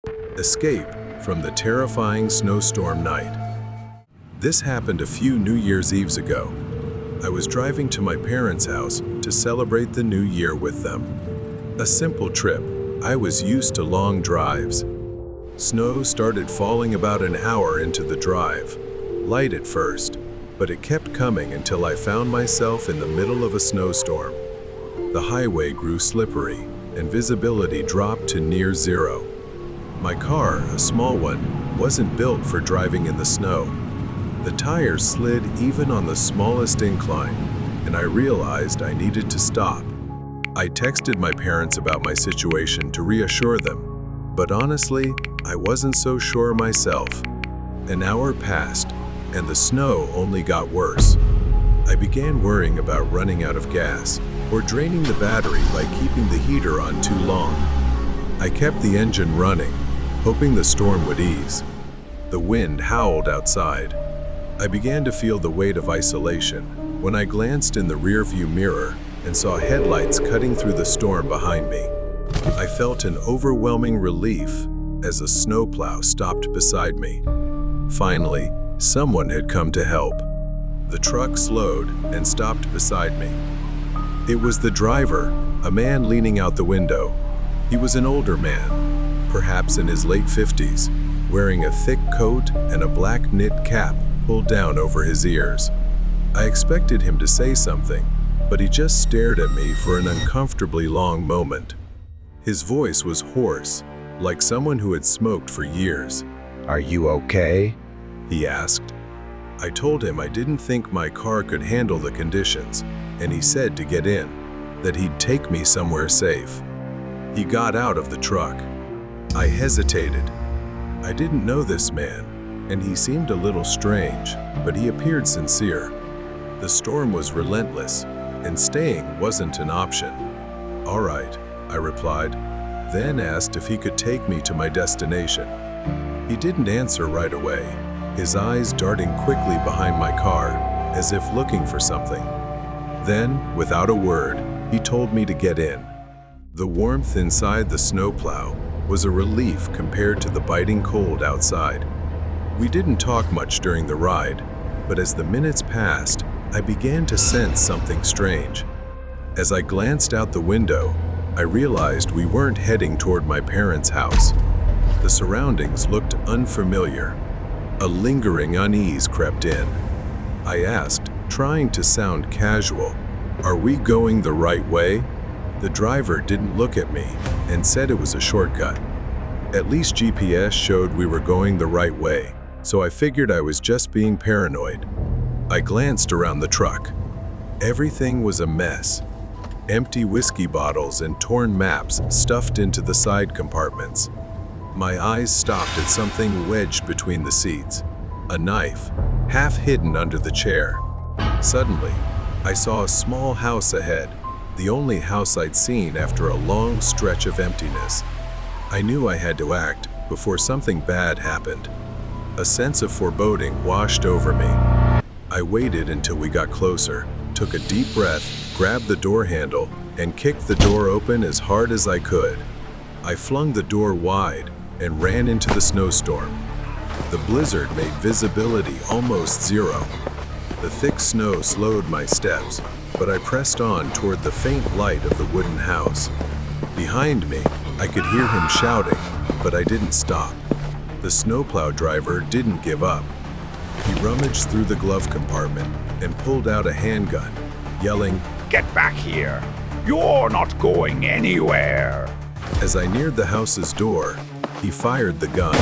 Escape from the terrifying snowstorm night. This happened a few New Year's Eves ago. I was driving to my parents' house to celebrate the new year with them. A simple trip. I was used to long drives. Snow started falling about an hour into the drive. Light at first, but it kept coming until I found myself in the middle of a snowstorm. The highway grew slippery, and visibility dropped to near zero. My car, a small one, wasn't built for driving in the snow. The tires slid even on the smallest incline, and I realized I needed to stop. I texted my parents about my situation to reassure them, but honestly, I wasn't so sure myself. An hour passed, and the snow only got worse. I began worrying about running out of gas or draining the battery by keeping the heater on too long. I kept the engine running, hoping the storm would ease. The wind howled outside. I began to feel the weight of isolation when I glanced in the rearview mirror and saw headlights cutting through the storm behind me. I felt an overwhelming relief as a snowplow stopped beside me. Finally, someone had come to help. The truck slowed and stopped beside me. It was the driver, a man leaning out the window. He was an older man, perhaps in his late 50s, wearing a thick coat and a black knit cap pulled down over his ears. I expected him to say something, but he just stared at me for an uncomfortably long moment. His voice was hoarse, like someone who had smoked for years. "Are you okay?" he asked. I told him I didn't think my car could handle the conditions, and he said to get in, that he'd take me somewhere safe. He got out of the truck. I hesitated. I didn't know this man, and he seemed a little strange, but he appeared sincere. The storm was relentless, and staying wasn't an option. "All right," I replied, then asked if he could take me to my destination. He didn't answer right away, his eyes darting quickly behind my car, as if looking for something. Then, without a word, he told me to get in. The warmth inside the snowplow was a relief compared to the biting cold outside. We didn't talk much during the ride, but as the minutes passed, I began to sense something strange. As I glanced out the window, I realized we weren't heading toward my parents' house. The surroundings looked unfamiliar. A lingering unease crept in. I asked, trying to sound casual, "Are we going the right way?" The driver didn't look at me and said it was a shortcut. At least GPS showed we were going the right way, so I figured I was just being paranoid. I glanced around the truck. Everything was a mess. Empty whiskey bottles and torn maps stuffed into the side compartments. My eyes stopped at something wedged between the seats. A knife, half hidden under the chair. Suddenly, I saw a small house ahead, the only house I'd seen after a long stretch of emptiness. I knew I had to act before something bad happened. A sense of foreboding washed over me. I waited until we got closer, took a deep breath, grabbed the door handle, and kicked the door open as hard as I could. I flung the door wide and ran into the snowstorm. The blizzard made visibility almost zero. The thick snow slowed my steps, but I pressed on toward the faint light of the wooden house. Behind me, I could hear him shouting, but I didn't stop. The snowplow driver didn't give up. He rummaged through the glove compartment and pulled out a handgun, yelling, "Get back here! You're not going anywhere!" As I neared the house's door, he fired the gun.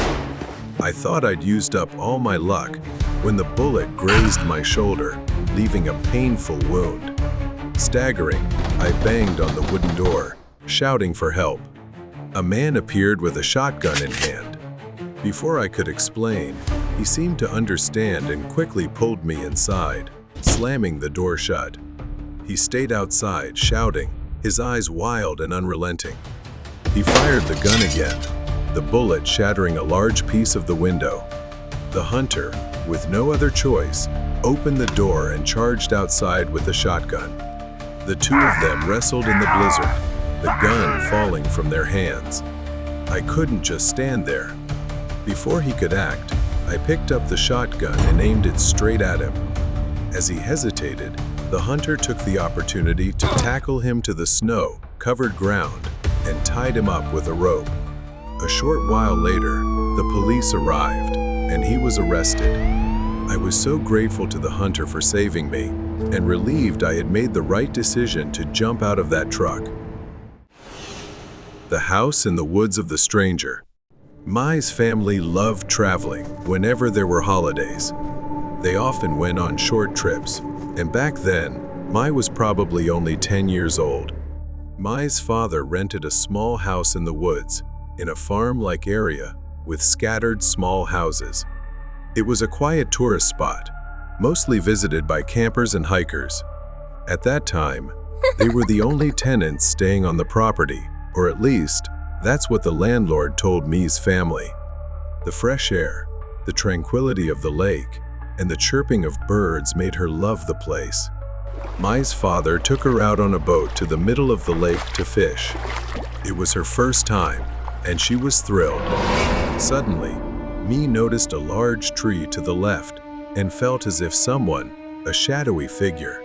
I thought I'd used up all my luck when the bullet grazed my shoulder, leaving a painful wound. Staggering, I banged on the wooden door, shouting for help. A man appeared with a shotgun in hand. Before I could explain, he seemed to understand and quickly pulled me inside, slamming the door shut. He stayed outside, shouting, his eyes wild and unrelenting. He fired the gun again, the bullet shattering a large piece of the window. The hunter, with no other choice, opened the door and charged outside with a shotgun. The two of them wrestled in the blizzard, the gun falling from their hands. I couldn't just stand there. Before he could act, I picked up the shotgun and aimed it straight at him. As he hesitated, the hunter took the opportunity to tackle him to the snow-covered ground and tied him up with a rope. A short while later, the police arrived, and he was arrested. I was so grateful to the hunter for saving me, and relieved I had made the right decision to jump out of that truck. The house in the woods of the stranger. Mai's family loved traveling whenever there were holidays. They often went on short trips, and back then, Mai was probably only 10 years old. Mai's father rented a small house in the woods, in a farm-like area with scattered small houses. It was a quiet tourist spot, mostly visited by campers and hikers. At that time, they were the only tenants staying on the property, or at least, that's what the landlord told Mai's family. The fresh air, the tranquility of the lake, and the chirping of birds made her love the place. Mai's father took her out on a boat to the middle of the lake to fish. It was her first time, and she was thrilled. Suddenly, Mai noticed a large tree to the left and felt as if someone, a shadowy figure,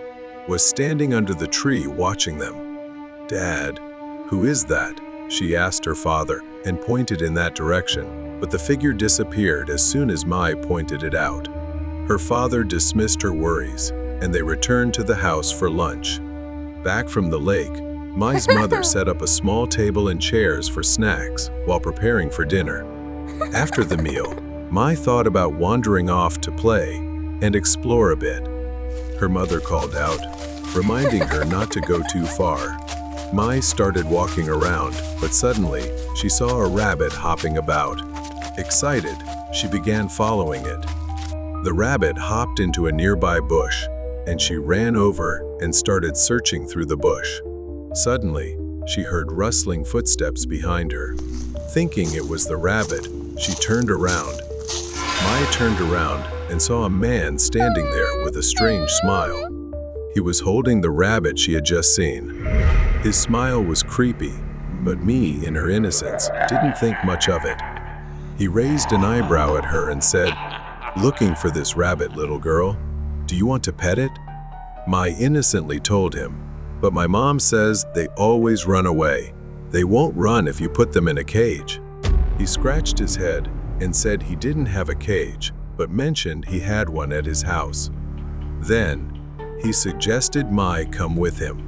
was standing under the tree watching them. "Dad, who is that?" she asked her father and pointed in that direction, but the figure disappeared as soon as Mai pointed it out. Her father dismissed her worries, and they returned to the house for lunch. Back from the lake, Mai's mother set up a small table and chairs for snacks while preparing for dinner. After the meal, Mai thought about wandering off to play and explore a bit. Her mother called out, reminding her not to go too far. Mai started walking around, but suddenly she saw a rabbit hopping about. Excited, she began following it. The rabbit hopped into a nearby bush, and she ran over and started searching through the bush. Suddenly, she heard rustling footsteps behind her. Thinking it was the rabbit, she turned around. Mai turned around and saw a man standing there with a strange smile. He was holding the rabbit she had just seen. His smile was creepy, but Mai, in her innocence, didn't think much of it. He raised an eyebrow at her and said, "Looking for this rabbit, little girl. Do you want to pet it?" Mai innocently told him, "But my mom says they always run away. They won't run if you put them in a cage." He scratched his head and said he didn't have a cage, but mentioned he had one at his house. Then, he suggested Mai come with him.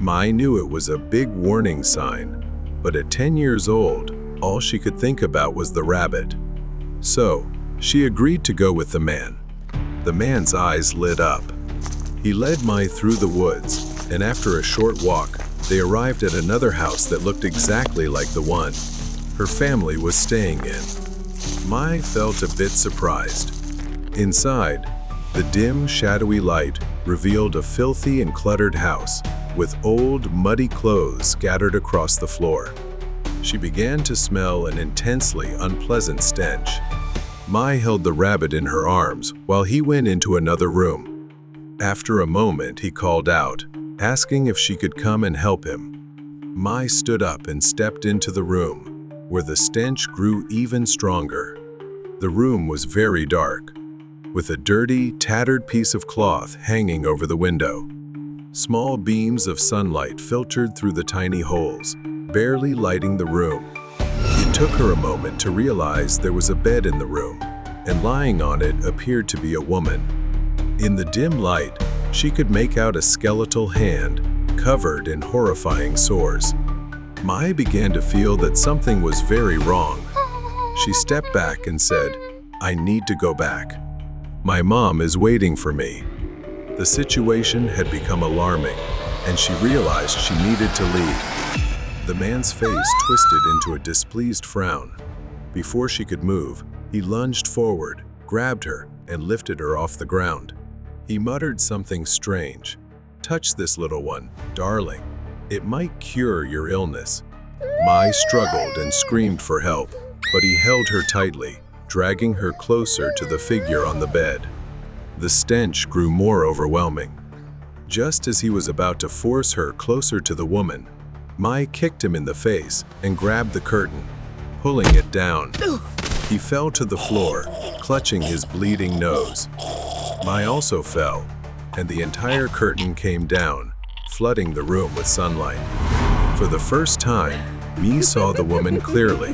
Mai knew it was a big warning sign, but at 10 years old, all she could think about was the rabbit. So, she agreed to go with the man. The man's eyes lit up. He led Mai through the woods, and after a short walk, they arrived at another house that looked exactly like the one her family was staying in. Mai felt a bit surprised. Inside, the dim, shadowy light revealed a filthy and cluttered house with old, muddy clothes scattered across the floor. She began to smell an intensely unpleasant stench. Mai held the rabbit in her arms while he went into another room. After a moment, he called out, asking if she could come and help him. Mai stood up and stepped into the room, where the stench grew even stronger. The room was very dark, with a dirty, tattered piece of cloth hanging over the window. Small beams of sunlight filtered through the tiny holes, barely lighting the room. It took her a moment to realize there was a bed in the room, and lying on it appeared to be a woman. In the dim light, she could make out a skeletal hand, covered in horrifying sores. Mai began to feel that something was very wrong. She stepped back and said, "I need to go back. My mom is waiting for me." The situation had become alarming, and she realized she needed to leave. The man's face twisted into a displeased frown. Before she could move, he lunged forward, grabbed her, and lifted her off the ground. He muttered something strange. "Touch this little one, darling. It might cure your illness." Mai struggled and screamed for help, but he held her tightly, dragging her closer to the figure on the bed. The stench grew more overwhelming. Just as he was about to force her closer to the woman, Mai kicked him in the face and grabbed the curtain. pulling it down. He fell to the floor, clutching his bleeding nose. Mai also fell, and the entire curtain came down, flooding the room with sunlight. For the first time, Mi saw the woman clearly.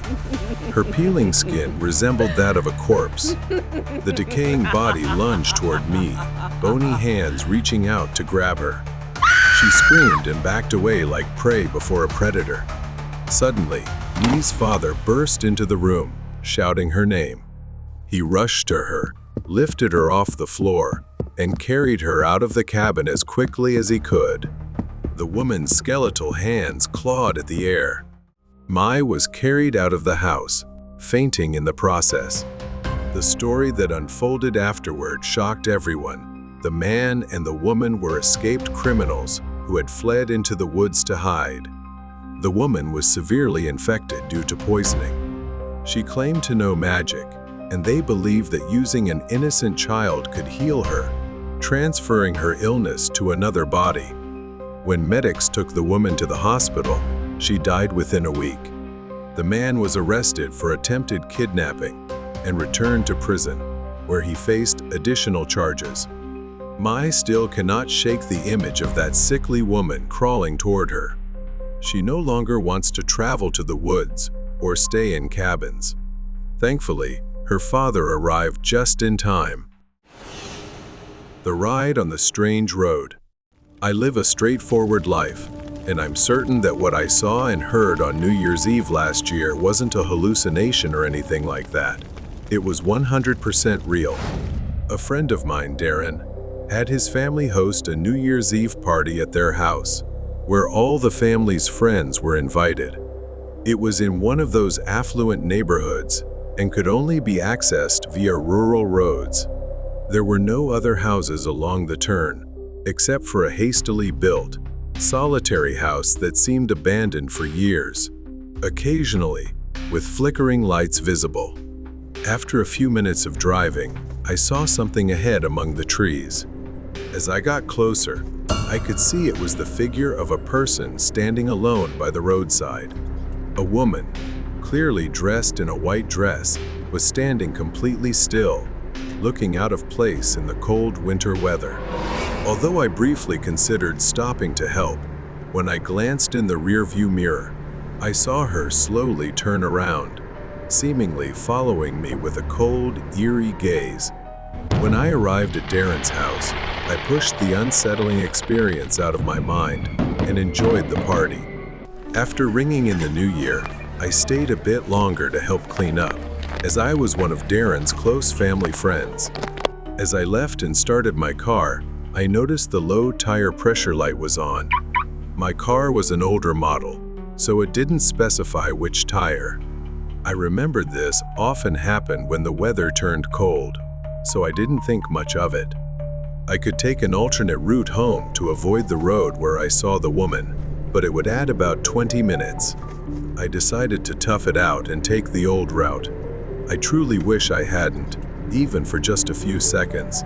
Her peeling skin resembled that of a corpse. The decaying body lunged toward Mi, bony hands reaching out to grab her. She screamed and backed away like prey before a predator. Suddenly, Mi's father burst into the room, shouting her name. He rushed to her, lifted her off the floor, and carried her out of the cabin as quickly as he could. The woman's skeletal hands clawed at the air. Mai was carried out of the house, fainting in the process. The story that unfolded afterward shocked everyone. The man and the woman were escaped criminals who had fled into the woods to hide. The woman was severely infected due to poisoning. She claimed to know magic, and they believed that using an innocent child could heal her, transferring her illness to another body. When medics took the woman to the hospital, she died within a week. The man was arrested for attempted kidnapping and returned to prison, where he faced additional charges. Mai still cannot shake the image of that sickly woman crawling toward her. She no longer wants to travel to the woods or stay in cabins. Thankfully, her father arrived just in time. The ride on the strange road. I live a straightforward life, and I'm certain that what I saw and heard on New Year's Eve last year wasn't a hallucination or anything like that. It was 100% real. A friend of mine, Darren, had his family host a New Year's Eve party at their house, where all the family's friends were invited. It was in one of those affluent neighborhoods and could only be accessed via rural roads. There were no other houses along the turn, except for a hastily built, solitary house that seemed abandoned for years, occasionally with flickering lights visible. After a few minutes of driving, I saw something ahead among the trees. As I got closer, I could see it was the figure of a person standing alone by the roadside. A woman, clearly dressed in a white dress, was standing completely still, looking out of place in the cold winter weather. Although I briefly considered stopping to help, when I glanced in the rearview mirror, I saw her slowly turn around, seemingly following me with a cold, eerie gaze. When I arrived at Darren's house, I pushed the unsettling experience out of my mind and enjoyed the party. After ringing in the new year, I stayed a bit longer to help clean up, as I was one of Darren's close family friends. As I left and started my car, I noticed the low tire pressure light was on. My car was an older model, so it didn't specify which tire. I remembered this often happened when the weather turned cold, so I didn't think much of it. I could take an alternate route home to avoid the road where I saw the woman, but it would add about 20 minutes. I decided to tough it out and take the old route. I truly wish I hadn't, even for just a few seconds.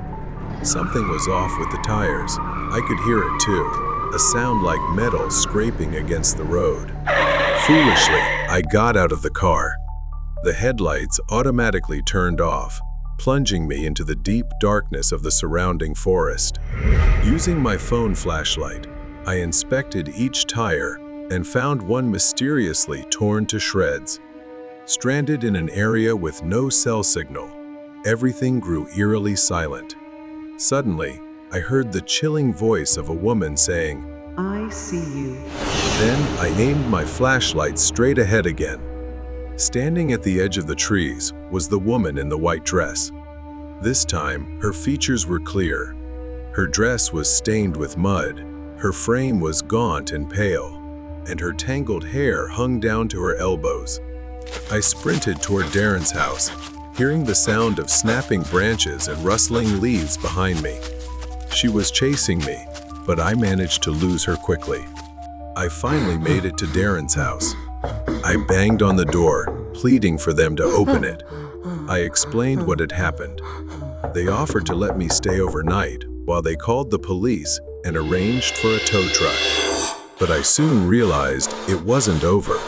Something was off with the tires. I could hear it too, a sound like metal scraping against the road. Foolishly, I got out of the car. The headlights automatically turned off, plunging me into the deep darkness of the surrounding forest. Using my phone flashlight, I inspected each tire and found one mysteriously torn to shreds. Stranded in an area with no cell signal, everything grew eerily silent. Suddenly, I heard the chilling voice of a woman saying, "I see you." Then I aimed my flashlight straight ahead again. Standing at the edge of the trees was the woman in the white dress. This time, her features were clear. Her dress was stained with mud, her frame was gaunt and pale, and her tangled hair hung down to her elbows. I sprinted toward Darren's house, hearing the sound of snapping branches and rustling leaves behind me. She was chasing me, but I managed to lose her quickly. I finally made it to Darren's house. I banged on the door, pleading for them to open it. I explained what had happened. They offered to let me stay overnight while they called the police and arranged for a tow truck. But I soon realized it wasn't over.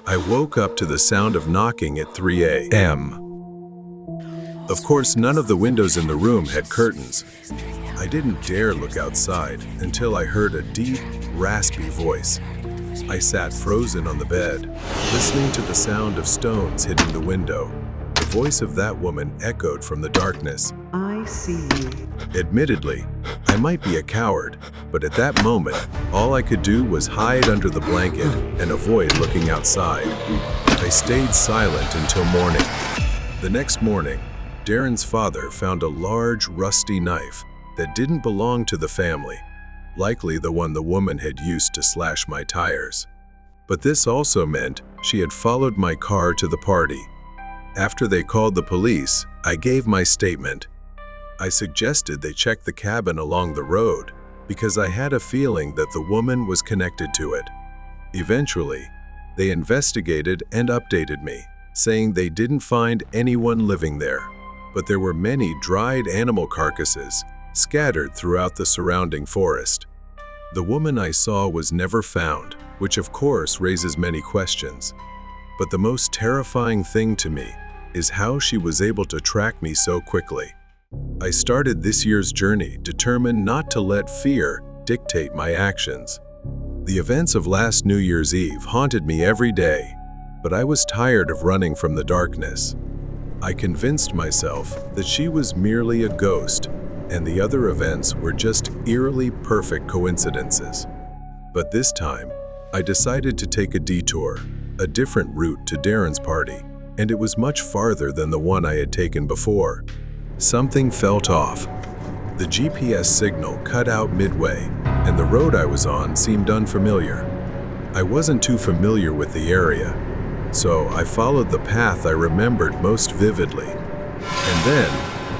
I woke up to the sound of knocking at 3 a.m. Of course, none of the windows in the room had curtains. I didn't dare look outside until I heard a deep, raspy voice. I sat frozen on the bed, listening to the sound of stones hitting the window. The voice of that woman echoed from the darkness. I see you. Admittedly, I might be a coward, but at that moment, all I could do was hide under the blanket and avoid looking outside. I stayed silent until morning. The next morning, Darren's father found a large, rusty knife that didn't belong to the family, likely the one the woman had used to slash my tires. But this also meant she had followed my car to the party. After they called the police, I gave my statement. I suggested they check the cabin along the road because I had a feeling that the woman was connected to it. Eventually, they investigated and updated me, saying they didn't find anyone living there, but there were many dried animal carcasses scattered throughout the surrounding forest. The woman I saw was never found, which of course raises many questions. But the most terrifying thing to me is how she was able to track me so quickly. I started this year's journey determined not to let fear dictate my actions. The events of last New Year's Eve haunted me every day, but I was tired of running from the darkness. I convinced myself that she was merely a ghost, and the other events were just eerily perfect coincidences. But this time, I decided to take a detour, a different route to Darren's party, and it was much farther than the one I had taken before. Something felt off. The GPS signal cut out midway, and the road I was on seemed unfamiliar. I wasn't too familiar with the area, so I followed the path I remembered most vividly. And then,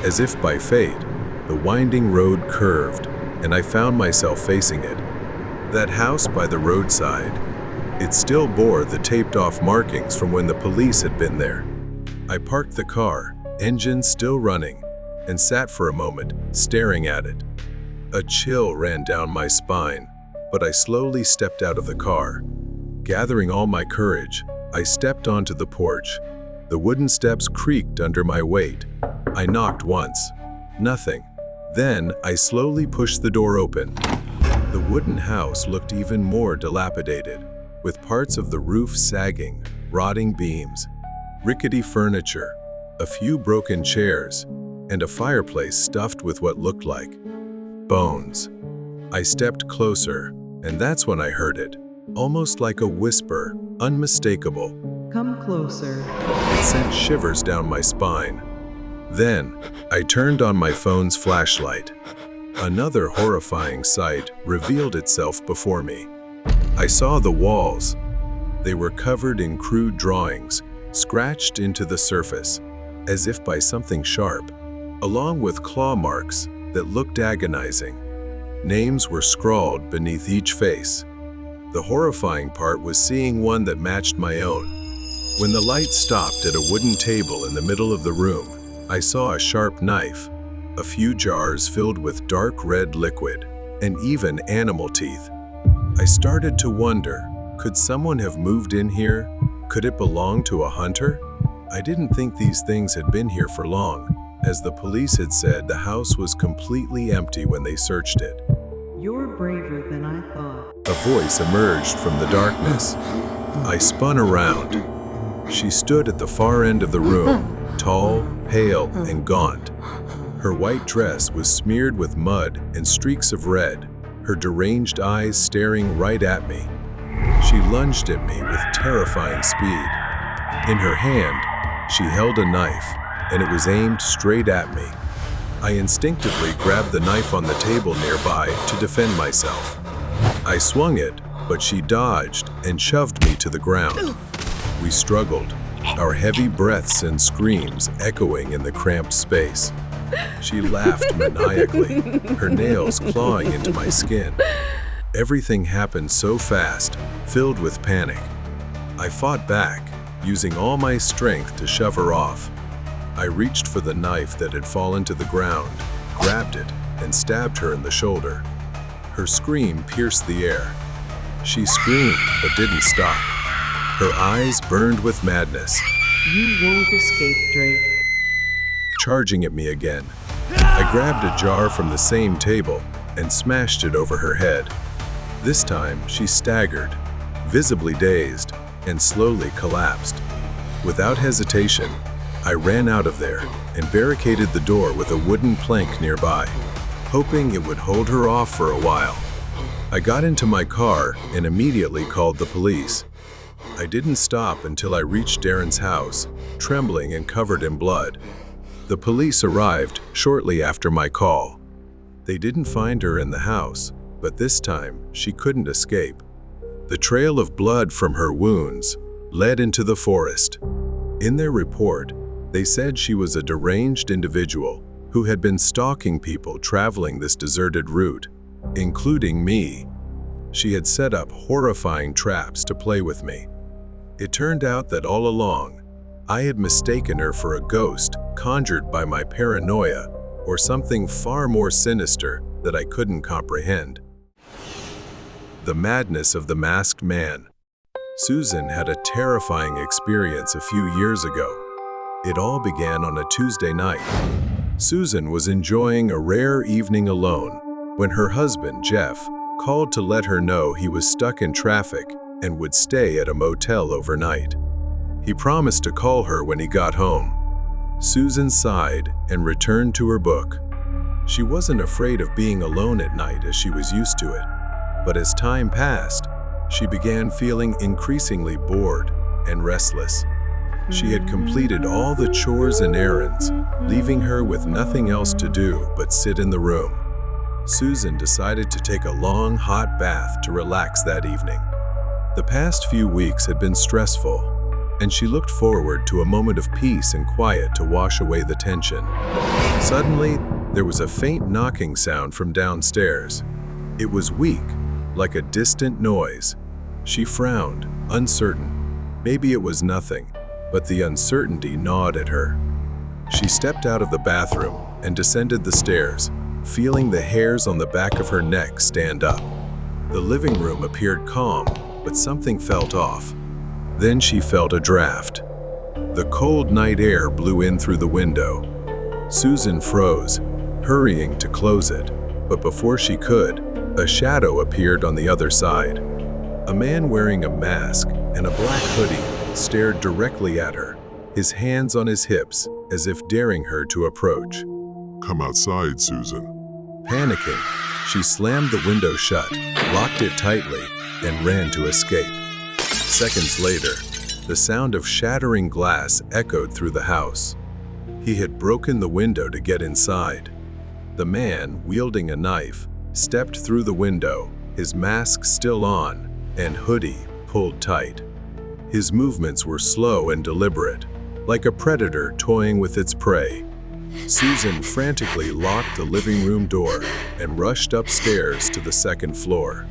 as if by fate, the winding road curved, and I found myself facing it. That house by the roadside, it still bore the taped-off markings from when the police had been there. I parked the car, engine still running, and sat for a moment, staring at it. A chill ran down my spine, but I slowly stepped out of the car. Gathering all my courage, I stepped onto the porch. The wooden steps creaked under my weight. I knocked once. Nothing. Then I slowly pushed the door open. The wooden house looked even more dilapidated, with parts of the roof sagging, rotting beams, rickety furniture, a few broken chairs, and a fireplace stuffed with what looked like bones. I stepped closer, and that's when I heard it, almost like a whisper, unmistakable. Come closer. It sent shivers down my spine. Then, I turned on my phone's flashlight. Another horrifying sight revealed itself before me. I saw the walls. They were covered in crude drawings, scratched into the surface, as if by something sharp, along with claw marks that looked agonizing. Names were scrawled beneath each face. The horrifying part was seeing one that matched my own. When the light stopped at a wooden table in the middle of the room, I saw a sharp knife, a few jars filled with dark red liquid, and even animal teeth. I started to wonder, could someone have moved in here? Could it belong to a hunter? I didn't think these things had been here for long, as the police had said the house was completely empty when they searched it. You're braver than I thought. A voice emerged from the darkness. I spun around. She stood at the far end of the room, tall, pale, and gaunt. Her white dress was smeared with mud and streaks of red, her deranged eyes staring right at me. She lunged at me with terrifying speed. In her hand, she held a knife, and it was aimed straight at me. I instinctively grabbed the knife on the table nearby to defend myself. I swung it, but she dodged and shoved me to the ground. We struggled, our heavy breaths and screams echoing in the cramped space. She laughed maniacally, her nails clawing into my skin. Everything happened so fast, filled with panic. I fought back, using all my strength to shove her off. I reached for the knife that had fallen to the ground, grabbed it, and stabbed her in the shoulder. Her scream pierced the air. She screamed but didn't stop. Her eyes burned with madness, You won't escape, Drake. charging at me again. I grabbed a jar from the same table and smashed it over her head. This time, she staggered, visibly dazed, and slowly collapsed. Without hesitation, I ran out of there and barricaded the door with a wooden plank nearby, hoping it would hold her off for a while. I got into my car and immediately called the police. I didn't stop until I reached Darren's house, trembling and covered in blood. The police arrived shortly after my call. They didn't find her in the house, but this time she couldn't escape. The trail of blood from her wounds led into the forest. In their report, they said she was a deranged individual who had been stalking people traveling this deserted route, including me. She had set up horrifying traps to play with me. It turned out that all along, I had mistaken her for a ghost conjured by my paranoia or something far more sinister that I couldn't comprehend. The madness of the masked man. Susan had a terrifying experience a few years ago. It all began on a Tuesday night. Susan was enjoying a rare evening alone when her husband, Jeff, called to let her know he was stuck in traffic and would stay at a motel overnight. He promised to call her when he got home. Susan sighed and returned to her book. She wasn't afraid of being alone at night as she was used to it, but as time passed, she began feeling increasingly bored and restless. She had completed all the chores and errands, leaving her with nothing else to do but sit in the room. Susan decided to take a long, hot bath to relax that evening. The past few weeks had been stressful, and she looked forward to a moment of peace and quiet to wash away the tension. Suddenly, there was a faint knocking sound from downstairs. It was weak, like a distant noise. She frowned, uncertain. Maybe it was nothing, but the uncertainty gnawed at her. She stepped out of the bathroom and descended the stairs, feeling the hairs on the back of her neck stand up. The living room appeared calm, but something felt off. Then she felt a draft. The cold night air blew in through the window. Susan froze, hurrying to close it, but before she could, a shadow appeared on the other side. A man wearing a mask and a black hoodie stared directly at her, his hands on his hips, as if daring her to approach. Come outside, Susan. Panicking, she slammed the window shut, locked it tightly, and ran to escape. Seconds later, the sound of shattering glass echoed through the house. He had broken the window to get inside. The man, wielding a knife, stepped through the window, his mask still on, and hoodie pulled tight. His movements were slow and deliberate, like a predator toying with its prey. Susan frantically locked the living room door and rushed upstairs to the second floor.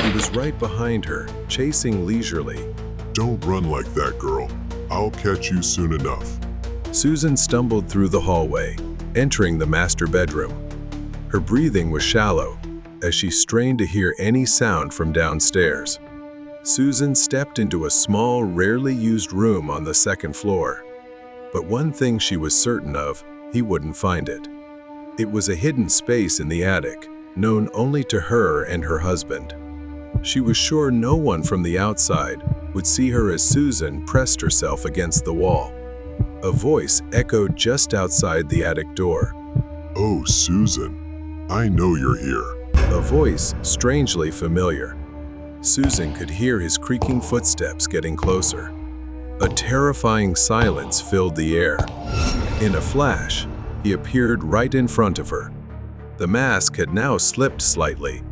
He was right behind her, chasing leisurely. Don't run like that, girl. I'll catch you soon enough. Susan stumbled through the hallway, entering the master bedroom. Her breathing was shallow as she strained to hear any sound from downstairs. Susan stepped into a small, rarely used room on the second floor. But one thing she was certain of, he wouldn't find it. It was a hidden space in the attic, known only to her and her husband. She was sure no one from the outside would see her as Susan pressed herself against the wall. A voice echoed just outside the attic door. Oh, Susan, I know you're here. A voice strangely familiar. Susan could hear his creaking footsteps getting closer. A terrifying silence filled the air. In a flash, he appeared right in front of her. The mask had now slipped slightly.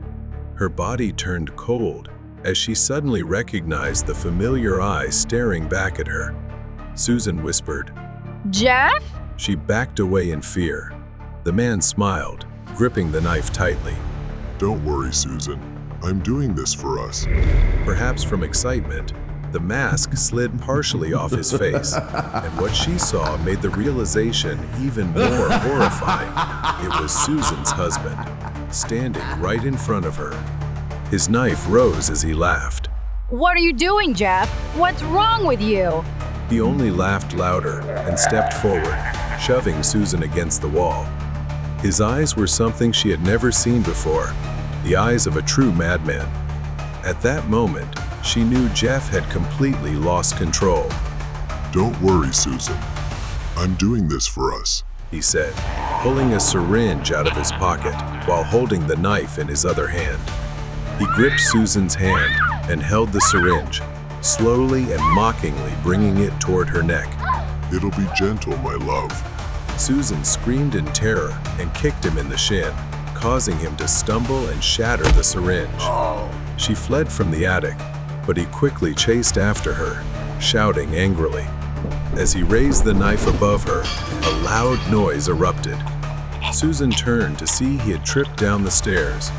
Her body turned cold as she suddenly recognized the familiar eyes staring back at her. Susan whispered, Jeff? She backed away in fear. The man smiled, gripping the knife tightly. Don't worry, Susan. I'm doing this for us. Perhaps from excitement, the mask slid partially off his face, and what she saw made the realization even more horrifying. It was Susan's husband, standing right in front of her. His knife rose as he laughed. What are you doing, Jeff? What's wrong with you? He only laughed louder and stepped forward, shoving Susan against the wall. His eyes were something she had never seen before, the eyes of a true madman. At that moment, she knew Jeff had completely lost control. Don't worry, Susan. I'm doing this for us, He said, pulling a syringe out of his pocket while holding the knife in his other hand. He gripped Susan's hand and held the syringe, slowly and mockingly bringing it toward her neck. It'll be gentle, my love. Susan screamed in terror and kicked him in the shin, causing him to stumble and shatter the syringe. She fled from the attic, but he quickly chased after her, shouting angrily. As he raised the knife above her, a loud noise erupted. Susan turned to see he had tripped down the stairs.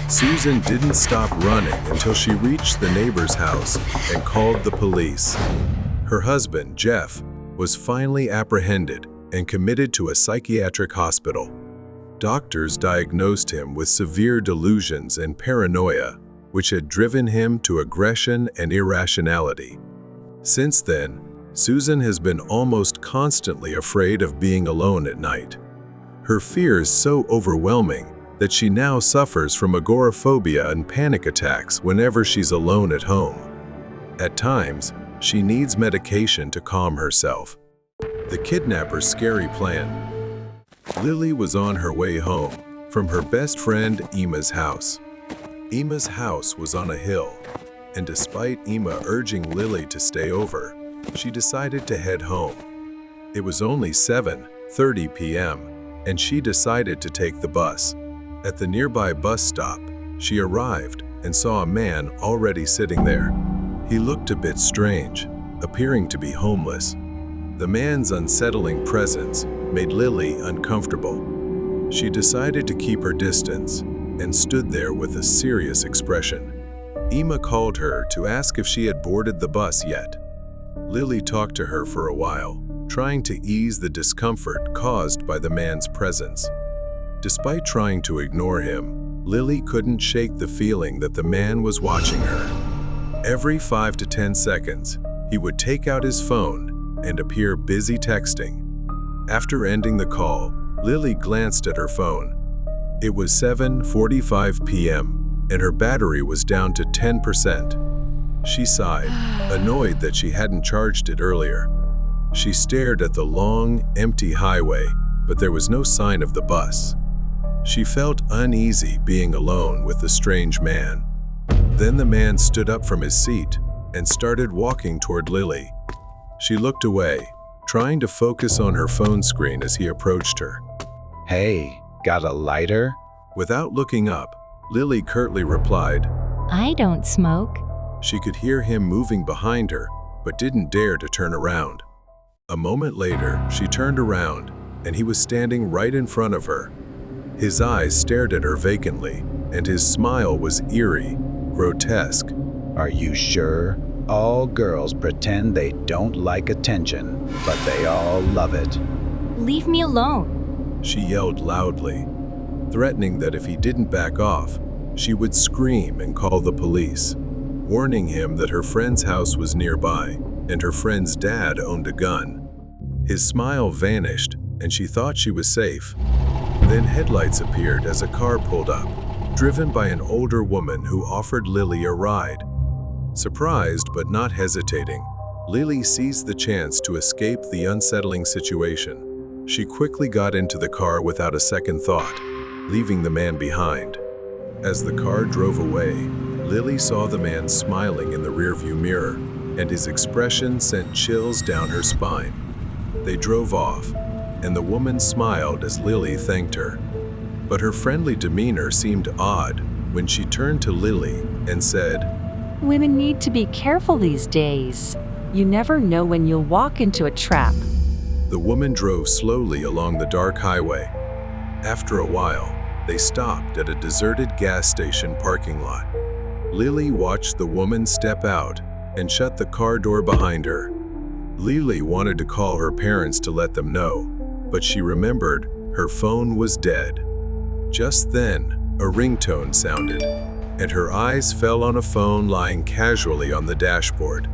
Susan didn't stop running until she reached the neighbor's house and called the police. Her husband, Jeff, was finally apprehended and committed to a psychiatric hospital. Doctors diagnosed him with severe delusions and paranoia, which had driven him to aggression and irrationality. Since then, Susan has been almost constantly afraid of being alone at night. Her fear is so overwhelming that she now suffers from agoraphobia and panic attacks whenever she's alone at home. At times, she needs medication to calm herself. The kidnapper's scary plan. Lily was on her way home from her best friend Emma's house. Emma's house was on a hill, and despite Emma urging Lily to stay over, she decided to head home. It was only 7:30 p.m., and she decided to take the bus. At the nearby bus stop, she arrived and saw a man already sitting there. He looked a bit strange, appearing to be homeless. The man's unsettling presence made Lily uncomfortable. She decided to keep her distance and stood there with a serious expression. Emma called her to ask if she had boarded the bus yet. Lily talked to her for a while, trying to ease the discomfort caused by the man's presence. Despite trying to ignore him, Lily couldn't shake the feeling that the man was watching her. Every 5 to 10 seconds, he would take out his phone and appear busy texting. After ending the call, Lily glanced at her phone. It was 7:45 p.m., and her battery was down to 10%. She sighed, annoyed that she hadn't charged it earlier. She stared at the long, empty highway, but there was no sign of the bus. She felt uneasy being alone with the strange man. Then the man stood up from his seat and started walking toward Lily. She looked away, trying to focus on her phone screen as he approached her. Hey, got a lighter? Without looking up, Lily curtly replied. I don't smoke. She could hear him moving behind her, but didn't dare to turn around. A moment later, she turned around, and he was standing right in front of her. His eyes stared at her vacantly, and his smile was eerie, grotesque. Are you sure? All girls pretend they don't like attention, but they all love it. Leave me alone. She yelled loudly, threatening that if he didn't back off, she would scream and call the police, warning him that her friend's house was nearby and her friend's dad owned a gun. His smile vanished, and she thought she was safe. Then headlights appeared as a car pulled up, driven by an older woman who offered Lily a ride. Surprised but not hesitating, Lily seized the chance to escape the unsettling situation. She quickly got into the car without a second thought, leaving the man behind. As the car drove away, Lily saw the man smiling in the rearview mirror, and his expression sent chills down her spine. They drove off, and the woman smiled as Lily thanked her. But her friendly demeanor seemed odd when she turned to Lily and said, Women need to be careful these days. You never know when you'll walk into a trap. The woman drove slowly along the dark highway. After a while, they stopped at a deserted gas station parking lot. Lily watched the woman step out and shut the car door behind her. Lily wanted to call her parents to let them know, but she remembered her phone was dead. Just then, a ringtone sounded. and her eyes fell on a phone lying casually on the dashboard.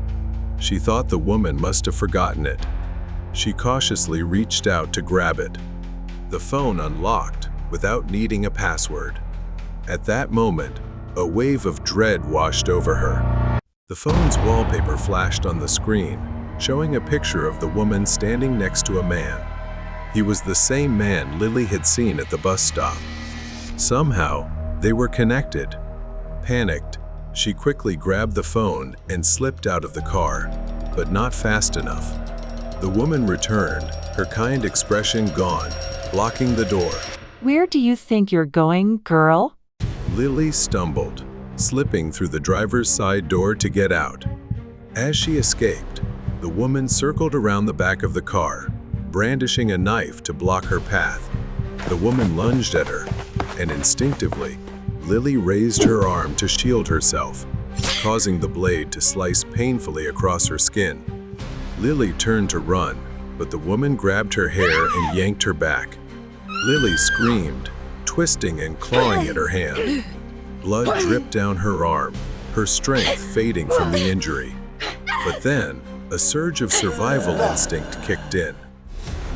She thought the woman must have forgotten it. She cautiously reached out to grab it. The phone unlocked without needing a password. At that moment, a wave of dread washed over her. The phone's wallpaper flashed on the screen, showing a picture of the woman standing next to a man. He was the same man Lily had seen at the bus stop. Somehow, they were connected. Panicked, she quickly grabbed the phone and slipped out of the car, but not fast enough. The woman returned, her kind expression gone, blocking the door. Where do you think you're going, girl? Lily stumbled, slipping through the driver's side door to get out. As she escaped, the woman circled around the back of the car, brandishing a knife to block her path. The woman lunged at her, and instinctively, Lily raised her arm to shield herself, causing the blade to slice painfully across her skin. Lily turned to run, but the woman grabbed her hair and yanked her back. Lily screamed, twisting and clawing at her hand. Blood dripped down her arm, her strength fading from the injury. But then, a surge of survival instinct kicked in.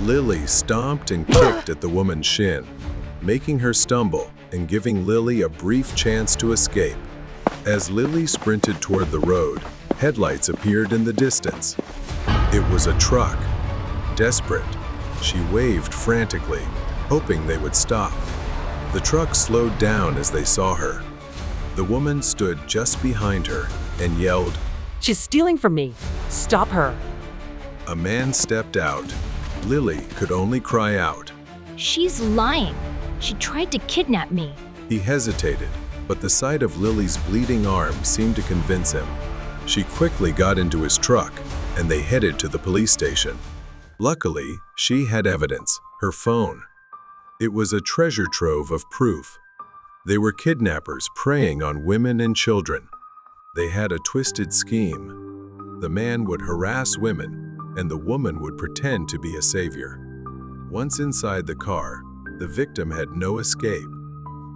Lily stomped and kicked at the woman's shin, making her stumble and giving Lily a brief chance to escape. As Lily sprinted toward the road, headlights appeared in the distance. It was a truck. Desperate, she waved frantically, hoping they would stop. The truck slowed down as they saw her. The woman stood just behind her and yelled, She's stealing from me. Stop her. A man stepped out. Lily could only cry out. She's lying. She tried to kidnap me. He hesitated, but the sight of Lily's bleeding arm seemed to convince him. She quickly got into his truck, and they headed to the police station. Luckily, she had evidence, her phone. It was a treasure trove of proof. They were kidnappers preying on women and children. They had a twisted scheme. The man would harass women, and the woman would pretend to be a savior. Once inside the car, the victim had no escape.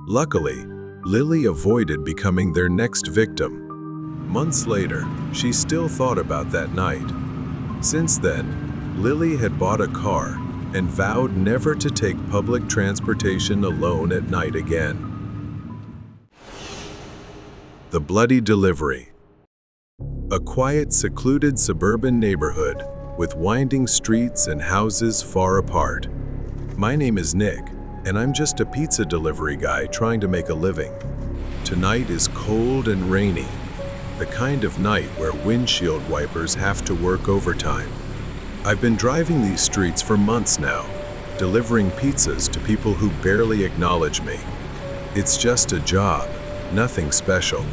Luckily, Lily avoided becoming their next victim. Months later, she still thought about that night. Since then, Lily had bought a car and vowed never to take public transportation alone at night again. The Bloody Delivery. A quiet, secluded suburban neighborhood with winding streets and houses far apart. My name is Nick, and I'm just a pizza delivery guy trying to make a living. Tonight is cold and rainy, the kind of night where windshield wipers have to work overtime. I've been driving these streets for months now, delivering pizzas to people who barely acknowledge me. It's just a job, nothing special.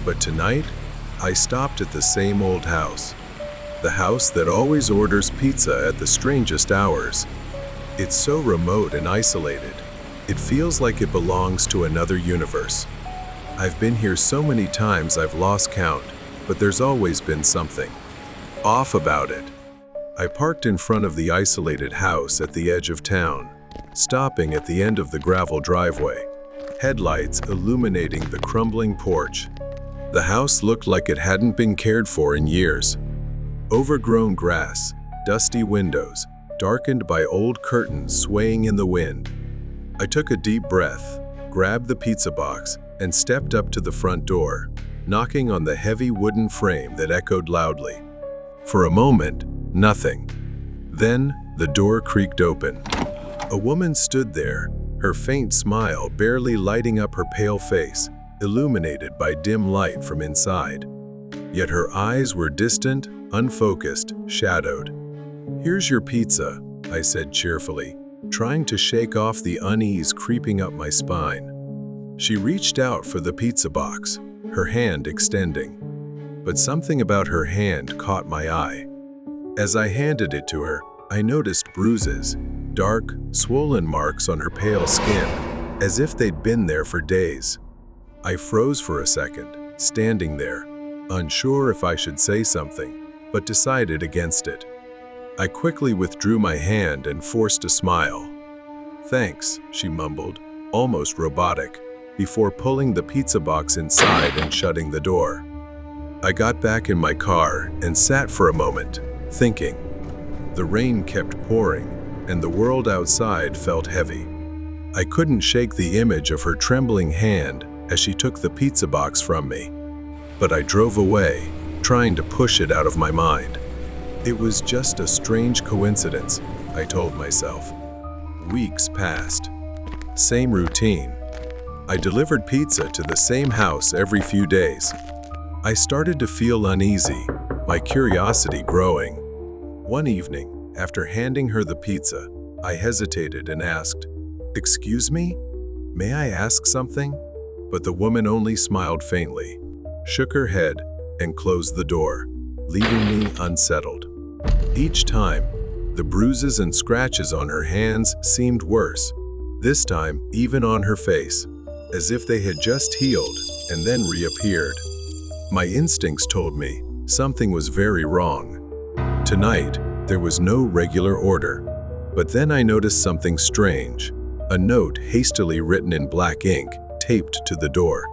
But tonight, I stopped at the same old house. The house that always orders pizza at the strangest hours. It's so remote and isolated. It feels like it belongs to another universe. I've been here so many times I've lost count, but there's always been something off about it. I parked in front of the isolated house at the edge of town, stopping at the end of the gravel driveway, headlights illuminating the crumbling porch. The house looked like it hadn't been cared for in years. Overgrown grass, dusty windows, darkened by old curtains swaying in the wind. I took a deep breath, grabbed the pizza box, and stepped up to the front door, knocking on the heavy wooden frame that echoed loudly. For a moment, nothing. Then, the door creaked open. A woman stood there, her faint smile barely lighting up her pale face, illuminated by dim light from inside. Yet her eyes were distant, unfocused, shadowed. "Here's your pizza," I said cheerfully, trying to shake off the unease creeping up my spine. She reached out for the pizza box, her hand extending. But something about her hand caught my eye. As I handed it to her, I noticed bruises, dark, swollen marks on her pale skin, as if they'd been there for days. I froze for a second, standing there, unsure if I should say something, but decided against it. I quickly withdrew my hand and forced a smile. "Thanks," she mumbled, almost robotic, before pulling the pizza box inside and shutting the door. I got back in my car and sat for a moment, thinking. The rain kept pouring, and the world outside felt heavy. I couldn't shake the image of her trembling hand as she took the pizza box from me. But I drove away, trying to push it out of my mind. It was just a strange coincidence, I told myself. Weeks passed. Same routine. I delivered pizza to the same house every few days. I started to feel uneasy, my curiosity growing. One evening, after handing her the pizza, I hesitated and asked, "Excuse me? May I ask something?" But the woman only smiled faintly, shook her head, and closed the door, leaving me unsettled. Each time, the bruises and scratches on her hands seemed worse, this time even on her face, as if they had just healed and then reappeared. My instincts told me something was very wrong. Tonight, there was no regular order, but then I noticed something strange, a note hastily written in black ink taped to the door.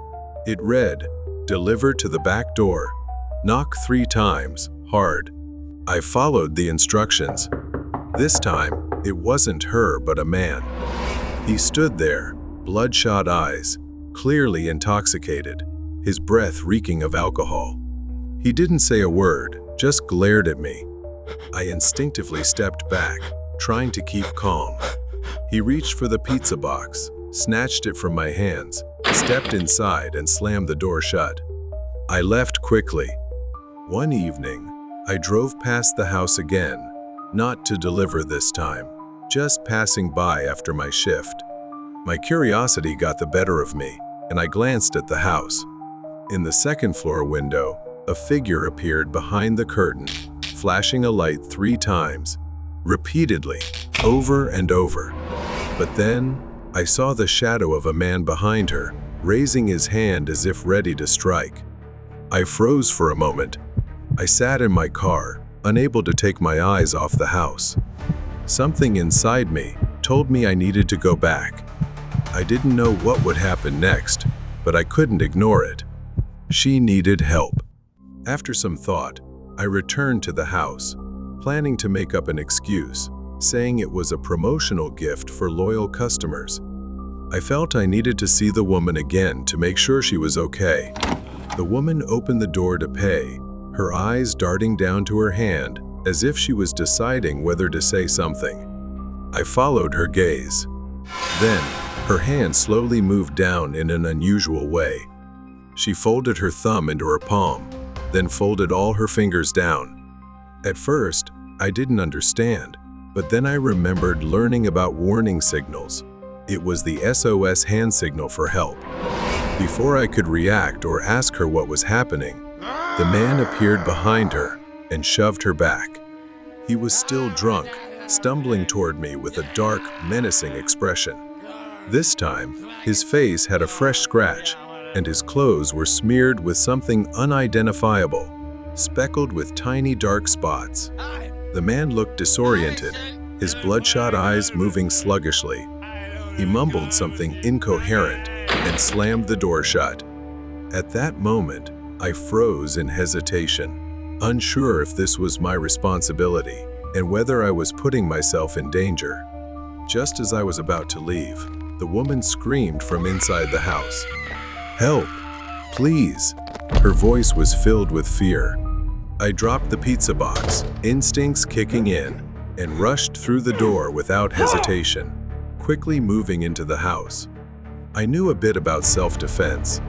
It read, "Deliver to the back door. Knock 3 times, hard." I followed the instructions. This time, it wasn't her but a man. He stood there, bloodshot eyes, clearly intoxicated, his breath reeking of alcohol. He didn't say a word, just glared at me. I instinctively stepped back, trying to keep calm. He reached for the pizza box, snatched it from my hands, stepped inside and slammed the door shut. I left quickly. One evening, I drove past the house again, not to deliver this time, just passing by after my shift. My curiosity got the better of me, and I glanced at the house. In the second-floor window, a figure appeared behind the curtain, flashing a light 3 times, repeatedly, over and over. But then, I saw the shadow of a man behind her, raising his hand as if ready to strike. I froze for a moment. I sat in my car, unable to take my eyes off the house. Something inside me told me I needed to go back. I didn't know what would happen next, but I couldn't ignore it. She needed help. After some thought, I returned to the house, planning to make up an excuse, saying it was a promotional gift for loyal customers. I felt I needed to see the woman again to make sure she was okay. The woman opened the door to pay, her eyes darting down to her hand as if she was deciding whether to say something. I followed her gaze. Then, her hand slowly moved down in an unusual way. She folded her thumb into her palm, then folded all her fingers down. At first, I didn't understand, but then I remembered learning about warning signals. It was the SOS hand signal for help. Before I could react or ask her what was happening, the man appeared behind her and shoved her back. He was still drunk, stumbling toward me with a dark, menacing expression. This time, his face had a fresh scratch, and his clothes were smeared with something unidentifiable, speckled with tiny dark spots. The man looked disoriented, his bloodshot eyes moving sluggishly. He mumbled something incoherent and slammed the door shut. At that moment, I froze in hesitation, unsure if this was my responsibility and whether I was putting myself in danger. Just as I was about to leave, the woman screamed from inside the house. "Help! Please!" Her voice was filled with fear. I dropped the pizza box, instincts kicking in, and rushed through the door without hesitation, quickly moving into the house. I knew a bit about self-defense.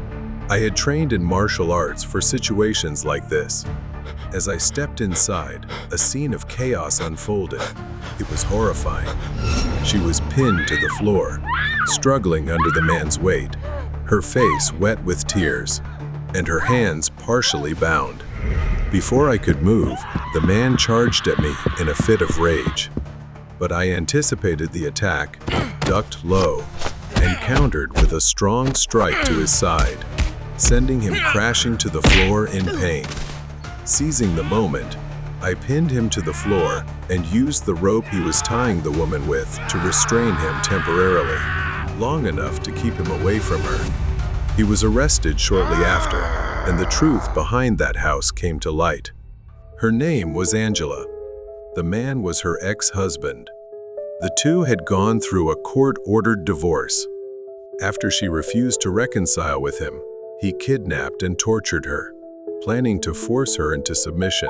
I had trained in martial arts for situations like this. As I stepped inside, a scene of chaos unfolded. It was horrifying. She was pinned to the floor, struggling under the man's weight, her face wet with tears, and her hands partially bound. Before I could move, the man charged at me in a fit of rage. But I anticipated the attack, ducked low, and countered with a strong strike to his side, sending him crashing to the floor in pain. Seizing the moment, I pinned him to the floor and used the rope he was tying the woman with to restrain him temporarily, long enough to keep him away from her. He was arrested shortly after, and the truth behind that house came to light. Her name was Angela. The man was her ex-husband. The two had gone through a court-ordered divorce. After she refused to reconcile with him, he kidnapped and tortured her, planning to force her into submission.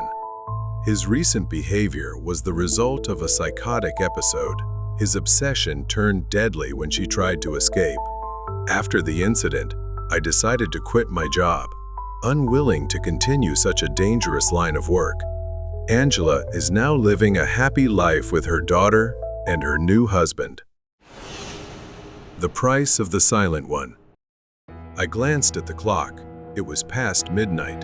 His recent behavior was the result of a psychotic episode. His obsession turned deadly when she tried to escape. After the incident, I decided to quit my job, unwilling to continue such a dangerous line of work. Angela is now living a happy life with her daughter and her new husband. The price of the silent one. I glanced at the clock. It was past midnight.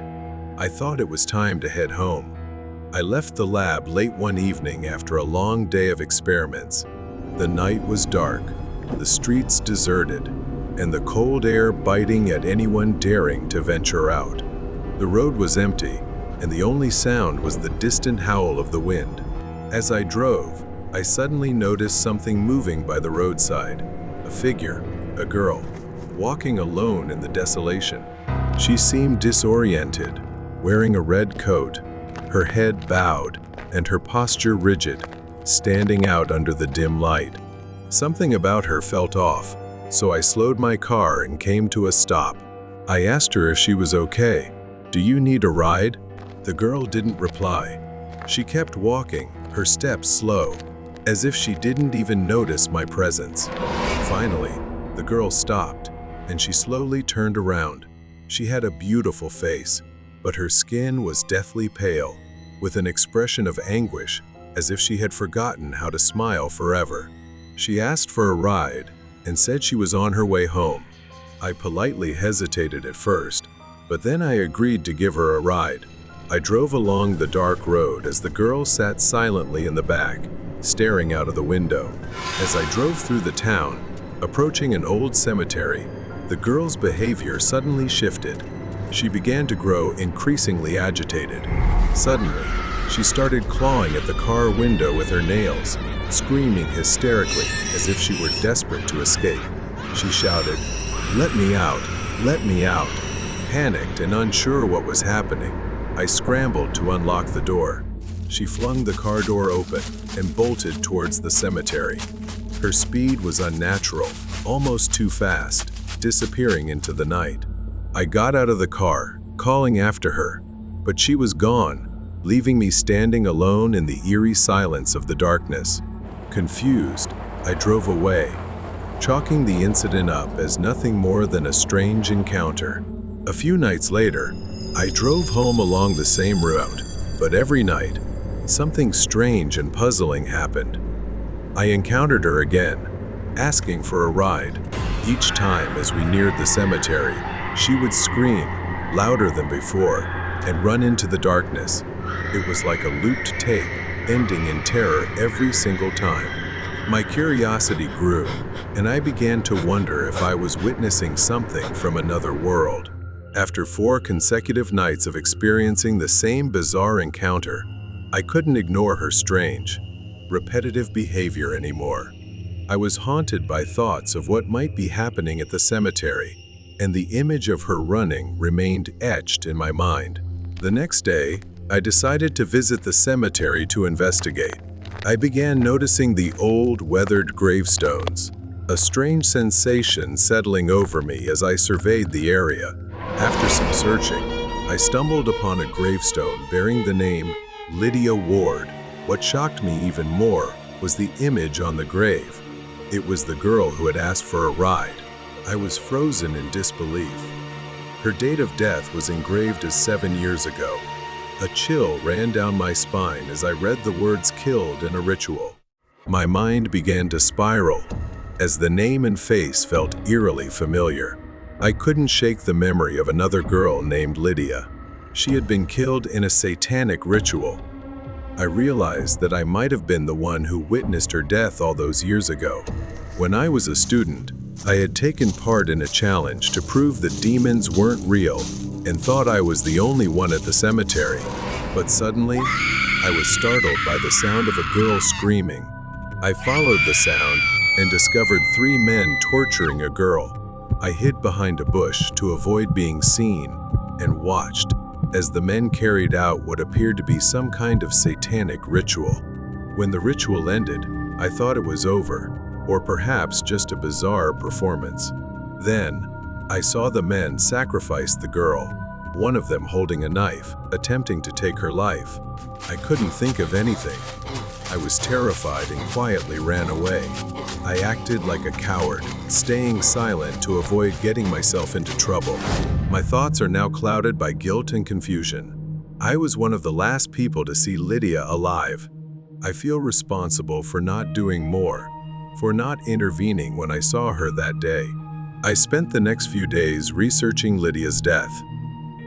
I thought it was time to head home. I left the lab late one evening after a long day of experiments. The night was dark, the streets deserted, and the cold air biting at anyone daring to venture out. The road was empty, and the only sound was the distant howl of the wind. As I drove, I suddenly noticed something moving by the roadside. A figure, a girl, walking alone in the desolation. She seemed disoriented, wearing a red coat, her head bowed, and her posture rigid, standing out under the dim light. Something about her felt off, so I slowed my car and came to a stop. I asked her if she was okay. "Do you need a ride?" The girl didn't reply. She kept walking, her steps slow, as if she didn't even notice my presence. Finally, the girl stopped, and she slowly turned around. She had a beautiful face, but her skin was deathly pale, with an expression of anguish, as if she had forgotten how to smile forever. She asked for a ride and said she was on her way home. I politely hesitated at first, but then I agreed to give her a ride. I drove along the dark road as the girl sat silently in the back, staring out of the window. As I drove through the town, approaching an old cemetery, the girl's behavior suddenly shifted. She began to grow increasingly agitated. Suddenly, she started clawing at the car window with her nails, screaming hysterically as if she were desperate to escape. She shouted, "Let me out! Let me out!" Panicked and unsure what was happening, I scrambled to unlock the door. She flung the car door open and bolted towards the cemetery. Her speed was unnatural, almost too fast, disappearing into the night. I got out of the car, calling after her, but she was gone, leaving me standing alone in the eerie silence of the darkness. Confused, I drove away, chalking the incident up as nothing more than a strange encounter. A few nights later, I drove home along the same route, but every night, something strange and puzzling happened. I encountered her again, asking for a ride. Each time as we neared the cemetery, she would scream, louder than before, and run into the darkness. It was like a looped tape, ending in terror every single time. My curiosity grew, and I began to wonder if I was witnessing something from another world. After 4 consecutive nights of experiencing the same bizarre encounter, I couldn't ignore her strange, repetitive behavior anymore. I was haunted by thoughts of what might be happening at the cemetery, and the image of her running remained etched in my mind. The next day, I decided to visit the cemetery to investigate. I began noticing the old, weathered gravestones, a strange sensation settling over me as I surveyed the area. After some searching, I stumbled upon a gravestone bearing the name Lydia Ward. What shocked me even more was the image on the grave. It was the girl who had asked for a ride. I was frozen in disbelief. Her date of death was engraved as 7 years ago. A chill ran down my spine as I read the words "killed" in a ritual. My mind began to spiral as the name and face felt eerily familiar. I couldn't shake the memory of another girl named Lydia. She had been killed in a satanic ritual. I realized that I might have been the one who witnessed her death all those years ago. When I was a student, I had taken part in a challenge to prove that demons weren't real and thought I was the only one at the cemetery. But suddenly, I was startled by the sound of a girl screaming. I followed the sound and discovered 3 men torturing a girl. I hid behind a bush to avoid being seen and watched as the men carried out what appeared to be some kind of satanic ritual. When the ritual ended, I thought it was over, or perhaps just a bizarre performance. Then, I saw the men sacrifice the girl, one of them holding a knife, attempting to take her life. I couldn't think of anything. I was terrified and quietly ran away. I acted like a coward, staying silent to avoid getting myself into trouble. My thoughts are now clouded by guilt and confusion. I was one of the last people to see Lydia alive. I feel responsible for not doing more, for not intervening when I saw her that day. I spent the next few days researching Lydia's death.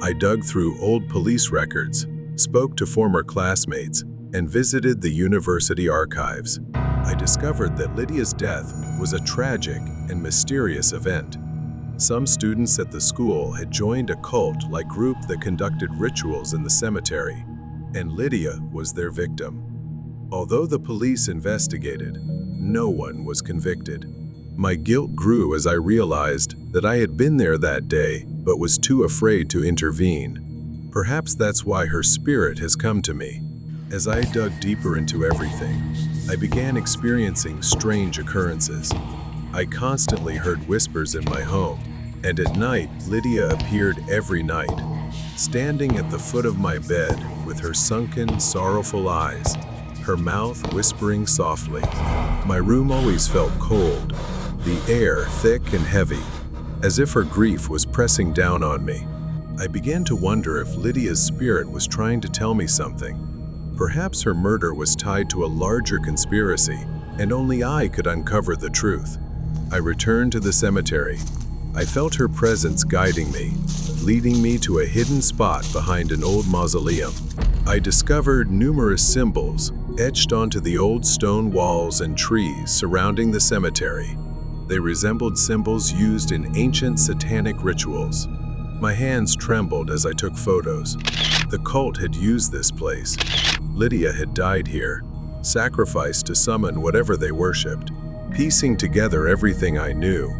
I dug through old police records, spoke to former classmates, and visited the university archives. I discovered that Lydia's death was a tragic and mysterious event. Some students at the school had joined a cult-like group that conducted rituals in the cemetery, and Lydia was their victim. Although the police investigated, no one was convicted. My guilt grew as I realized that I had been there that day but was too afraid to intervene. Perhaps that's why her spirit has come to me. As I dug deeper into everything, I began experiencing strange occurrences. I constantly heard whispers in my home, and at night, Lydia appeared every night, standing at the foot of my bed with her sunken, sorrowful eyes, her mouth whispering softly. My room always felt cold, the air thick and heavy, as if her grief was pressing down on me. I began to wonder if Lydia's spirit was trying to tell me something. Perhaps her murder was tied to a larger conspiracy, and only I could uncover the truth. I returned to the cemetery. I felt her presence guiding me, leading me to a hidden spot behind an old mausoleum. I discovered numerous symbols etched onto the old stone walls and trees surrounding the cemetery. They resembled symbols used in ancient satanic rituals. My hands trembled as I took photos. The cult had used this place. Lydia had died here, sacrificed to summon whatever they worshipped. Piecing together everything I knew,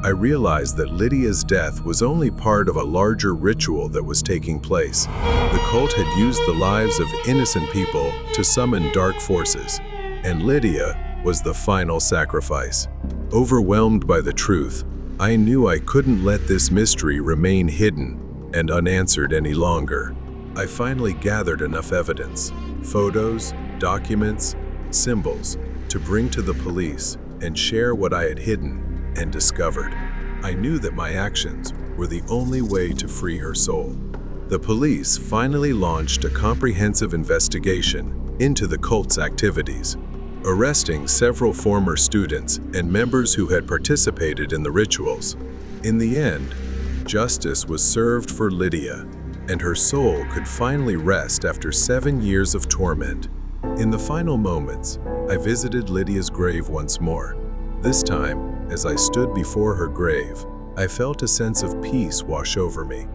I realized that Lydia's death was only part of a larger ritual that was taking place. The cult had used the lives of innocent people to summon dark forces, and Lydia was the final sacrifice. Overwhelmed by the truth, I knew I couldn't let this mystery remain hidden and unanswered any longer. I finally gathered enough evidence, photos, documents, symbols, to bring to the police and share what I had hidden and discovered. I knew that my actions were the only way to free her soul. The police finally launched a comprehensive investigation into the cult's activities, arresting several former students and members who had participated in the rituals. In the end, justice was served for Lydia, and her soul could finally rest after 7 years of torment. In the final moments, I visited Lydia's grave once more. This time, as I stood before her grave, I felt a sense of peace wash over me.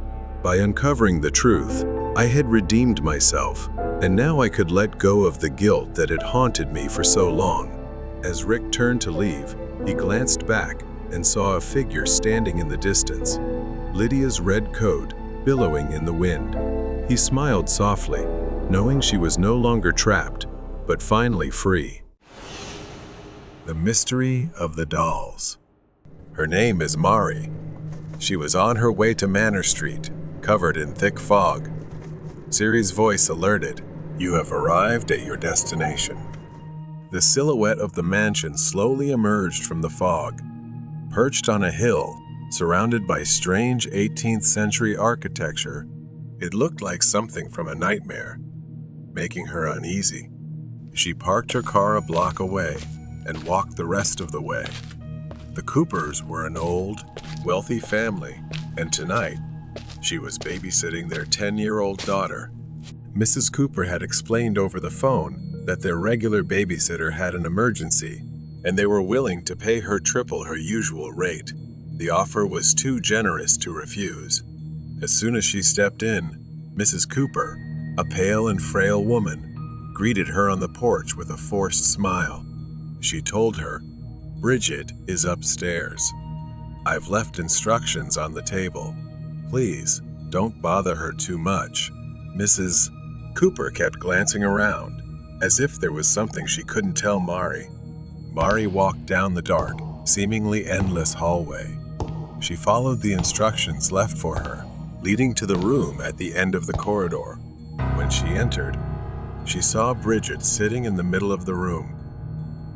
By uncovering the truth, I had redeemed myself, and now I could let go of the guilt that had haunted me for so long. As Rick turned to leave, he glanced back and saw a figure standing in the distance, Lydia's red coat billowing in the wind. He smiled softly, knowing she was no longer trapped, but finally free. The mystery of the dolls. Her name is Mari. She was on her way to Manor Street, covered in thick fog. Siri's voice alerted, "You have arrived at your destination." The silhouette of the mansion slowly emerged from the fog. Perched on a hill, surrounded by strange 18th century architecture, it looked like something from a nightmare, making her uneasy. She parked her car a block away and walked the rest of the way. The Coopers were an old, wealthy family, and tonight, she was babysitting their 10-year-old daughter. Mrs. Cooper had explained over the phone that their regular babysitter had an emergency, and they were willing to pay her triple her usual rate. The offer was too generous to refuse. As soon as she stepped in, Mrs. Cooper, a pale and frail woman, greeted her on the porch with a forced smile. She told her, "Bridget is upstairs." I've left instructions on the table. Please, don't bother her too much." Mrs. Cooper kept glancing around, as if there was something she couldn't tell Mari. Mari walked down the dark, seemingly endless hallway. She followed the instructions left for her, leading to the room at the end of the corridor. When she entered, she saw Bridget sitting in the middle of the room.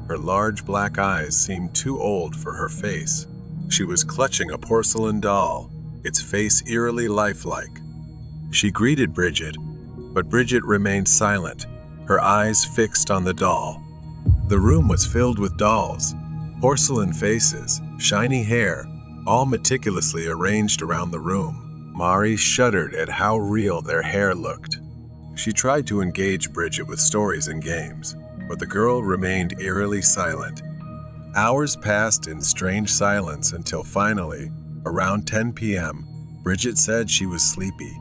Her large black eyes seemed too old for her face. She was clutching a porcelain doll, its face eerily lifelike. She greeted Bridget, but Bridget remained silent, her eyes fixed on the doll. The room was filled with dolls, porcelain faces, shiny hair, all meticulously arranged around the room. Mari shuddered at how real their hair looked. She tried to engage Bridget with stories and games, but the girl remained eerily silent. Hours passed in strange silence until finally, around 10 p.m., Bridget said she was sleepy.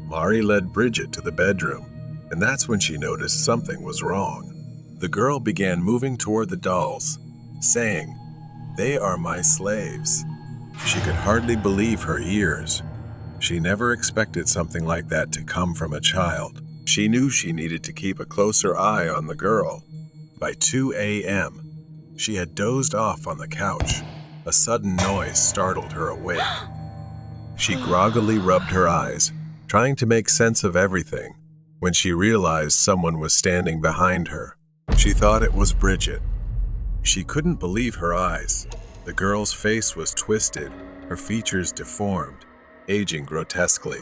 Mari led Bridget to the bedroom, and that's when she noticed something was wrong. The girl began moving toward the dolls, saying, "They are my slaves." She could hardly believe her ears. She never expected something like that to come from a child. She knew she needed to keep a closer eye on the girl. By 2 a.m., she had dozed off on the couch. A sudden noise startled her awake. She groggily rubbed her eyes, trying to make sense of everything, when she realized someone was standing behind her. She thought it was Bridget. She couldn't believe her eyes. The girl's face was twisted, her features deformed, aging grotesquely.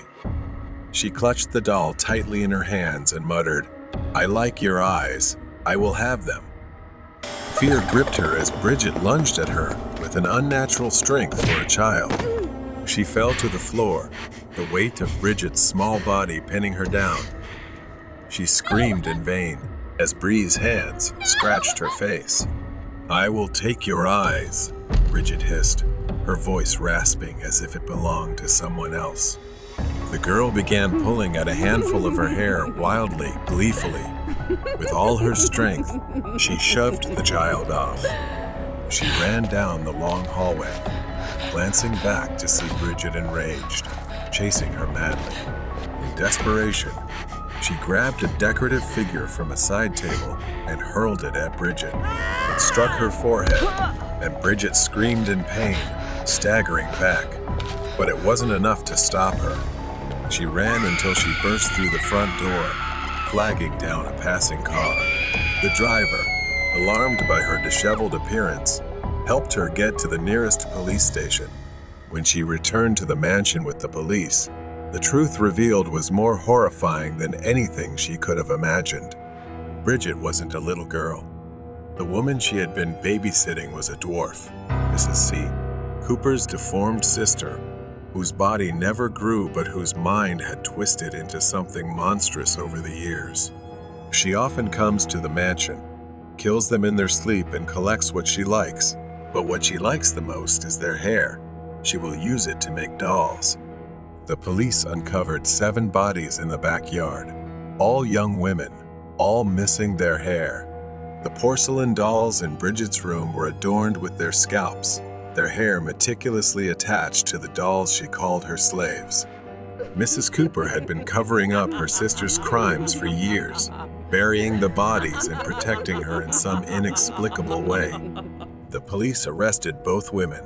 She clutched the doll tightly in her hands and muttered, "I like your eyes. I will have them." Fear gripped her as Bridget lunged at her with an unnatural strength for a child. She fell to the floor, the weight of Bridget's small body pinning her down. She screamed in vain as Bree's hands scratched her face. "I will take your eyes," Bridget hissed, her voice rasping as if it belonged to someone else. The girl began pulling at a handful of her hair wildly, gleefully. With all her strength, she shoved the child off. She ran down the long hallway, glancing back to see Bridget enraged, chasing her madly. In desperation, she grabbed a decorative figure from a side table and hurled it at Bridget. It struck her forehead, and Bridget screamed in pain, staggering back. But it wasn't enough to stop her. She ran until she burst through the front door, flagging down a passing car. The driver, alarmed by her disheveled appearance, helped her get to the nearest police station. When she returned to the mansion with the police, the truth revealed was more horrifying than anything she could have imagined. Bridget wasn't a little girl. The woman she had been babysitting was a dwarf, Mrs. C, Cooper's deformed sister, whose body never grew but whose mind had twisted into something monstrous over the years. She often comes to the mansion, kills them in their sleep, and collects what she likes. But what she likes the most is their hair. She will use it to make dolls. The police uncovered 7 bodies in the backyard, all young women, all missing their hair. The porcelain dolls in Bridget's room were adorned with their scalps, their hair meticulously attached to the dolls she called her slaves. Mrs. Cooper had been covering up her sister's crimes for years, burying the bodies and protecting her in some inexplicable way. The police arrested both women.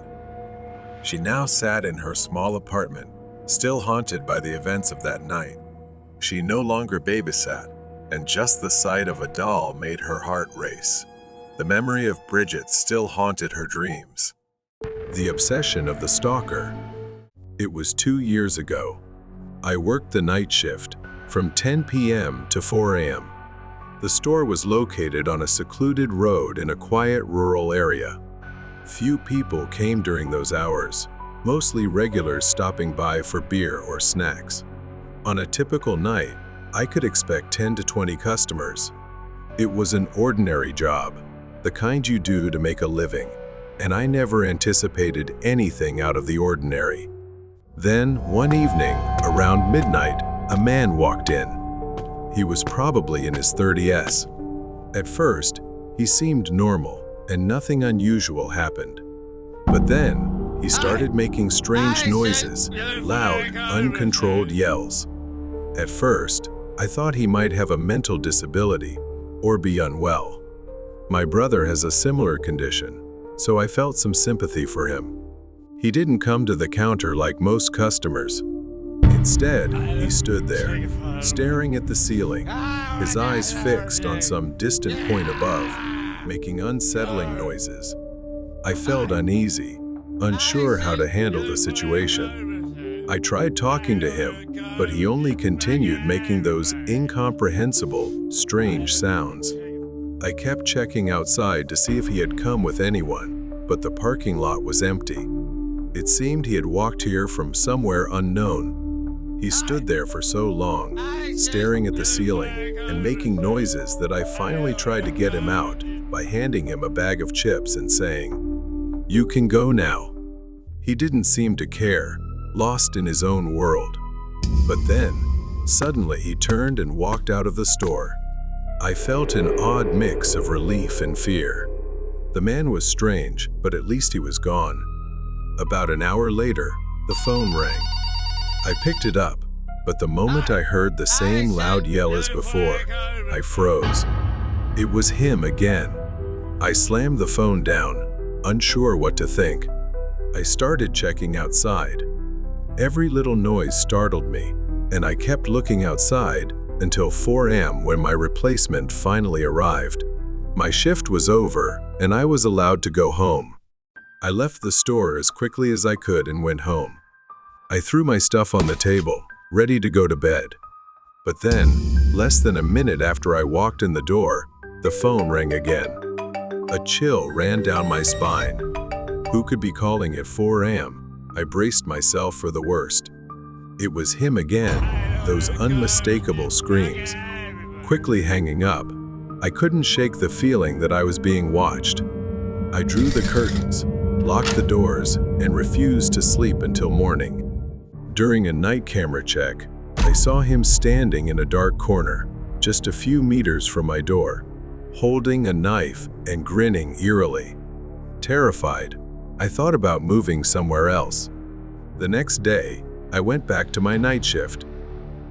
She now sat in her small apartment, still haunted by the events of that night. She no longer babysat, and just the sight of a doll made her heart race. The memory of Bridget still haunted her dreams. The obsession of the stalker. It was 2 years ago. I worked the night shift from 10 p.m. to 4 a.m. The store was located on a secluded road in a quiet rural area. Few people came during those hours, mostly regulars stopping by for beer or snacks. On a typical night, I could expect 10 to 20 customers. It was an ordinary job, the kind you do to make a living, and I never anticipated anything out of the ordinary. Then, one evening, around midnight, a man walked in. He was probably in his 30s. At first, he seemed normal, and nothing unusual happened. But then, He started making strange noises, loud, uncontrolled yells. At first, I thought he might have a mental disability or be unwell. My brother has a similar condition, so I felt some sympathy for him. He didn't come to the counter like most customers. Instead, he stood there, staring at the ceiling, his eyes fixed on some distant point above, making unsettling noises. I felt uneasy, unsure how to handle the situation. I tried talking to him, but he only continued making those incomprehensible, strange sounds. I kept checking outside to see if he had come with anyone, but the parking lot was empty. It seemed he had walked here from somewhere unknown. He stood there for so long, staring at the ceiling and making noises that I finally tried to get him out by handing him a bag of chips and saying, "You can go now." He didn't seem to care, lost in his own world. But then, suddenly he turned and walked out of the store. I felt an odd mix of relief and fear. The man was strange, but at least he was gone. About an hour later, the phone rang. I picked it up, but the moment I heard the same loud yell as before, I froze. It was him again. I slammed the phone down, unsure what to think. I started checking outside. Every little noise startled me, and I kept looking outside until 4 a.m. when my replacement finally arrived. My shift was over, and I was allowed to go home. I left the store as quickly as I could and went home. I threw my stuff on the table, ready to go to bed. But then, less than a minute after I walked in the door, the phone rang again. A chill ran down my spine. Who could be calling at 4 a.m.? I braced myself for the worst. It was him again, those unmistakable screams. Quickly hanging up, I couldn't shake the feeling that I was being watched. I drew the curtains, locked the doors, and refused to sleep until morning. During a night camera check, I saw him standing in a dark corner, just a few meters from my door, holding a knife and grinning eerily. Terrified, I thought about moving somewhere else. The next day, I went back to my night shift.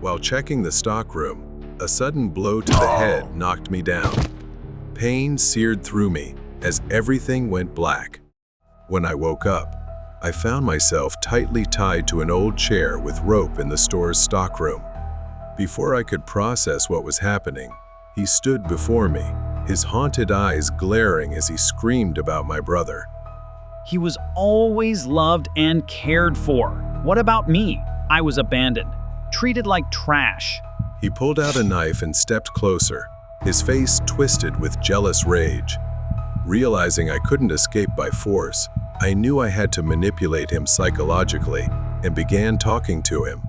While checking the stockroom, a sudden blow to the head knocked me down. Pain seared through me as everything went black. When I woke up, I found myself tightly tied to an old chair with rope in the store's stockroom. Before I could process what was happening, he stood before me, his haunted eyes glaring as he screamed about my brother. He was always loved and cared for. What about me? I was abandoned, treated like trash. He pulled out a knife and stepped closer, his face twisted with jealous rage. Realizing I couldn't escape by force, I knew I had to manipulate him psychologically and began talking to him.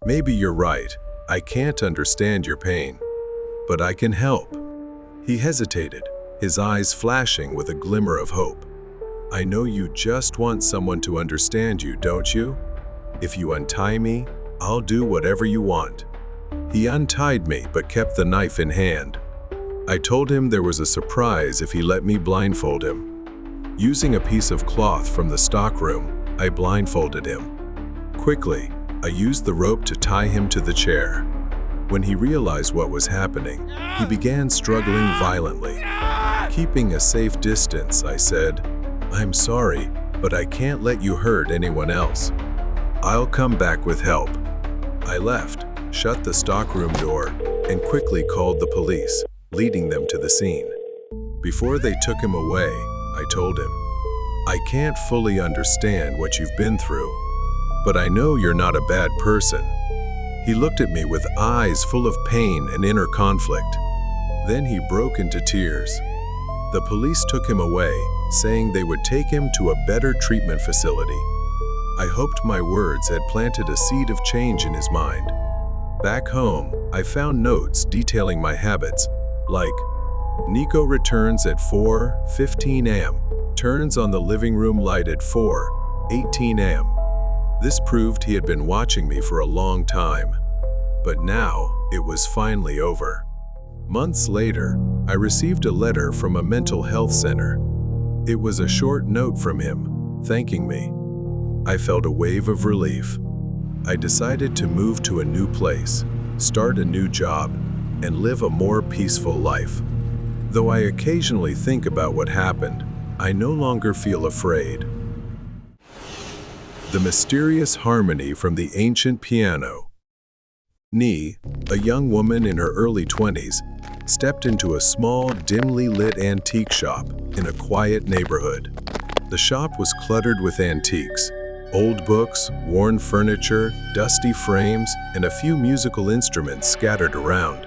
"Maybe you're right. I can't understand your pain, but I can help." He hesitated, his eyes flashing with a glimmer of hope. "I know you just want someone to understand you, don't you? If you untie me, I'll do whatever you want." He untied me but kept the knife in hand. I told him there was a surprise if he let me blindfold him. Using a piece of cloth from the stockroom, I blindfolded him. Quickly, I used the rope to tie him to the chair. When he realized what was happening, he began struggling violently. Keeping a safe distance, I said, "I'm sorry, but I can't let you hurt anyone else. I'll come back with help." I left, shut the stockroom door, and quickly called the police, leading them to the scene. Before they took him away, I told him, "I can't fully understand what you've been through, but I know you're not a bad person." He looked at me with eyes full of pain and inner conflict. Then he broke into tears. The police took him away, saying they would take him to a better treatment facility. I hoped my words had planted a seed of change in his mind. Back home, I found notes detailing my habits, like, "Nico returns at 4:15 a.m., turns on the living room light at 4:18 a.m. This proved he had been watching me for a long time. But now, it was finally over. Months later, I received a letter from a mental health center. It was a short note from him, thanking me. I felt a wave of relief. I decided to move to a new place, start a new job, and live a more peaceful life. Though I occasionally think about what happened, I no longer feel afraid. The mysterious harmony from the ancient piano. Ni, a young woman in her early 20s, stepped into a small, dimly lit antique shop in a quiet neighborhood. The shop was cluttered with antiques, old books, worn furniture, dusty frames, and a few musical instruments scattered around.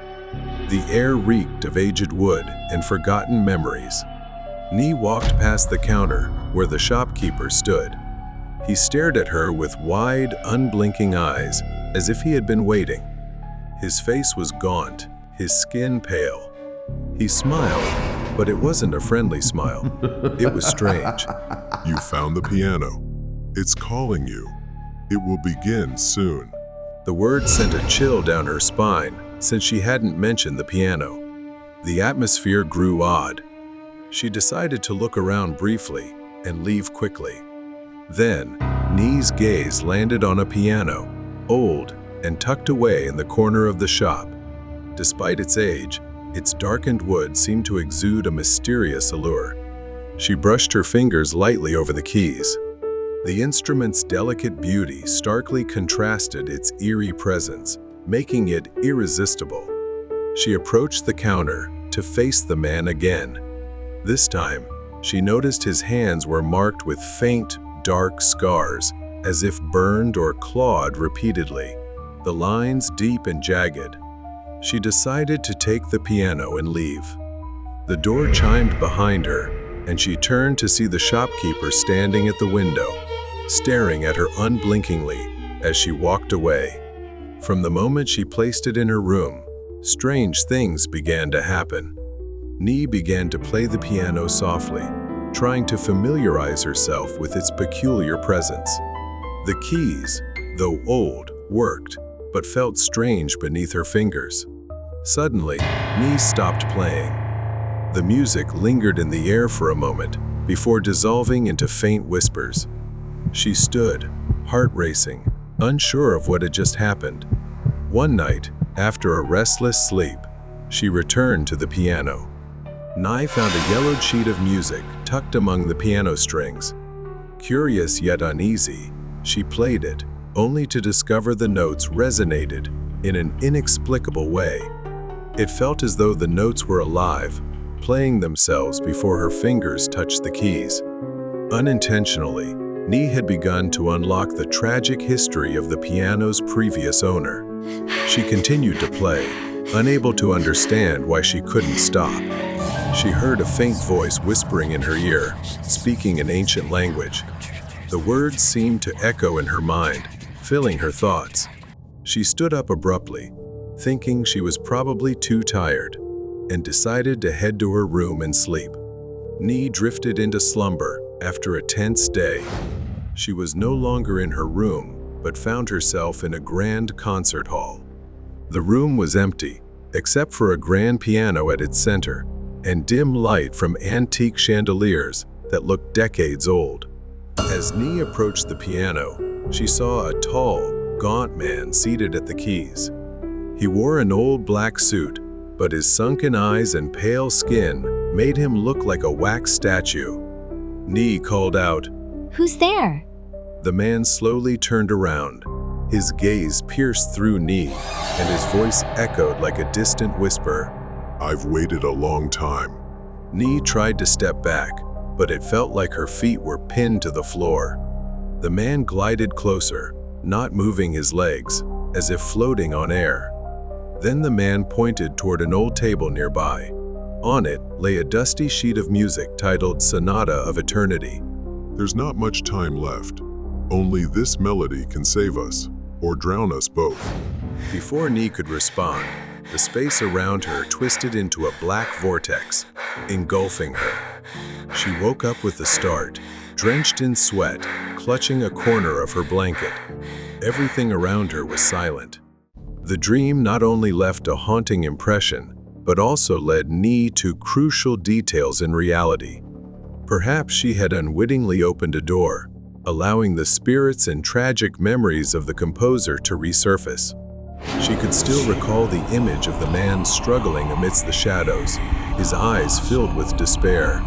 The air reeked of aged wood and forgotten memories. Ni walked past the counter where the shopkeeper stood. He stared at her with wide, unblinking eyes, as if he had been waiting. His face was gaunt, his skin pale. He smiled, but it wasn't a friendly smile. It was strange. You found the piano. It's calling you. It will begin soon. The word sent a chill down her spine since she hadn't mentioned the piano. The atmosphere grew odd. She decided to look around briefly and leave quickly. Then, Ni's gaze landed on a piano, old and tucked away in the corner of the shop. Despite its age, its darkened wood seemed to exude a mysterious allure. She brushed her fingers lightly over the keys. The instrument's delicate beauty starkly contrasted its eerie presence, making it irresistible. She approached the counter to face the man again. This time, she noticed his hands were marked with faint, dark scars, as if burned or clawed repeatedly, the lines deep and jagged. She decided to take the piano and leave. The door chimed behind her, and she turned to see the shopkeeper standing at the window, staring at her unblinkingly as she walked away. From the moment she placed it in her room, strange things began to happen. Ni began to play the piano softly, trying to familiarize herself with its peculiar presence. The keys, though old, worked, but felt strange beneath her fingers. Suddenly, Ni stopped playing. The music lingered in the air for a moment before dissolving into faint whispers. She stood, heart racing, unsure of what had just happened. One night, after a restless sleep, she returned to the piano. Ni found a yellowed sheet of music tucked among the piano strings. Curious yet uneasy, she played it, only to discover the notes resonated in an inexplicable way. It felt as though the notes were alive, playing themselves before her fingers touched the keys. Unintentionally, Ni had begun to unlock the tragic history of the piano's previous owner. She continued to play, unable to understand why she couldn't stop. She heard a faint voice whispering in her ear, speaking in ancient language. The words seemed to echo in her mind, filling her thoughts. She stood up abruptly, thinking she was probably too tired, and decided to head to her room and sleep. Ni drifted into slumber after a tense day. She was no longer in her room, but found herself in a grand concert hall. The room was empty, except for a grand piano at its center, and dim light from antique chandeliers that looked decades old. As Ni approached the piano, she saw a tall, gaunt man seated at the keys. He wore an old black suit, but his sunken eyes and pale skin made him look like a wax statue. Ni called out, Who's there? The man slowly turned around. His gaze pierced through Ni, and his voice echoed like a distant whisper. I've waited a long time. Ni tried to step back, but it felt like her feet were pinned to the floor. The man glided closer, not moving his legs, as if floating on air. Then the man pointed toward an old table nearby. On it lay a dusty sheet of music titled Sonata of Eternity. There's not much time left. Only this melody can save us, or drown us both. Before Ni could respond, the space around her twisted into a black vortex, engulfing her. She woke up with a start, drenched in sweat, clutching a corner of her blanket. Everything around her was silent. The dream not only left a haunting impression, but also led Ni to crucial details in reality. Perhaps she had unwittingly opened a door, allowing the spirits and tragic memories of the composer to resurface. She could still recall the image of the man struggling amidst the shadows, his eyes filled with despair,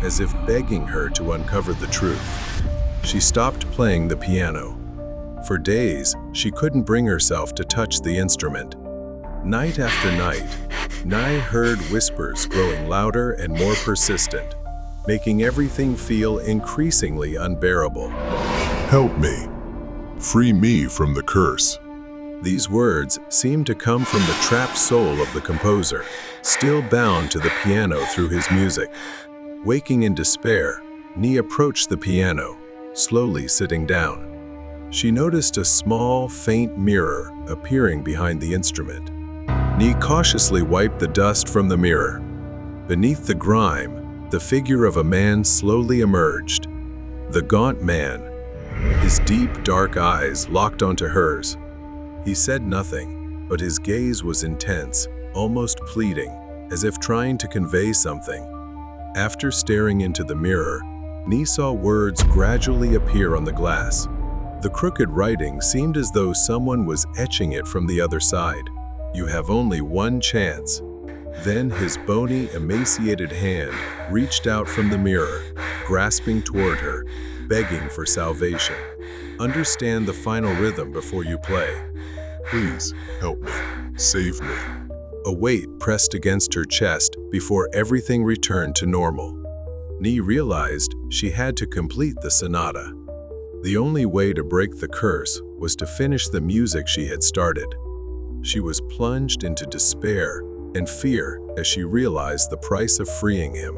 as if begging her to uncover the truth. She stopped playing the piano. For days, she couldn't bring herself to touch the instrument. Night after night, Nye heard whispers growing louder and more persistent, making everything feel increasingly unbearable. Help me. Free me from the curse. These words seemed to come from the trapped soul of the composer, still bound to the piano through his music. Waking in despair, Nye approached the piano, slowly sitting down. She noticed a small, faint mirror appearing behind the instrument. Nye cautiously wiped the dust from the mirror. Beneath the grime, the figure of a man slowly emerged. The gaunt man, his deep, dark eyes locked onto hers. He said nothing, but his gaze was intense, almost pleading, as if trying to convey something. After staring into the mirror, Nye saw words gradually appear on the glass. The crooked writing seemed as though someone was etching it from the other side. You have only one chance. Then his bony, emaciated hand reached out from the mirror, grasping toward her, begging for salvation. Understand the final rhythm before you play. Please, help me. Save me. A weight pressed against her chest before everything returned to normal. Nye realized she had to complete the sonata. The only way to break the curse was to finish the music she had started. She was plunged into despair and fear as she realized the price of freeing him.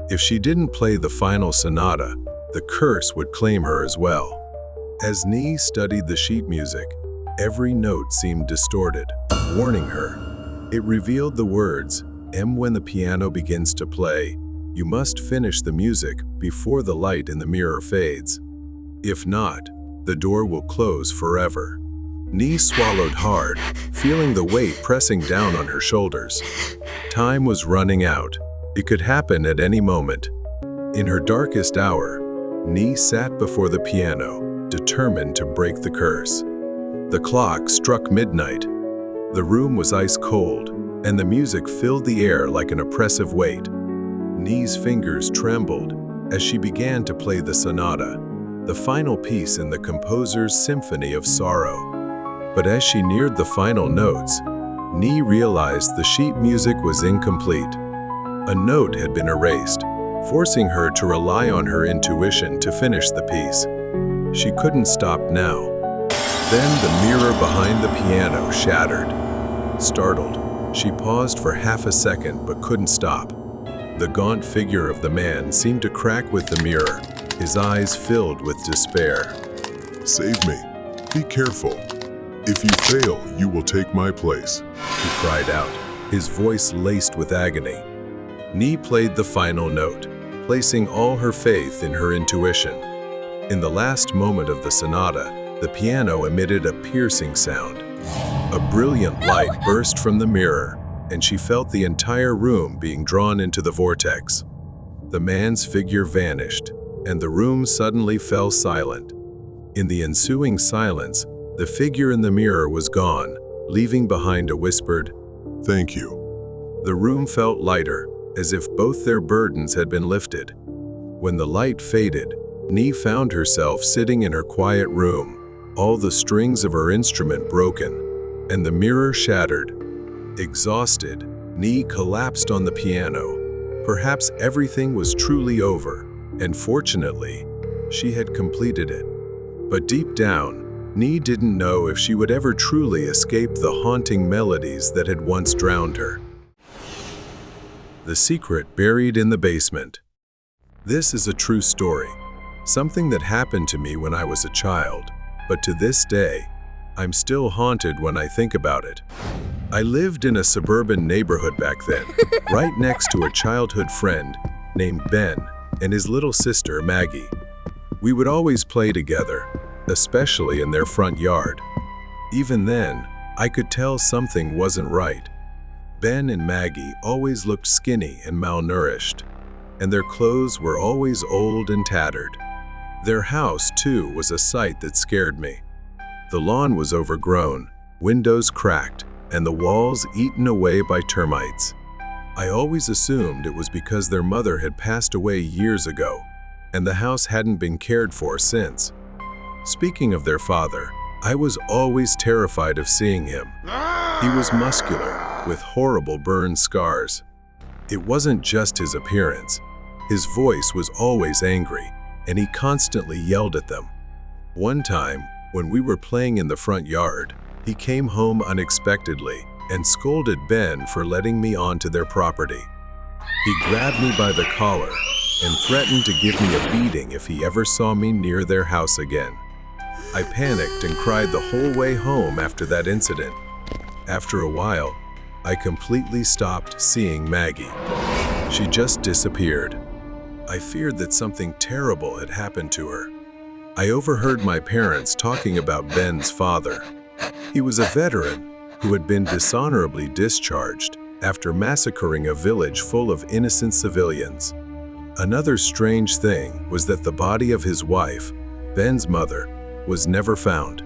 If she didn't play the final sonata, the curse would claim her as well. As Nye studied the sheet music, every note seemed distorted, warning her. It revealed the words, When the piano begins to play, you must finish the music before the light in the mirror fades. If not, the door will close forever. Nye swallowed hard, feeling the weight pressing down on her shoulders. Time was running out. It could happen at any moment. In her darkest hour, Nye sat before the piano, determined to break the curse. The clock struck midnight. The room was ice cold, and the music filled the air like an oppressive weight. Nye's fingers trembled as she began to play the sonata, the final piece in the composer's symphony of sorrow. But as she neared the final notes, Nye realized the sheet music was incomplete. A note had been erased, forcing her to rely on her intuition to finish the piece. She couldn't stop now. Then the mirror behind the piano shattered. Startled, she paused for half a second but couldn't stop. The gaunt figure of the man seemed to crack with the mirror, his eyes filled with despair. Save me. Be careful. If you fail, you will take my place. He cried out, his voice laced with agony. Nye played the final note, placing all her faith in her intuition. In the last moment of the sonata, the piano emitted a piercing sound. A brilliant light burst from the mirror, and she felt the entire room being drawn into the vortex. The man's figure vanished, and the room suddenly fell silent. In the ensuing silence, the figure in the mirror was gone, leaving behind a whispered, "Thank you." The room felt lighter, as if both their burdens had been lifted. When the light faded, Nye found herself sitting in her quiet room, all the strings of her instrument broken, and the mirror shattered. Exhausted, Nye collapsed on the piano. Perhaps everything was truly over, and fortunately, she had completed it. But deep down, Nye didn't know if she would ever truly escape the haunting melodies that had once drowned her. The secret buried in the basement. This is a true story, something that happened to me when I was a child, but to this day, I'm still haunted when I think about it. I lived in a suburban neighborhood back then, right next to a childhood friend named Ben and his little sister Maggie. We would always play together, especially in their front yard. Even then, I could tell something wasn't right. Ben and Maggie always looked skinny and malnourished, and their clothes were always old and tattered. Their house, too, was a sight that scared me. The lawn was overgrown, windows cracked, and the walls eaten away by termites. I always assumed it was because their mother had passed away years ago, and the house hadn't been cared for since. Speaking of their father, I was always terrified of seeing him. He was muscular, with horrible burn scars. It wasn't just his appearance. His voice was always angry, and he constantly yelled at them. One time, when we were playing in the front yard, he came home unexpectedly and scolded Ben for letting me onto their property. He grabbed me by the collar and threatened to give me a beating if he ever saw me near their house again. I panicked and cried the whole way home after that incident. After a while, I completely stopped seeing Maggie. She just disappeared. I feared that something terrible had happened to her. I overheard my parents talking about Ben's father. He was a veteran who had been dishonorably discharged after massacring a village full of innocent civilians. Another strange thing was that the body of his wife, Ben's mother, was never found.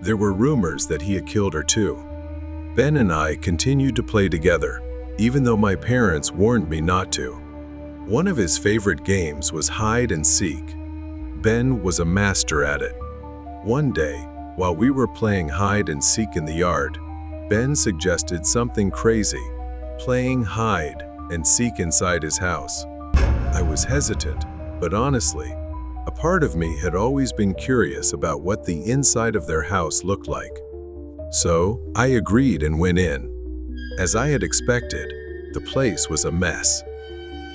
There were rumors that he had killed her too. Ben and I continued to play together, even though my parents warned me not to. One of his favorite games was hide and seek. Ben was a master at it. One day, while we were playing hide and seek in the yard, Ben suggested something crazy, playing hide and seek inside his house. I was hesitant, but honestly, a part of me had always been curious about what the inside of their house looked like. So, I agreed and went in. As I had expected, the place was a mess.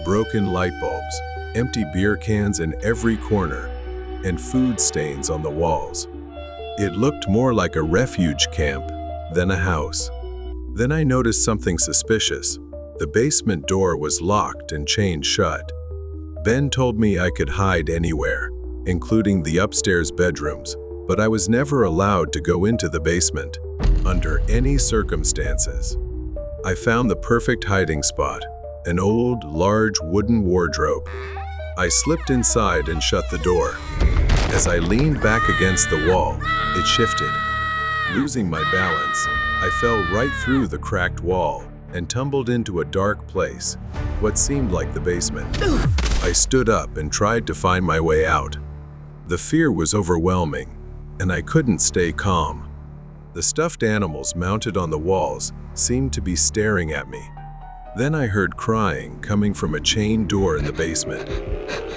Broken light bulbs, empty beer cans in every corner, and food stains on the walls. It looked more like a refuge camp than a house. Then I noticed something suspicious. The basement door was locked and chained shut. Ben told me I could hide anywhere, including the upstairs bedrooms, but I was never allowed to go into the basement, under any circumstances. I found the perfect hiding spot, an old, large wooden wardrobe. I slipped inside and shut the door. As I leaned back against the wall, it shifted. Losing my balance, I fell right through the cracked wall and tumbled into a dark place, what seemed like the basement. I stood up and tried to find my way out. The fear was overwhelming, and I couldn't stay calm. The stuffed animals mounted on the walls seemed to be staring at me. Then I heard crying coming from a chain door in the basement.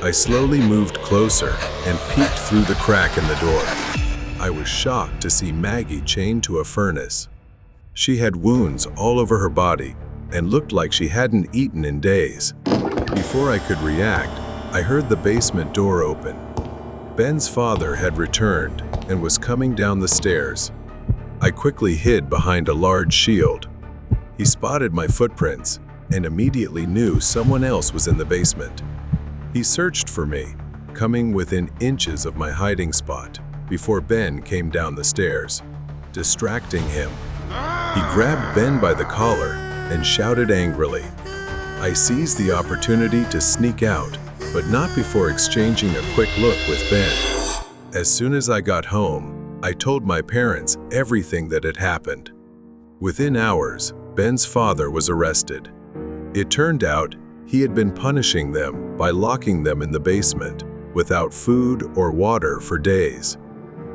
I slowly moved closer and peeked through the crack in the door. I was shocked to see Maggie chained to a furnace. She had wounds all over her body and looked like she hadn't eaten in days. Before I could react, I heard the basement door open. Ben's father had returned and was coming down the stairs. I quickly hid behind a large shield. He spotted my footprints and immediately knew someone else was in the basement. He searched for me, coming within inches of my hiding spot before Ben came down the stairs, distracting him. He grabbed Ben by the collar and shouted angrily. I seized the opportunity to sneak out, but not before exchanging a quick look with Ben. As soon as I got home, I told my parents everything that had happened. Within hours, Ben's father was arrested. It turned out he had been punishing them by locking them in the basement without food or water for days.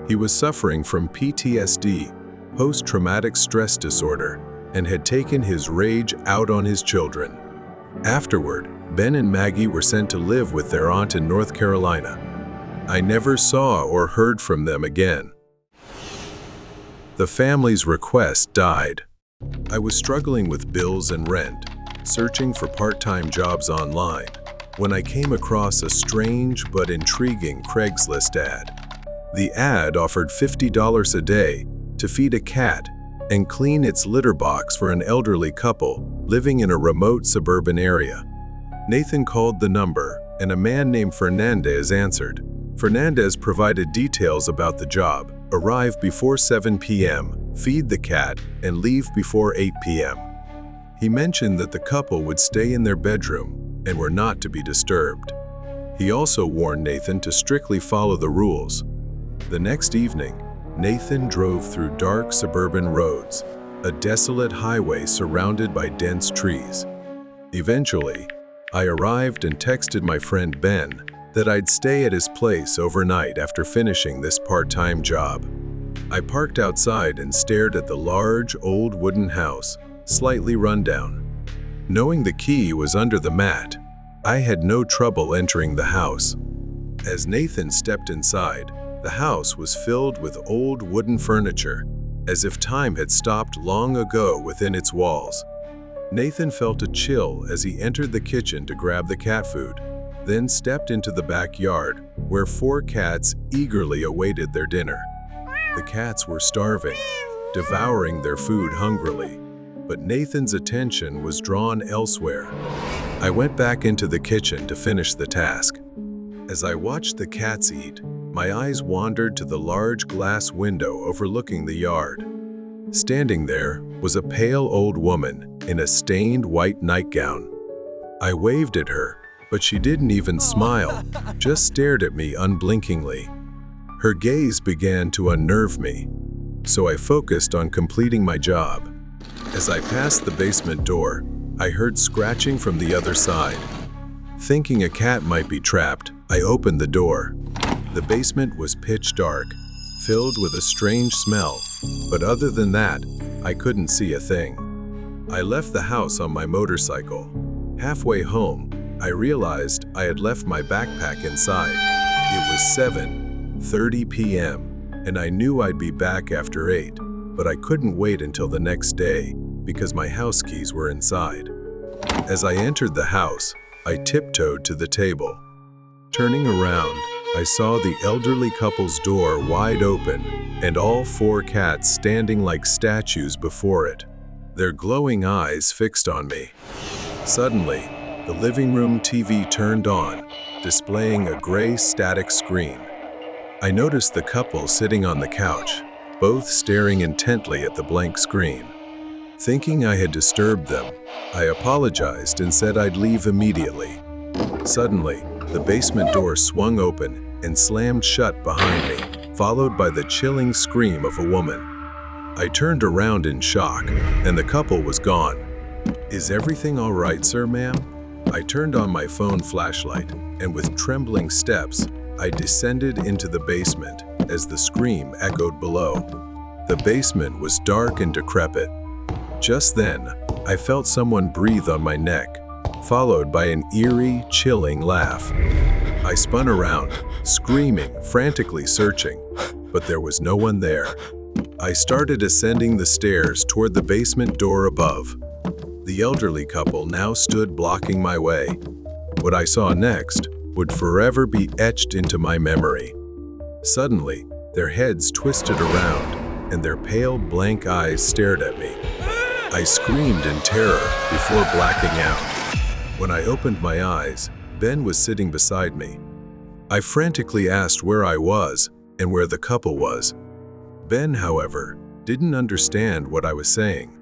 He was suffering from PTSD, post-traumatic stress disorder, and had taken his rage out on his children. Afterward, Ben and Maggie were sent to live with their aunt in North Carolina. I never saw or heard from them again. The family's request died. I was struggling with bills and rent, searching for part-time jobs online, when I came across a strange but intriguing Craigslist ad. The ad offered $50 a day to feed a cat and clean its litter box for an elderly couple living in a remote suburban area. Nathan called the number, and a man named Fernandez answered. Fernandez provided details about the job: arrive before 7 p.m., feed the cat, and leave before 8 p.m. He mentioned that the couple would stay in their bedroom and were not to be disturbed. He also warned Nathan to strictly follow the rules. The next evening, Nathan drove through dark suburban roads, a desolate highway surrounded by dense trees. Eventually, I arrived and texted my friend Ben that I'd stay at his place overnight after finishing this part-time job. I parked outside and stared at the large, old wooden house, slightly run down. Knowing the key was under the mat, I had no trouble entering the house. As Nathan stepped inside, the house was filled with old wooden furniture, as if time had stopped long ago within its walls. Nathan felt a chill as he entered the kitchen to grab the cat food, then stepped into the backyard, where 4 cats eagerly awaited their dinner. The cats were starving, devouring their food hungrily, but Nathan's attention was drawn elsewhere. I went back into the kitchen to finish the task. As I watched the cats eat, my eyes wandered to the large glass window overlooking the yard. Standing there was a pale old woman in a stained white nightgown. I waved at her, but she didn't even smile, just stared at me unblinkingly. Her gaze began to unnerve me, so I focused on completing my job. As I passed the basement door, I heard scratching from the other side. Thinking a cat might be trapped, I opened the door. The basement was pitch dark, filled with a strange smell, but other than that, I couldn't see a thing. I left the house on my motorcycle. Halfway home, I realized I had left my backpack inside. It was 7:30 p.m., and I knew I'd be back after 8, but I couldn't wait until the next day because my house keys were inside. As I entered the house, I tiptoed to the table. Turning around, I saw the elderly couple's door wide open and all 4 cats standing like statues before it, their glowing eyes fixed on me. Suddenly, the living room TV turned on, displaying a gray static screen. I noticed the couple sitting on the couch, both staring intently at the blank screen. Thinking I had disturbed them, I apologized and said I'd leave immediately. Suddenly, the basement door swung open and slammed shut behind me, followed by the chilling scream of a woman. I turned around in shock, and the couple was gone. "Is everything all right, sir, ma'am?" I turned on my phone flashlight, and with trembling steps, I descended into the basement as the scream echoed below. The basement was dark and decrepit. Just then, I felt someone breathe on my neck, followed by an eerie, chilling laugh. I spun around, screaming, frantically searching, but there was no one there. I started ascending the stairs toward the basement door above. The elderly couple now stood blocking my way. What I saw next would forever be etched into my memory. Suddenly, their heads twisted around, and their pale, blank eyes stared at me. I screamed in terror before blacking out. When I opened my eyes, Ben was sitting beside me. I frantically asked where I was and where the couple was. Ben, however, didn't understand what I was saying.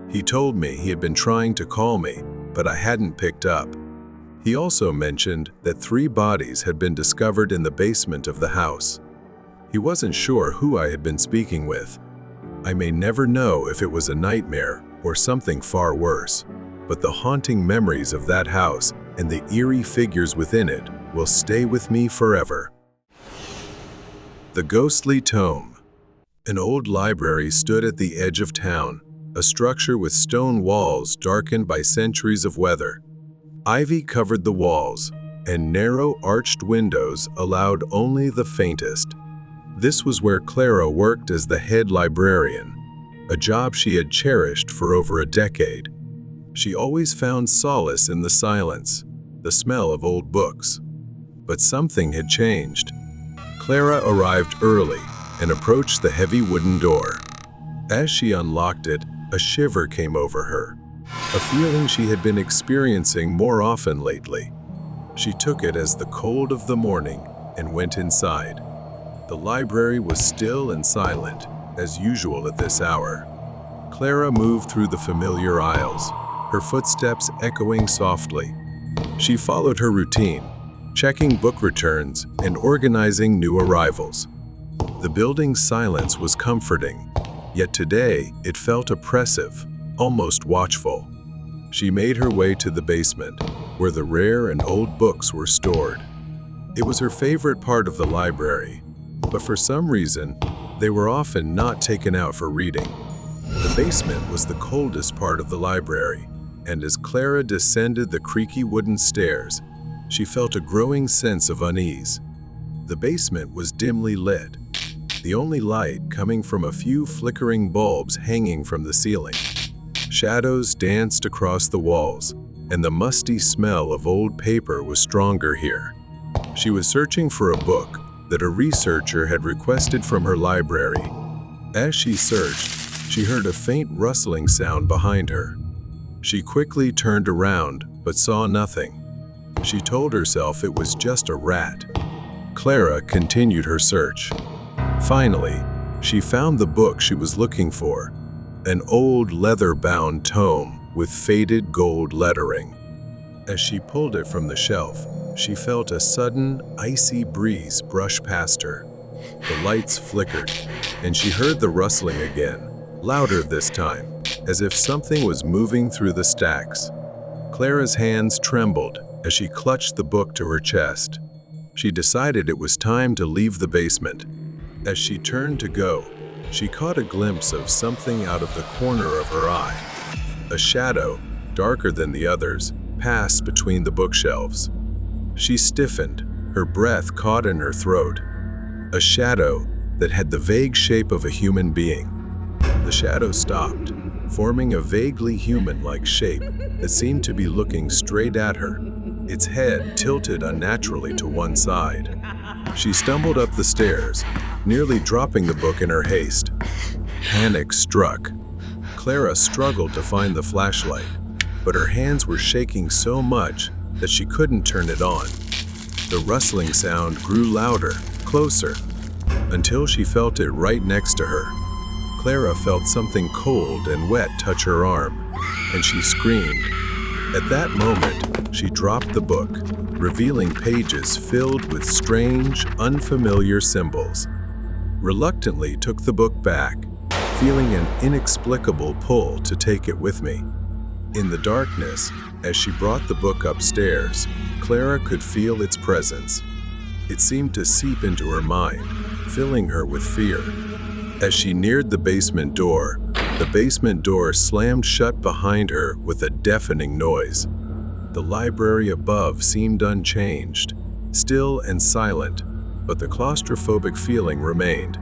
He told me he had been trying to call me, but I hadn't picked up. He also mentioned that 3 bodies had been discovered in the basement of the house. He wasn't sure who I had been speaking with. I may never know if it was a nightmare or something far worse, but the haunting memories of that house and the eerie figures within it will stay with me forever. The Ghostly Tome. An old library stood at the edge of town, a structure with stone walls darkened by centuries of weather. Ivy covered the walls, and narrow arched windows allowed only the faintest. This was where Clara worked as the head librarian, a job she had cherished for over a decade. She always found solace in the silence, the smell of old books. But something had changed. Clara arrived early and approached the heavy wooden door. As she unlocked it, a shiver came over her, a feeling she had been experiencing more often lately. She took it as the cold of the morning and went inside. The library was still and silent, as usual at this hour. Clara moved through the familiar aisles, her footsteps echoing softly. She followed her routine, checking book returns and organizing new arrivals. The building's silence was comforting, yet today it felt oppressive, almost watchful. She made her way to the basement, where the rare and old books were stored. It was her favorite part of the library, but for some reason, they were often not taken out for reading. The basement was the coldest part of the library, and as Clara descended the creaky wooden stairs, she felt a growing sense of unease. The basement was dimly lit, the only light coming from a few flickering bulbs hanging from the ceiling. Shadows danced across the walls, and the musty smell of old paper was stronger here. She was searching for a book that a researcher had requested from her library. As she searched, she heard a faint rustling sound behind her. She quickly turned around, but saw nothing. She told herself it was just a rat. Clara continued her search. Finally, she found the book she was looking for, an old leather-bound tome with faded gold lettering. As she pulled it from the shelf, she felt a sudden, icy breeze brush past her. The lights flickered, and she heard the rustling again, louder this time, as if something was moving through the stacks. Clara's hands trembled as she clutched the book to her chest. She decided it was time to leave the basement. As she turned to go, she caught a glimpse of something out of the corner of her eye. A shadow, darker than the others, passed between the bookshelves. She stiffened, her breath caught in her throat. A shadow that had the vague shape of a human being. The shadow stopped, forming a vaguely human-like shape that seemed to be looking straight at her, its head tilted unnaturally to one side. She stumbled up the stairs, nearly dropping the book in her haste. Panic struck. Clara struggled to find the flashlight, but her hands were shaking so much that she couldn't turn it on. The rustling sound grew louder, closer, until she felt it right next to her. Clara felt something cold and wet touch her arm, and she screamed. At that moment, she dropped the book, revealing pages filled with strange, unfamiliar symbols. Reluctantly took the book back, feeling an inexplicable pull to take it with me. In the darkness, as she brought the book upstairs, Clara could feel its presence. It seemed to seep into her mind, filling her with fear. As she neared the basement door slammed shut behind her with a deafening noise. The library above seemed unchanged, still and silent, but the claustrophobic feeling remained.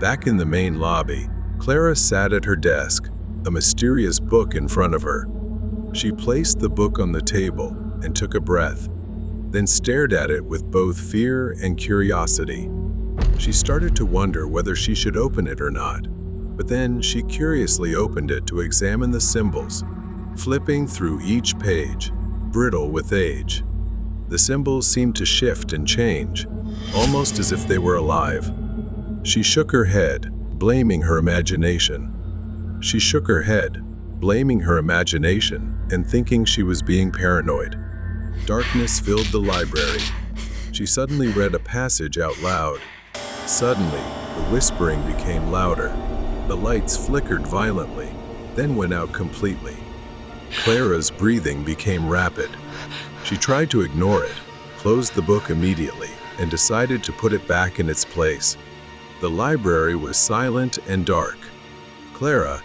Back in the main lobby, Clara sat at her desk, a mysterious book in front of her. She placed the book on the table and took a breath, then stared at it with both fear and curiosity. She started to wonder whether she should open it or not, but then she curiously opened it to examine the symbols, flipping through each page, brittle with age. The symbols seemed to shift and change, almost as if they were alive. She shook her head, blaming her imagination. And thinking she was being paranoid. Darkness filled the library. She suddenly read a passage out loud. Suddenly, the whispering became louder. The lights flickered violently, then went out completely. Clara's breathing became rapid. She tried to ignore it, closed the book immediately, and decided to put it back in its place. The library was silent and dark. Clara,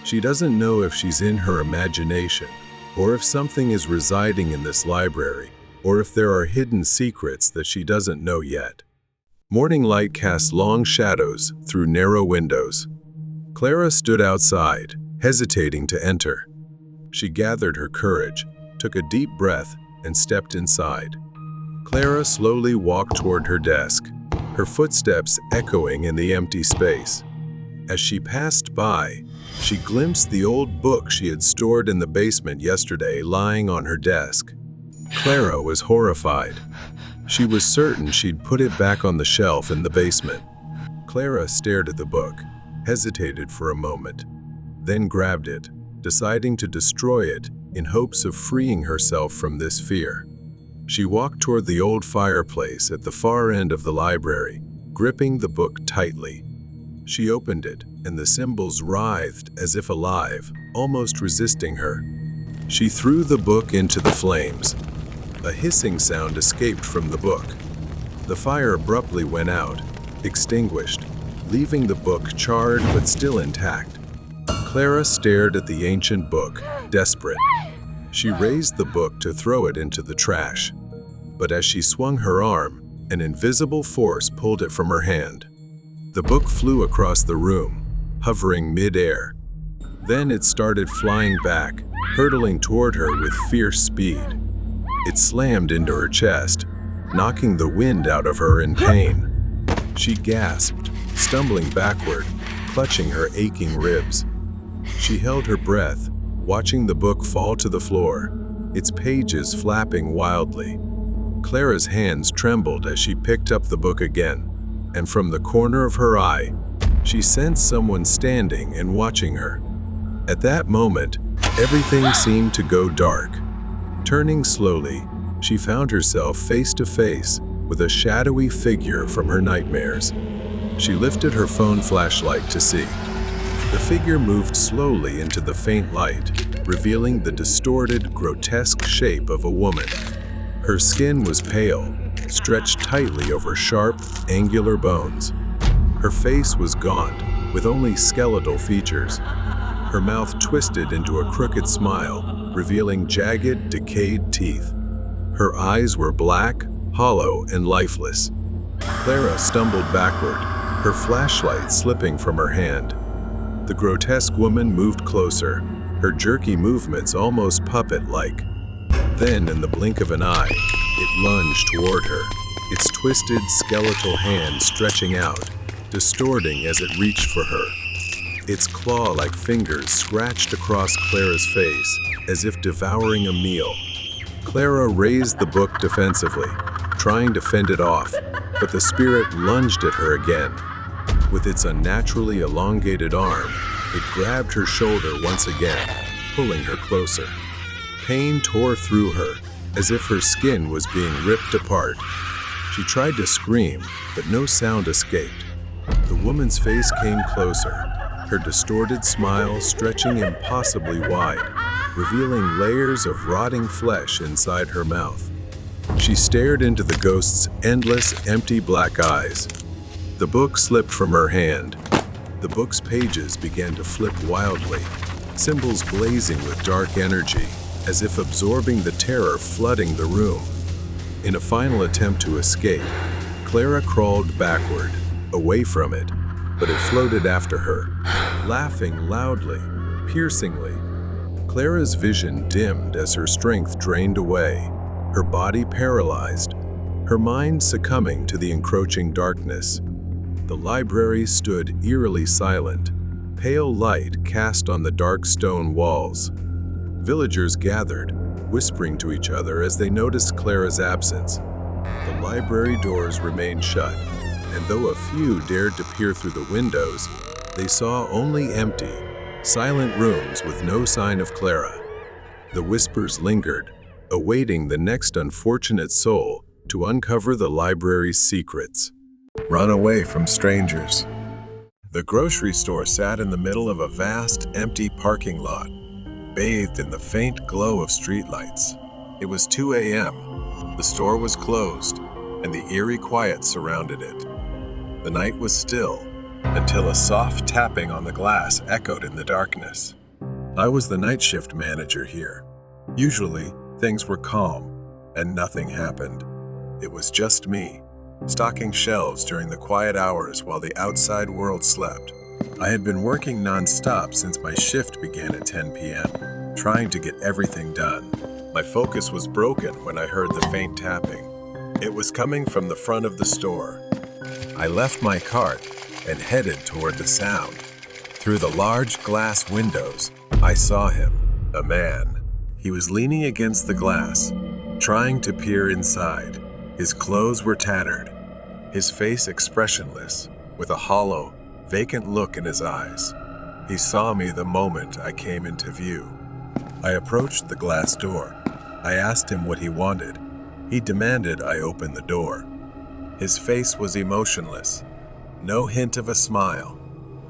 she doesn't know if she's in her imagination, or if something is residing in this library, or if there are hidden secrets that she doesn't know yet. Morning light cast long shadows through narrow windows. Clara stood outside, hesitating to enter. She gathered her courage, took a deep breath, and stepped inside. Clara slowly walked toward her desk, her footsteps echoing in the empty space. As she passed by, she glimpsed the old book she had stored in the basement yesterday lying on her desk. Clara was horrified. She was certain she'd put it back on the shelf in the basement. Clara stared at the book, hesitated for a moment, then grabbed it, deciding to destroy it in hopes of freeing herself from this fear. She walked toward the old fireplace at the far end of the library, gripping the book tightly. She opened it, and the symbols writhed as if alive, almost resisting her. She threw the book into the flames. A hissing sound escaped from the book. The fire abruptly went out, extinguished, leaving the book charred but still intact. Clara stared at the ancient book, desperate. She raised the book to throw it into the trash. But as she swung her arm, an invisible force pulled it from her hand. The book flew across the room, hovering mid-air. Then it started flying back, hurtling toward her with fierce speed. It slammed into her chest, knocking the wind out of her in pain. She gasped, stumbling backward, clutching her aching ribs. She held her breath, watching the book fall to the floor, its pages flapping wildly. Clara's hands trembled as she picked up the book again, and from the corner of her eye, she sensed someone standing and watching her. At that moment, everything seemed to go dark. Turning slowly, she found herself face to face with a shadowy figure from her nightmares. She lifted her phone flashlight to see. The figure moved slowly into the faint light, revealing the distorted, grotesque shape of a woman. Her skin was pale, stretched tightly over sharp, angular bones. Her face was gaunt, with only skeletal features. Her mouth twisted into a crooked smile, revealing jagged, decayed teeth. Her eyes were black, hollow, and lifeless. Clara stumbled backward, her flashlight slipping from her hand. The grotesque woman moved closer, her jerky movements almost puppet-like. Then, in the blink of an eye, it lunged toward her, its twisted, skeletal hand stretching out, distorting as it reached for her. Its claw-like fingers scratched across Clara's face, as if devouring a meal. Clara raised the book defensively, trying to fend it off, but the spirit lunged at her again. With its unnaturally elongated arm, it grabbed her shoulder once again, pulling her closer. Pain tore through her, as if her skin was being ripped apart. She tried to scream, but no sound escaped. The woman's face came closer, her distorted smile stretching impossibly wide, revealing layers of rotting flesh inside her mouth. She stared into the ghost's endless, empty black eyes. The book slipped from her hand. The book's pages began to flip wildly, symbols blazing with dark energy, as if absorbing the terror flooding the room. In a final attempt to escape, Clara crawled backward, away from it, but it floated after her, laughing loudly, piercingly. Clara's vision dimmed as her strength drained away, her body paralyzed, her mind succumbing to the encroaching darkness. The library stood eerily silent, pale light cast on the dark stone walls. Villagers gathered, whispering to each other as they noticed Clara's absence. The library doors remained shut, and though a few dared to peer through the windows, they saw only empty, silent rooms with no sign of Clara. The whispers lingered, awaiting the next unfortunate soul to uncover the library's secrets. Run away from strangers. The grocery store sat in the middle of a vast, empty parking lot, bathed in the faint glow of streetlights. It was 2 a.m. The store was closed, and the eerie quiet surrounded it. The night was still, until a soft tapping on the glass echoed in the darkness. I was the night shift manager here. Usually, things were calm, and nothing happened. It was just me, stocking shelves during the quiet hours while the outside world slept. I had been working non-stop since my shift began at 10 p.m., trying to get everything done. My focus was broken when I heard the faint tapping. It was coming from the front of the store. I left my cart and headed toward the sound. Through the large glass windows, I saw him, a man. He was leaning against the glass, trying to peer inside. His clothes were tattered, his face expressionless, with a hollow, vacant look in his eyes. He saw me the moment I came into view. I approached the glass door. I asked him what he wanted. He demanded I open the door. His face was emotionless. No hint of a smile,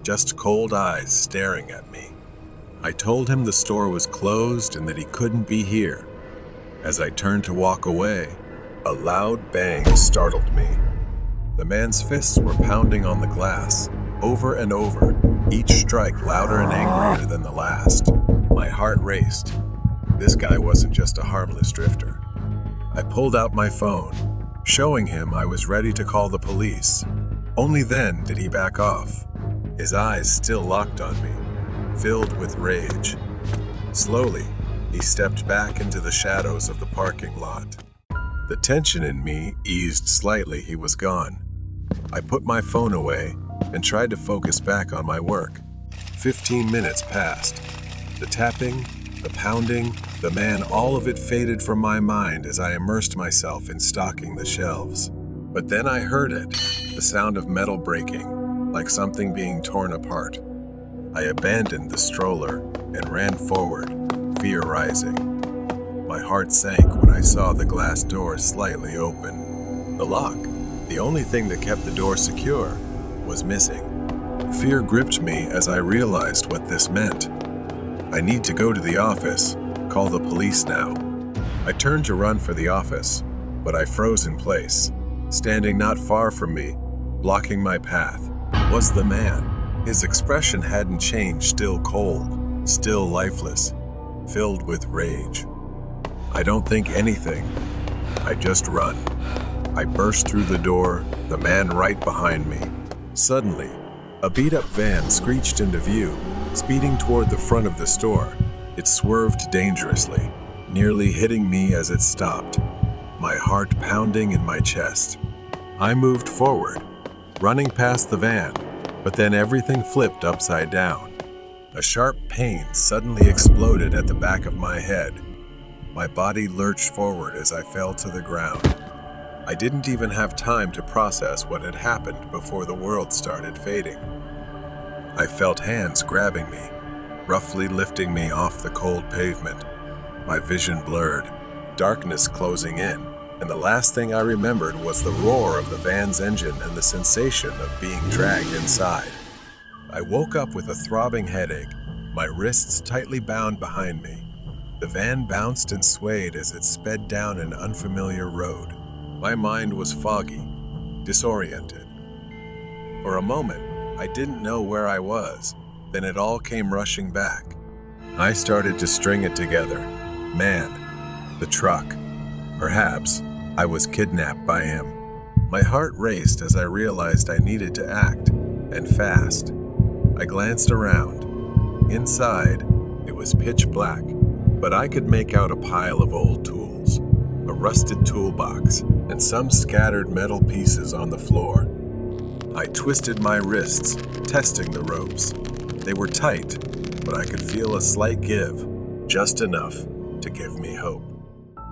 just cold eyes staring at me. I told him the store was closed and that he couldn't be here. As I turned to walk away, a loud bang startled me. The man's fists were pounding on the glass, over and over, each strike louder and angrier than the last. My heart raced. This guy wasn't just a harmless drifter. I pulled out my phone, showing him I was ready to call the police. Only then did he back off, his eyes still locked on me, filled with rage. Slowly, he stepped back into the shadows of the parking lot. The tension in me eased slightly. He was gone. I put my phone away and tried to focus back on my work. 15 minutes passed. The tapping, the pounding, the man, all of it faded from my mind as I immersed myself in stocking the shelves. But then I heard it, the sound of metal breaking, like something being torn apart. I abandoned the stroller and ran forward, fear rising. My heart sank when I saw the glass door slightly open. The lock, the only thing that kept the door secure, was missing. Fear gripped me as I realized what this meant. I need to go to the office, call the police now. I turned to run for the office, but I froze in place. Standing not far from me, blocking my path, was the man. His expression hadn't changed, still cold, still lifeless, filled with rage. I don't think anything. I just run. I burst through the door, the man right behind me. Suddenly, a beat-up van screeched into view, speeding toward the front of the store. It swerved dangerously, nearly hitting me as it stopped, my heart pounding in my chest. I moved forward, running past the van, but then everything flipped upside down. A sharp pain suddenly exploded at the back of my head. My body lurched forward as I fell to the ground. I didn't even have time to process what had happened before the world started fading. I felt hands grabbing me, roughly lifting me off the cold pavement. My vision blurred, darkness closing in, and the last thing I remembered was the roar of the van's engine and the sensation of being dragged inside. I woke up with a throbbing headache, my wrists tightly bound behind me. The van bounced and swayed as it sped down an unfamiliar road. My mind was foggy, disoriented. For a moment, I didn't know where I was. Then it all came rushing back. I started to string it together. Man, the truck. Perhaps I was kidnapped by him. My heart raced as I realized I needed to act, and fast. I glanced around. Inside, it was pitch black, but I could make out a pile of old tools, a rusted toolbox, and some scattered metal pieces on the floor. I twisted my wrists, testing the ropes. They were tight, but I could feel a slight give, just enough to give me hope.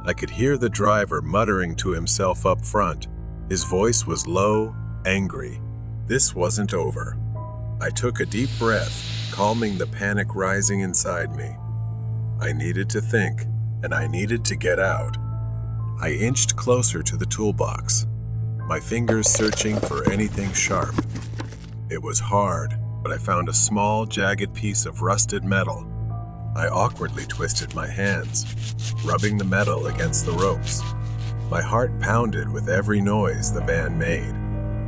I could hear the driver muttering to himself up front. His voice was low, angry. This wasn't over. I took a deep breath, calming the panic rising inside me. I needed to think, and I needed to get out. I inched closer to the toolbox, my fingers searching for anything sharp. It was hard, but I found a small, jagged piece of rusted metal. I awkwardly twisted my hands, rubbing the metal against the ropes. My heart pounded with every noise the van made,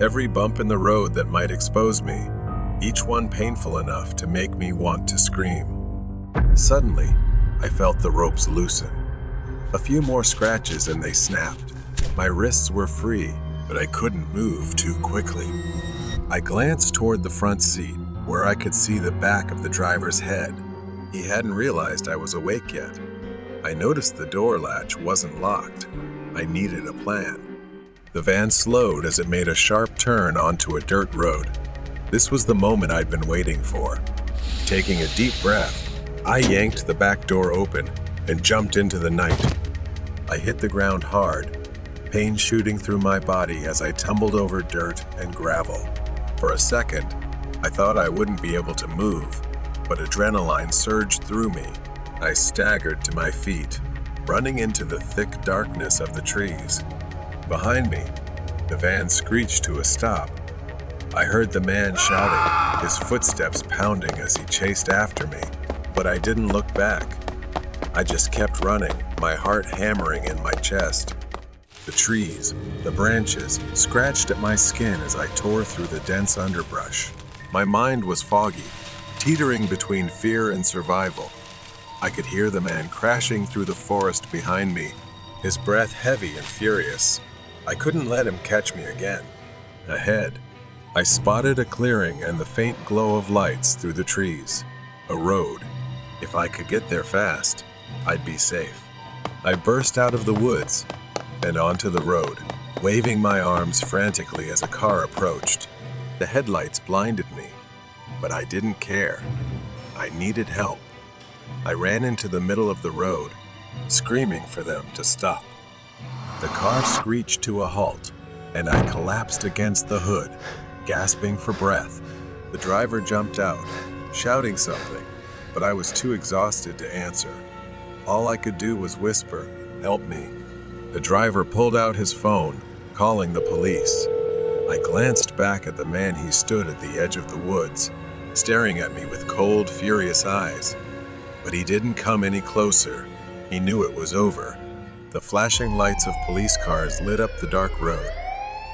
every bump in the road that might expose me, each one painful enough to make me want to scream. Suddenly, I felt the ropes loosen. A few more scratches and they snapped. My wrists were free, but I couldn't move too quickly. I glanced toward the front seat, where I could see the back of the driver's head. He hadn't realized I was awake yet. I noticed the door latch wasn't locked. I needed a plan. The van slowed as it made a sharp turn onto a dirt road. This was the moment I'd been waiting for. Taking a deep breath, I yanked the back door open and jumped into the night. I hit the ground hard, pain shooting through my body as I tumbled over dirt and gravel. For a second, I thought I wouldn't be able to move, but adrenaline surged through me. I staggered to my feet, running into the thick darkness of the trees. Behind me, the van screeched to a stop. I heard the man shouting, his footsteps pounding as he chased after me, but I didn't look back. I just kept running, my heart hammering in my chest. The trees, the branches, scratched at my skin as I tore through the dense underbrush. My mind was foggy, teetering between fear and survival. I could hear the man crashing through the forest behind me, his breath heavy and furious. I couldn't let him catch me again. Ahead, I spotted a clearing and the faint glow of lights through the trees. A road. If I could get there fast, I'd be safe. I burst out of the woods and onto the road, waving my arms frantically as a car approached. The headlights blinded me, but I didn't care. I needed help. I ran into the middle of the road, screaming for them to stop. The car screeched to a halt, and I collapsed against the hood, gasping for breath. The driver jumped out, shouting something, but I was too exhausted to answer. All I could do was whisper, "Help me." The driver pulled out his phone, calling the police. I glanced back at the man. He stood at the edge of the woods, staring at me with cold, furious eyes. But he didn't come any closer. He knew it was over. The flashing lights of police cars lit up the dark road.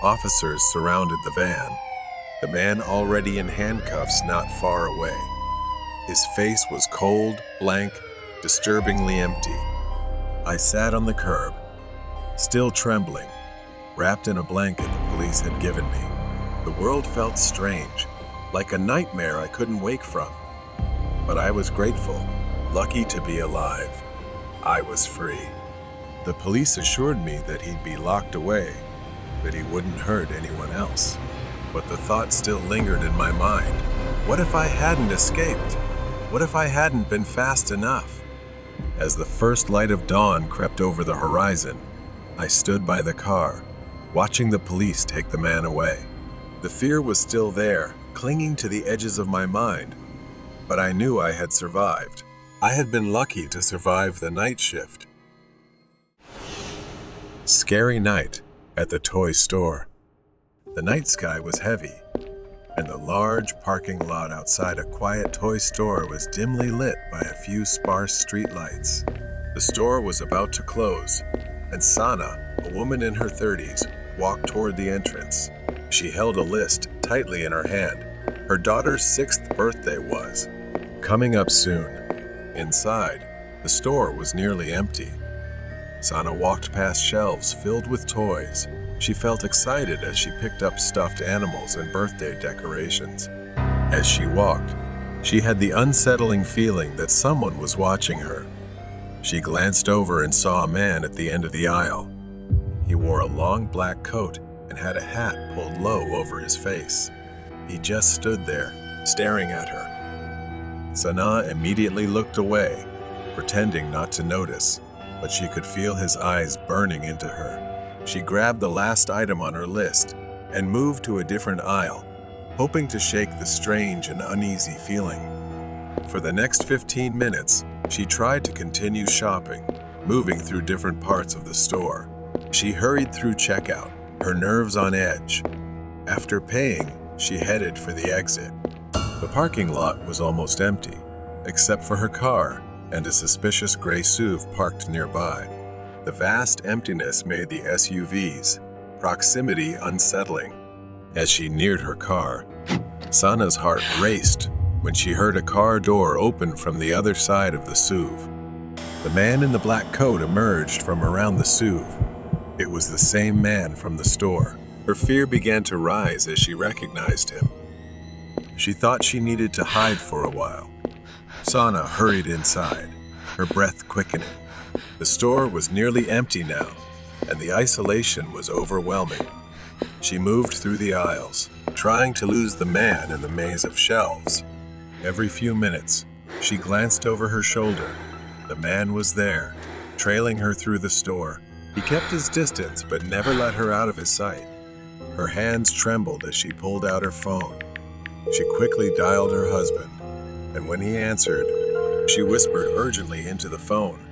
Officers surrounded the van. The man already in handcuffs not far away. His face was cold, blank, disturbingly empty. I sat on the curb, still trembling, wrapped in a blanket the police had given me. The world felt strange, like a nightmare I couldn't wake from. But I was grateful, lucky to be alive. I was free. The police assured me that he'd be locked away, that he wouldn't hurt anyone else. But the thought still lingered in my mind. What if I hadn't escaped? What if I hadn't been fast enough? As the first light of dawn crept over the horizon, I stood by the car, watching the police take the man away. The fear was still there, clinging to the edges of my mind, but I knew I had survived. I had been lucky to survive the night shift. Scary night at the toy store. The night sky was heavy, and the large parking lot outside a quiet toy store was dimly lit by a few sparse streetlights. The store was about to close, and Sana, a woman in her 30s, walked toward the entrance. She held a list tightly in her hand. Her daughter's 6th birthday was coming up soon. Inside, the store was nearly empty. Sana walked past shelves filled with toys. She felt excited as she picked up stuffed animals and birthday decorations. As she walked, she had the unsettling feeling that someone was watching her. She glanced over and saw a man at the end of the aisle. He wore a long black coat and had a hat pulled low over his face. He just stood there, staring at her. Sana immediately looked away, pretending not to notice, but she could feel his eyes burning into her. She grabbed the last item on her list and moved to a different aisle, hoping to shake the strange and uneasy feeling. For the next 15 minutes, she tried to continue shopping, moving through different parts of the store. She hurried through checkout, her nerves on edge. After paying, she headed for the exit. The parking lot was almost empty, except for her car and a suspicious gray SUV parked nearby. The vast emptiness made the SUV's proximity unsettling. As she neared her car, Sana's heart raced when she heard a car door open from the other side of the SUV. The man in the black coat emerged from around the SUV. It was the same man from the store. Her fear began to rise as she recognized him. She thought she needed to hide for a while. Sana hurried inside, her breath quickening. The store was nearly empty now, and the isolation was overwhelming. She moved through the aisles, trying to lose the man in the maze of shelves. Every few minutes, she glanced over her shoulder. The man was there, trailing her through the store. He kept his distance, but never let her out of his sight. Her hands trembled as she pulled out her phone. She quickly dialed her husband, and when he answered, she whispered urgently into the phone,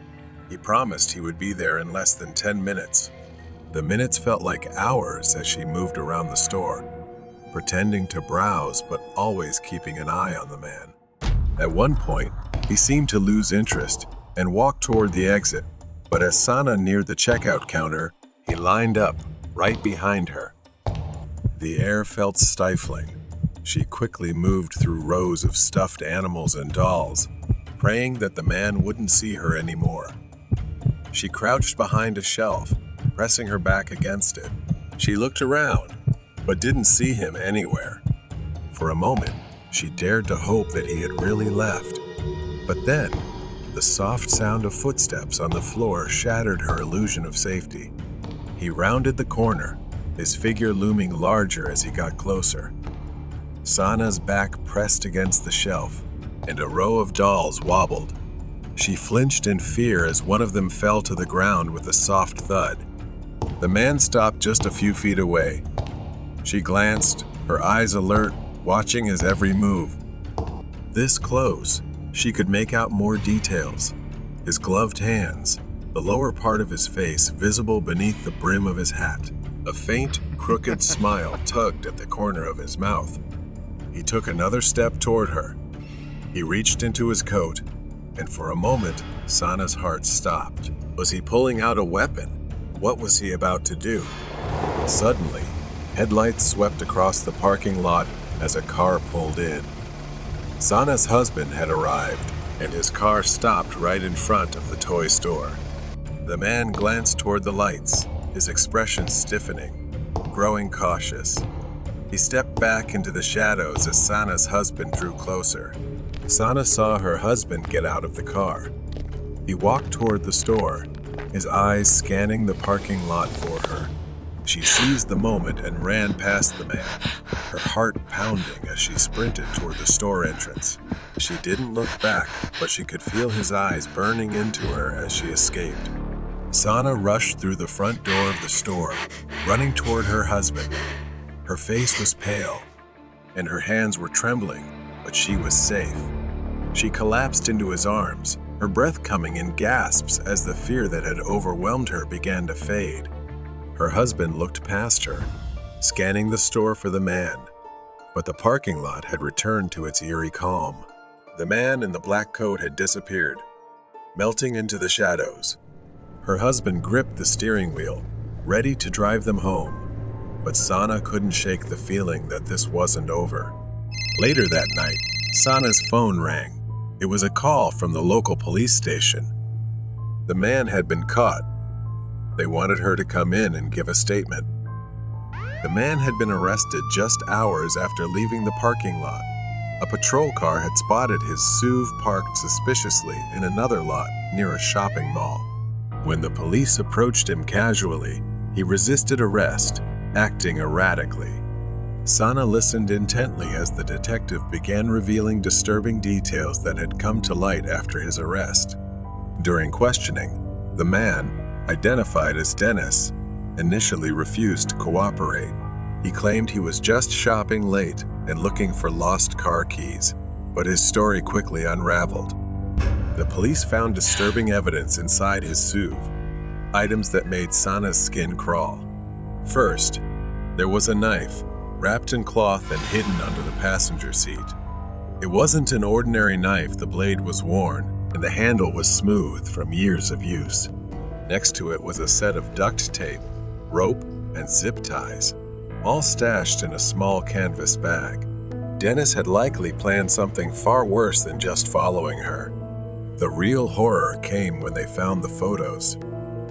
He promised he would be there in less than 10 minutes. The minutes felt like hours as she moved around the store, pretending to browse but always keeping an eye on the man. At one point, he seemed to lose interest and walked toward the exit, but as Sana neared the checkout counter, he lined up right behind her. The air felt stifling. She quickly moved through rows of stuffed animals and dolls, praying that the man wouldn't see her anymore. She crouched behind a shelf, pressing her back against it. She looked around, but didn't see him anywhere. For a moment, she dared to hope that he had really left. But then, the soft sound of footsteps on the floor shattered her illusion of safety. He rounded the corner, his figure looming larger as he got closer. Sana's back pressed against the shelf, and a row of dolls wobbled. She flinched in fear as one of them fell to the ground with a soft thud. The man stopped just a few feet away. She glanced, her eyes alert, watching his every move. This close, she could make out more details. His gloved hands, the lower part of his face visible beneath the brim of his hat. A faint, crooked smile tugged at the corner of his mouth. He took another step toward her. He reached into his coat, and for a moment, Sana's heart stopped. Was he pulling out a weapon? What was he about to do? Suddenly, headlights swept across the parking lot as a car pulled in. Sana's husband had arrived, and his car stopped right in front of the toy store. The man glanced toward the lights, his expression stiffening, growing cautious. He stepped back into the shadows as Sana's husband drew closer. Sana saw her husband get out of the car. He walked toward the store, his eyes scanning the parking lot for her. She seized the moment and ran past the man, her heart pounding as she sprinted toward the store entrance. She didn't look back, but she could feel his eyes burning into her as she escaped. Sana rushed through the front door of the store, running toward her husband. Her face was pale, and her hands were trembling, but she was safe. She collapsed into his arms, her breath coming in gasps as the fear that had overwhelmed her began to fade. Her husband looked past her, scanning the store for the man, but the parking lot had returned to its eerie calm. The man in the black coat had disappeared, melting into the shadows. Her husband gripped the steering wheel, ready to drive them home, but Sana couldn't shake the feeling that this wasn't over. Later that night, Sana's phone rang. It was a call from the local police station. The man had been caught. They wanted her to come in and give a statement. The man had been arrested just hours after leaving the parking lot. A patrol car had spotted his SUV parked suspiciously in another lot near a shopping mall. When the police approached him casually, he resisted arrest, acting erratically. Sana listened intently as the detective began revealing disturbing details that had come to light after his arrest. During questioning, the man, identified as Dennis, initially refused to cooperate. He claimed he was just shopping late and looking for lost car keys, but his story quickly unraveled. The police found disturbing evidence inside his SUV, items that made Sana's skin crawl. First, there was a knife, wrapped in cloth and hidden under the passenger seat. It wasn't an ordinary knife. The blade was worn, and the handle was smooth from years of use. Next to it was a set of duct tape, rope, and zip ties, all stashed in a small canvas bag. Dennis had likely planned something far worse than just following her. The real horror came when they found the photos.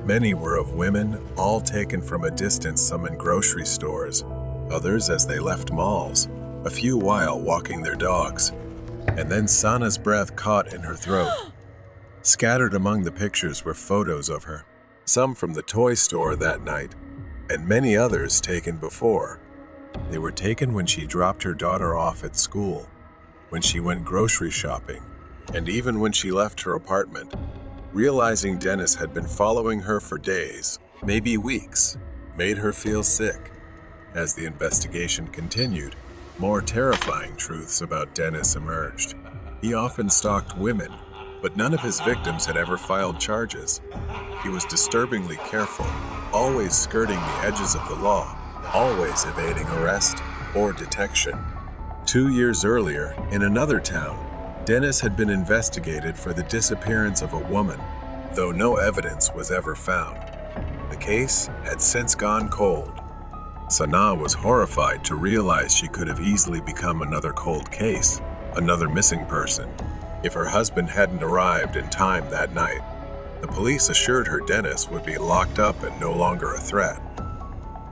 Many were of women, all taken from a distance, some in grocery stores, others as they left malls, a few while walking their dogs. And then Sana's breath caught in her throat. Scattered among the pictures were photos of her, some from the toy store that night, and many others taken before. They were taken when she dropped her daughter off at school, when she went grocery shopping, and even when she left her apartment. Realizing Dennis had been following her for days, maybe weeks, made her feel sick. As the investigation continued, more terrifying truths about Dennis emerged. He often stalked women, but none of his victims had ever filed charges. He was disturbingly careful, always skirting the edges of the law, always evading arrest or detection. 2 years earlier, in another town, Dennis had been investigated for the disappearance of a woman, though no evidence was ever found. The case had since gone cold. Sanaa was horrified to realize she could have easily become another cold case, another missing person, if her husband hadn't arrived in time that night. The police assured her Dennis would be locked up and no longer a threat.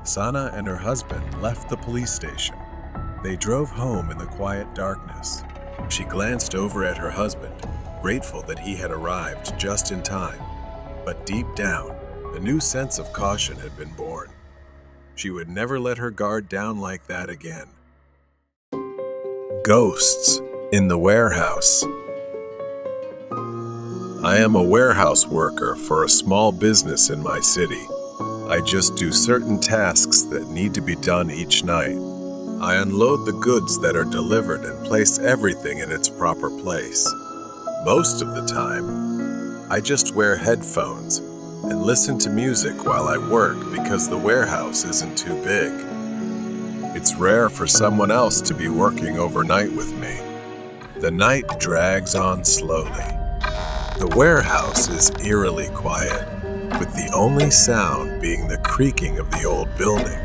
Sanaa and her husband left the police station. They drove home in the quiet darkness. She glanced over at her husband, grateful that he had arrived just in time. But deep down, a new sense of caution had been born. She would never let her guard down like that again. Ghosts in the warehouse. I am a warehouse worker for a small business in my city. I just do certain tasks that need to be done each night. I unload the goods that are delivered and place everything in its proper place. Most of the time, I just wear headphones and listen to music while I work because the warehouse isn't too big. It's rare for someone else to be working overnight with me. The night drags on slowly. The warehouse is eerily quiet, with the only sound being the creaking of the old building.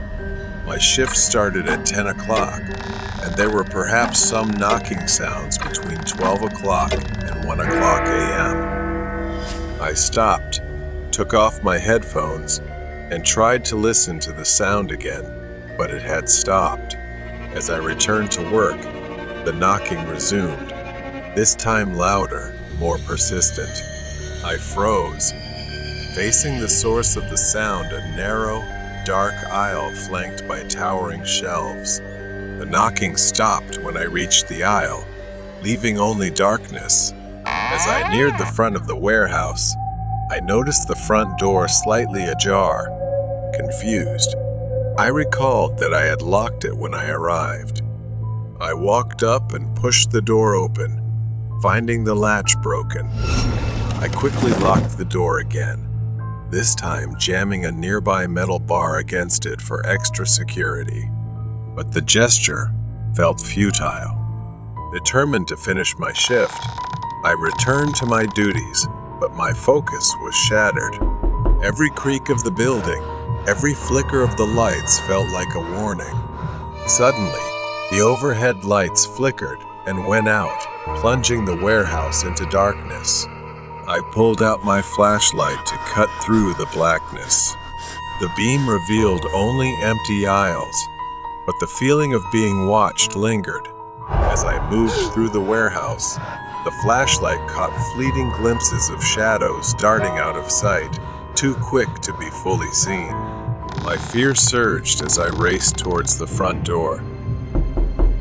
My shift started at 10 o'clock, and there were perhaps some knocking sounds between 12 o'clock and 1 o'clock a.m. I stopped, took off my headphones, and tried to listen to the sound again, but it had stopped. As I returned to work, the knocking resumed, this time louder, more persistent. I froze, facing the source of the sound, a narrow, dark aisle flanked by towering shelves. The knocking stopped when I reached the aisle, leaving only darkness. As I neared the front of the warehouse, I noticed the front door slightly ajar. Confused, I recalled that I had locked it when I arrived. I walked up and pushed the door open, finding the latch broken. I quickly locked the door again, this time jamming a nearby metal bar against it for extra security. But the gesture felt futile. Determined to finish my shift, I returned to my duties, but my focus was shattered. Every creak of the building, every flicker of the lights felt like a warning. Suddenly, the overhead lights flickered and went out, plunging the warehouse into darkness. I pulled out my flashlight to cut through the blackness. The beam revealed only empty aisles, but the feeling of being watched lingered. As I moved through the warehouse, the flashlight caught fleeting glimpses of shadows darting out of sight, too quick to be fully seen. My fear surged as I raced towards the front door.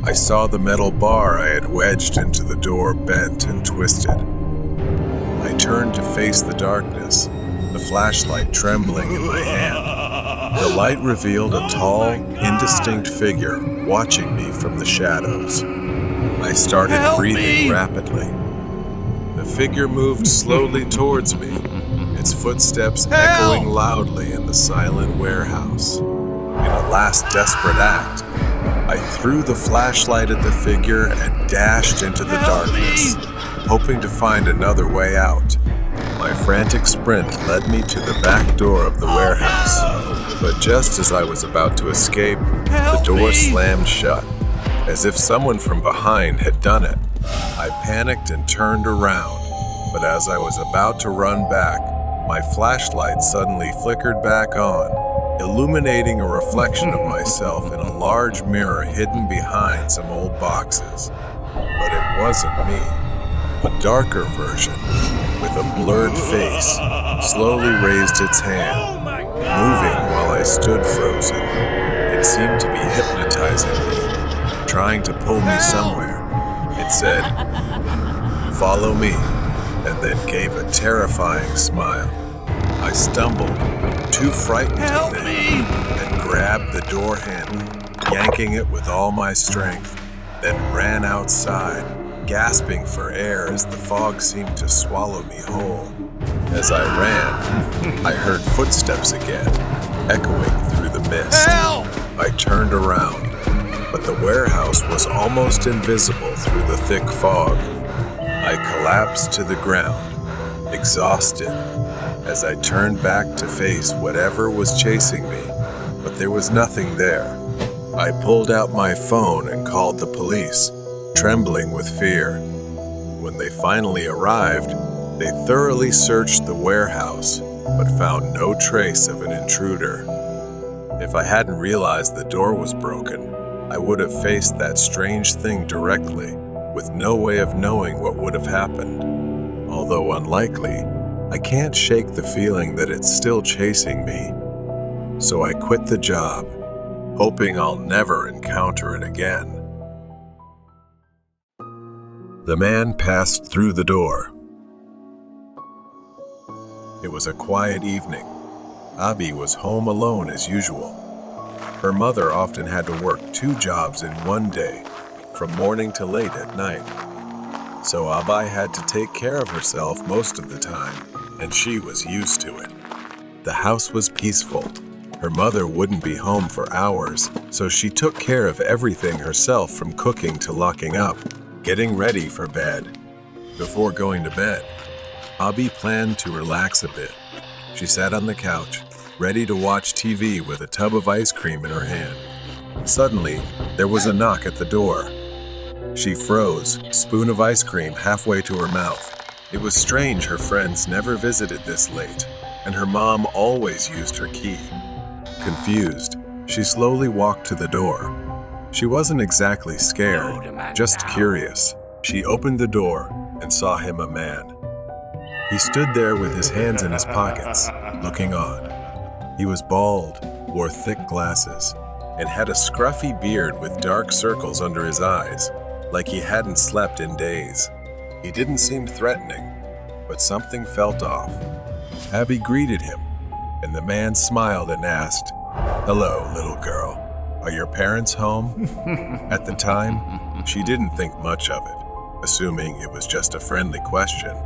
I saw the metal bar I had wedged into the door bent and twisted. I turned to face the darkness, the flashlight trembling in my hand. The light revealed a tall, indistinct figure watching me from the shadows. I started breathing rapidly. The figure moved slowly towards me, its footsteps echoing loudly in the silent warehouse. In a last desperate act, I threw the flashlight at the figure and dashed into the darkness, hoping to find another way out. My frantic sprint led me to the back door of the warehouse, but just as I was about to escape, the door slammed shut, as if someone from behind had done it. I panicked and turned around, but as I was about to run back, my flashlight suddenly flickered back on, illuminating a reflection of myself in a large mirror hidden behind some old boxes. But it wasn't me. A darker version, with a blurred face, slowly raised its hand, moving while I stood frozen. It seemed to be hypnotizing me, trying to pull me somewhere. It said, "Follow me," and then gave a terrifying smile. I stumbled, too frightened to think, and grabbed the door handle, yanking it with all my strength, then ran outside, gasping for air as the fog seemed to swallow me whole. As I ran, I heard footsteps again, echoing through the mist. Help! I turned around, but the warehouse was almost invisible through the thick fog. I collapsed to the ground, exhausted, as I turned back to face whatever was chasing me, but there was nothing there. I pulled out my phone and called the police, trembling with fear. When they finally arrived, they thoroughly searched the warehouse, but found no trace of an intruder. If I hadn't realized the door was broken, I would have faced that strange thing directly, with no way of knowing what would have happened. Although unlikely, I can't shake the feeling that it's still chasing me. So I quit the job, hoping I'll never encounter it again. The man passed through the door. It was a quiet evening. Abby was home alone as usual. Her mother often had to work 2 jobs in one day, from morning to late at night. So Abby had to take care of herself most of the time, and she was used to it. The house was peaceful. Her mother wouldn't be home for hours, so she took care of everything herself, from cooking to locking up, getting ready for bed. Before going to bed, Abby planned to relax a bit. She sat on the couch, ready to watch TV with a tub of ice cream in her hand. Suddenly, there was a knock at the door. She froze, spoon of ice cream halfway to her mouth. It was strange her friends never visited this late, and her mom always used her key. Confused, she slowly walked to the door. She wasn't exactly scared, just curious. She opened the door and saw him a man. He stood there with his hands in his pockets, looking on. He was bald, wore thick glasses, and had a scruffy beard with dark circles under his eyes, like he hadn't slept in days. He didn't seem threatening, but something felt off. Abby greeted him, and the man smiled and asked, "Hello, little girl. Are your parents home?" At the time, she didn't think much of it, assuming it was just a friendly question.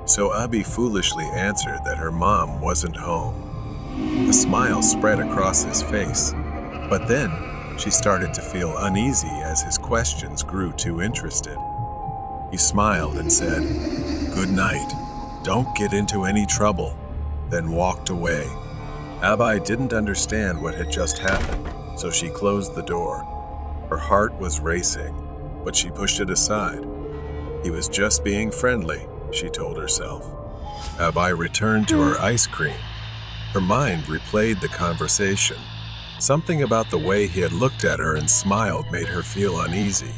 So Abby foolishly answered that her mom wasn't home. A smile spread across his face, but then she started to feel uneasy as his questions grew too interested. He smiled and said, "Good night. Don't get into any trouble," then walked away. Abby didn't understand what had just happened, so she closed the door. Her heart was racing, but she pushed it aside. He was just being friendly, she told herself. Abby returned to her ice cream. Her mind replayed the conversation. Something about the way he had looked at her and smiled made her feel uneasy.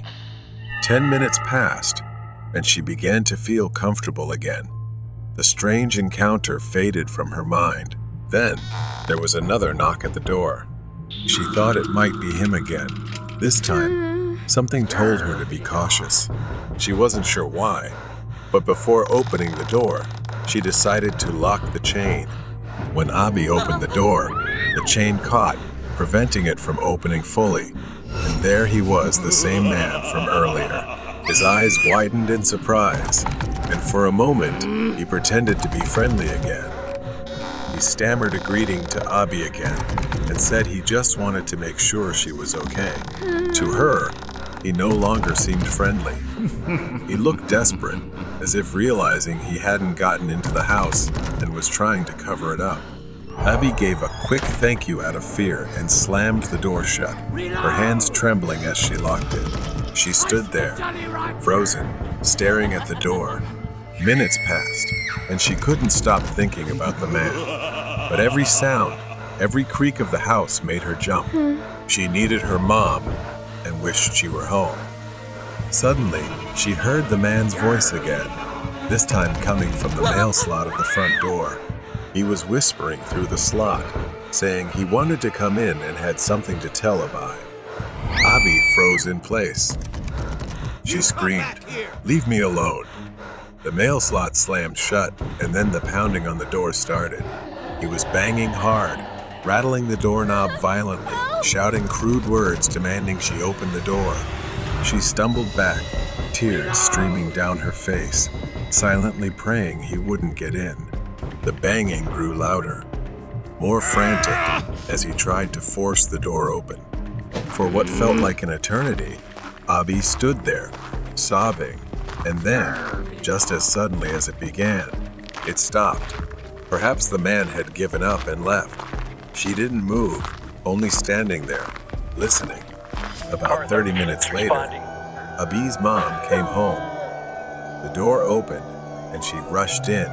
10 minutes passed, and she began to feel comfortable again. The strange encounter faded from her mind. Then, there was another knock at the door. She thought it might be him again. This time, something told her to be cautious. She wasn't sure why, but before opening the door, she decided to lock the chain. When Abby opened the door, the chain caught, preventing it from opening fully. And there he was, the same man from earlier. His eyes widened in surprise, and for a moment, he pretended to be friendly again. He stammered a greeting to Abby again and said he just wanted to make sure she was okay. To her, he no longer seemed friendly. He looked desperate, as if realizing he hadn't gotten into the house and was trying to cover it up. Abby gave a quick thank you out of fear and slammed the door shut, her hands trembling as she locked it. She stood there, frozen, staring at the door. Minutes passed, and she couldn't stop thinking about the man. But every sound, every creak of the house made her jump. She needed her mom and wished she were home. Suddenly, she heard the man's voice again, this time coming from the mail slot of the front door. He was whispering through the slot, saying he wanted to come in and had something to tell Abby. Abby froze in place. She screamed, "Leave me alone." The mail slot slammed shut, and then the pounding on the door started. He was banging hard, rattling the doorknob violently, shouting crude words demanding she open the door. She stumbled back, tears streaming down her face, silently praying he wouldn't get in. The banging grew louder, more frantic as he tried to force the door open. For what felt like an eternity, Abi stood there, sobbing, and then, just as suddenly as it began, it stopped. Perhaps the man had given up and left. She didn't move, only standing there, listening. About 30 minutes later, Abi's mom came home. The door opened, and she rushed in,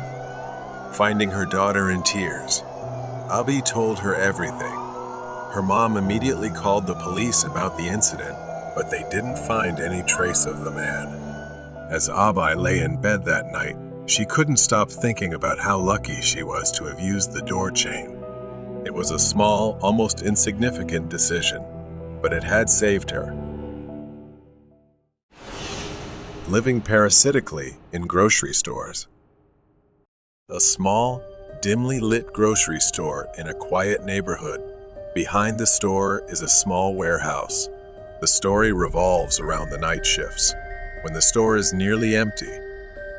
finding her daughter in tears. Abi told her everything. Her mom immediately called the police about the incident, but they didn't find any trace of the man. As Abi lay in bed that night, she couldn't stop thinking about how lucky she was to have used the door chain. It was a small, almost insignificant decision, but it had saved her. Living parasitically in grocery stores. A small, dimly lit grocery store in a quiet neighborhood. Behind the store is a small warehouse. The story revolves around the night shifts, when the store is nearly empty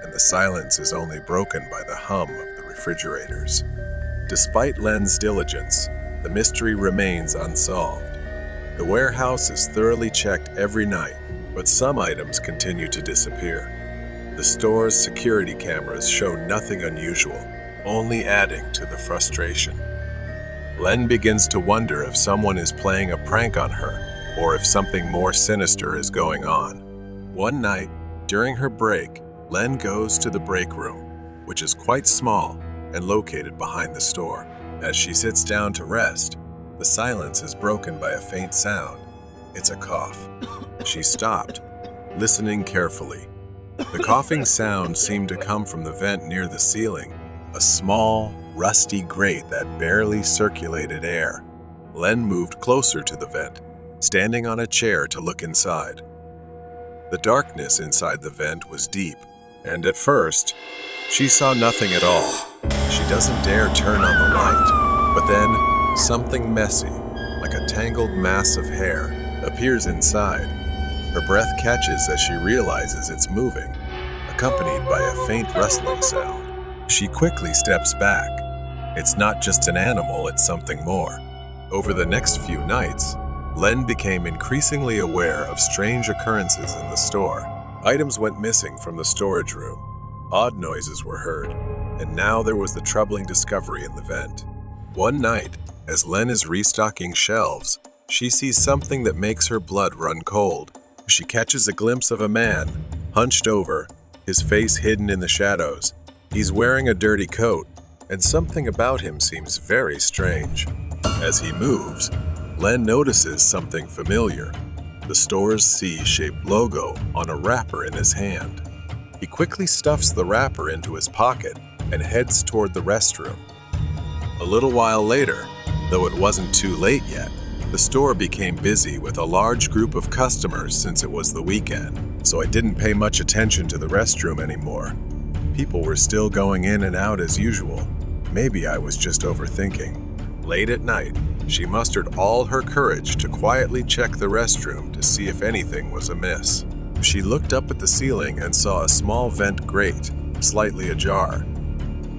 and the silence is only broken by the hum of the refrigerators. Despite Len's diligence, the mystery remains unsolved. The warehouse is thoroughly checked every night, but some items continue to disappear. The store's security cameras show nothing unusual, only adding to the frustration. Len begins to wonder if someone is playing a prank on her, or if something more sinister is going on. One night, during her break, Len goes to the break room, which is quite small and located behind the store. As she sits down to rest, the silence is broken by a faint sound. It's a cough. She stopped, listening carefully. The coughing sound seemed to come from the vent near the ceiling, a small, rusty grate that barely circulated air. Len moved closer to the vent, standing on a chair to look inside. The darkness inside the vent was deep, and at first, she saw nothing at all. She doesn't dare turn on the light, but then something messy, like a tangled mass of hair, appears inside. Her breath catches as she realizes it's moving, accompanied by a faint rustling sound. She quickly steps back. It's not just an animal, it's something more. Over the next few nights, Len became increasingly aware of strange occurrences in the store. Items went missing from the storage room. Odd noises were heard, and now there was the troubling discovery in the vent. One night, as Len is restocking shelves, she sees something that makes her blood run cold. She catches a glimpse of a man, hunched over, his face hidden in the shadows. He's wearing a dirty coat, and something about him seems very strange. As he moves, Len notices something familiar, the store's C-shaped logo on a wrapper in his hand. He quickly stuffs the wrapper into his pocket and heads toward the restroom. A little while later, though it wasn't too late yet, the store became busy with a large group of customers since it was the weekend, so I didn't pay much attention to the restroom anymore. People were still going in and out as usual. Maybe I was just overthinking. Late at night, she mustered all her courage to quietly check the restroom to see if anything was amiss. She looked up at the ceiling and saw a small vent grate, slightly ajar.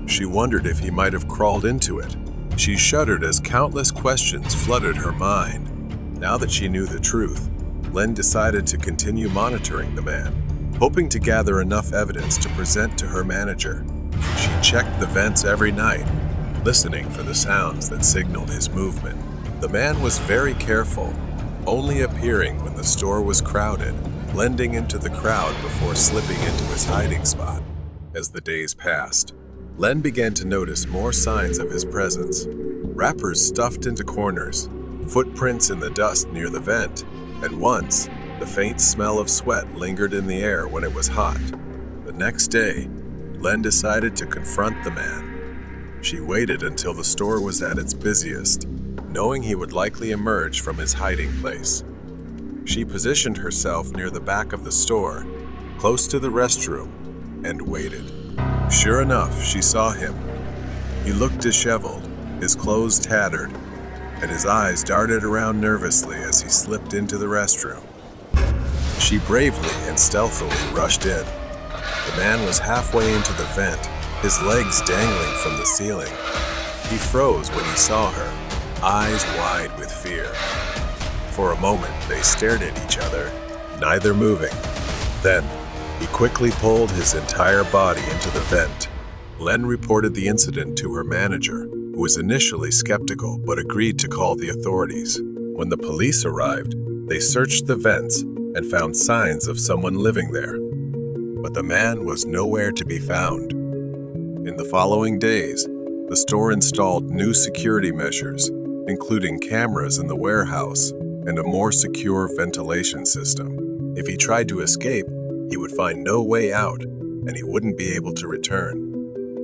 She wondered if he might have crawled into it. She shuddered as countless questions flooded her mind. Now that she knew the truth, Len decided to continue monitoring the man, hoping to gather enough evidence to present to her manager. She checked the vents every night, listening for the sounds that signaled his movement. The man was very careful, only appearing when the store was crowded, blending into the crowd before slipping into his hiding spot. As the days passed, Len began to notice more signs of his presence. Wrappers stuffed into corners, footprints in the dust near the vent, and once, the faint smell of sweat lingered in the air when it was hot. The next day, Len decided to confront the man. She waited until the store was at its busiest, knowing he would likely emerge from his hiding place. She positioned herself near the back of the store, close to the restroom, and waited. Sure enough, she saw him. He looked disheveled, his clothes tattered, and his eyes darted around nervously as he slipped into the restroom. She bravely and stealthily rushed in. The man was halfway into the vent, his legs dangling from the ceiling. He froze when he saw her, eyes wide with fear. For a moment, they stared at each other, neither moving. Then, he quickly pulled his entire body into the vent. Len reported the incident to her manager, who was initially skeptical but agreed to call the authorities. When the police arrived, they searched the vents and found signs of someone living there. But the man was nowhere to be found. In the following days, the store installed new security measures, including cameras in the warehouse and a more secure ventilation system. If he tried to escape, he would find no way out, and he wouldn't be able to return.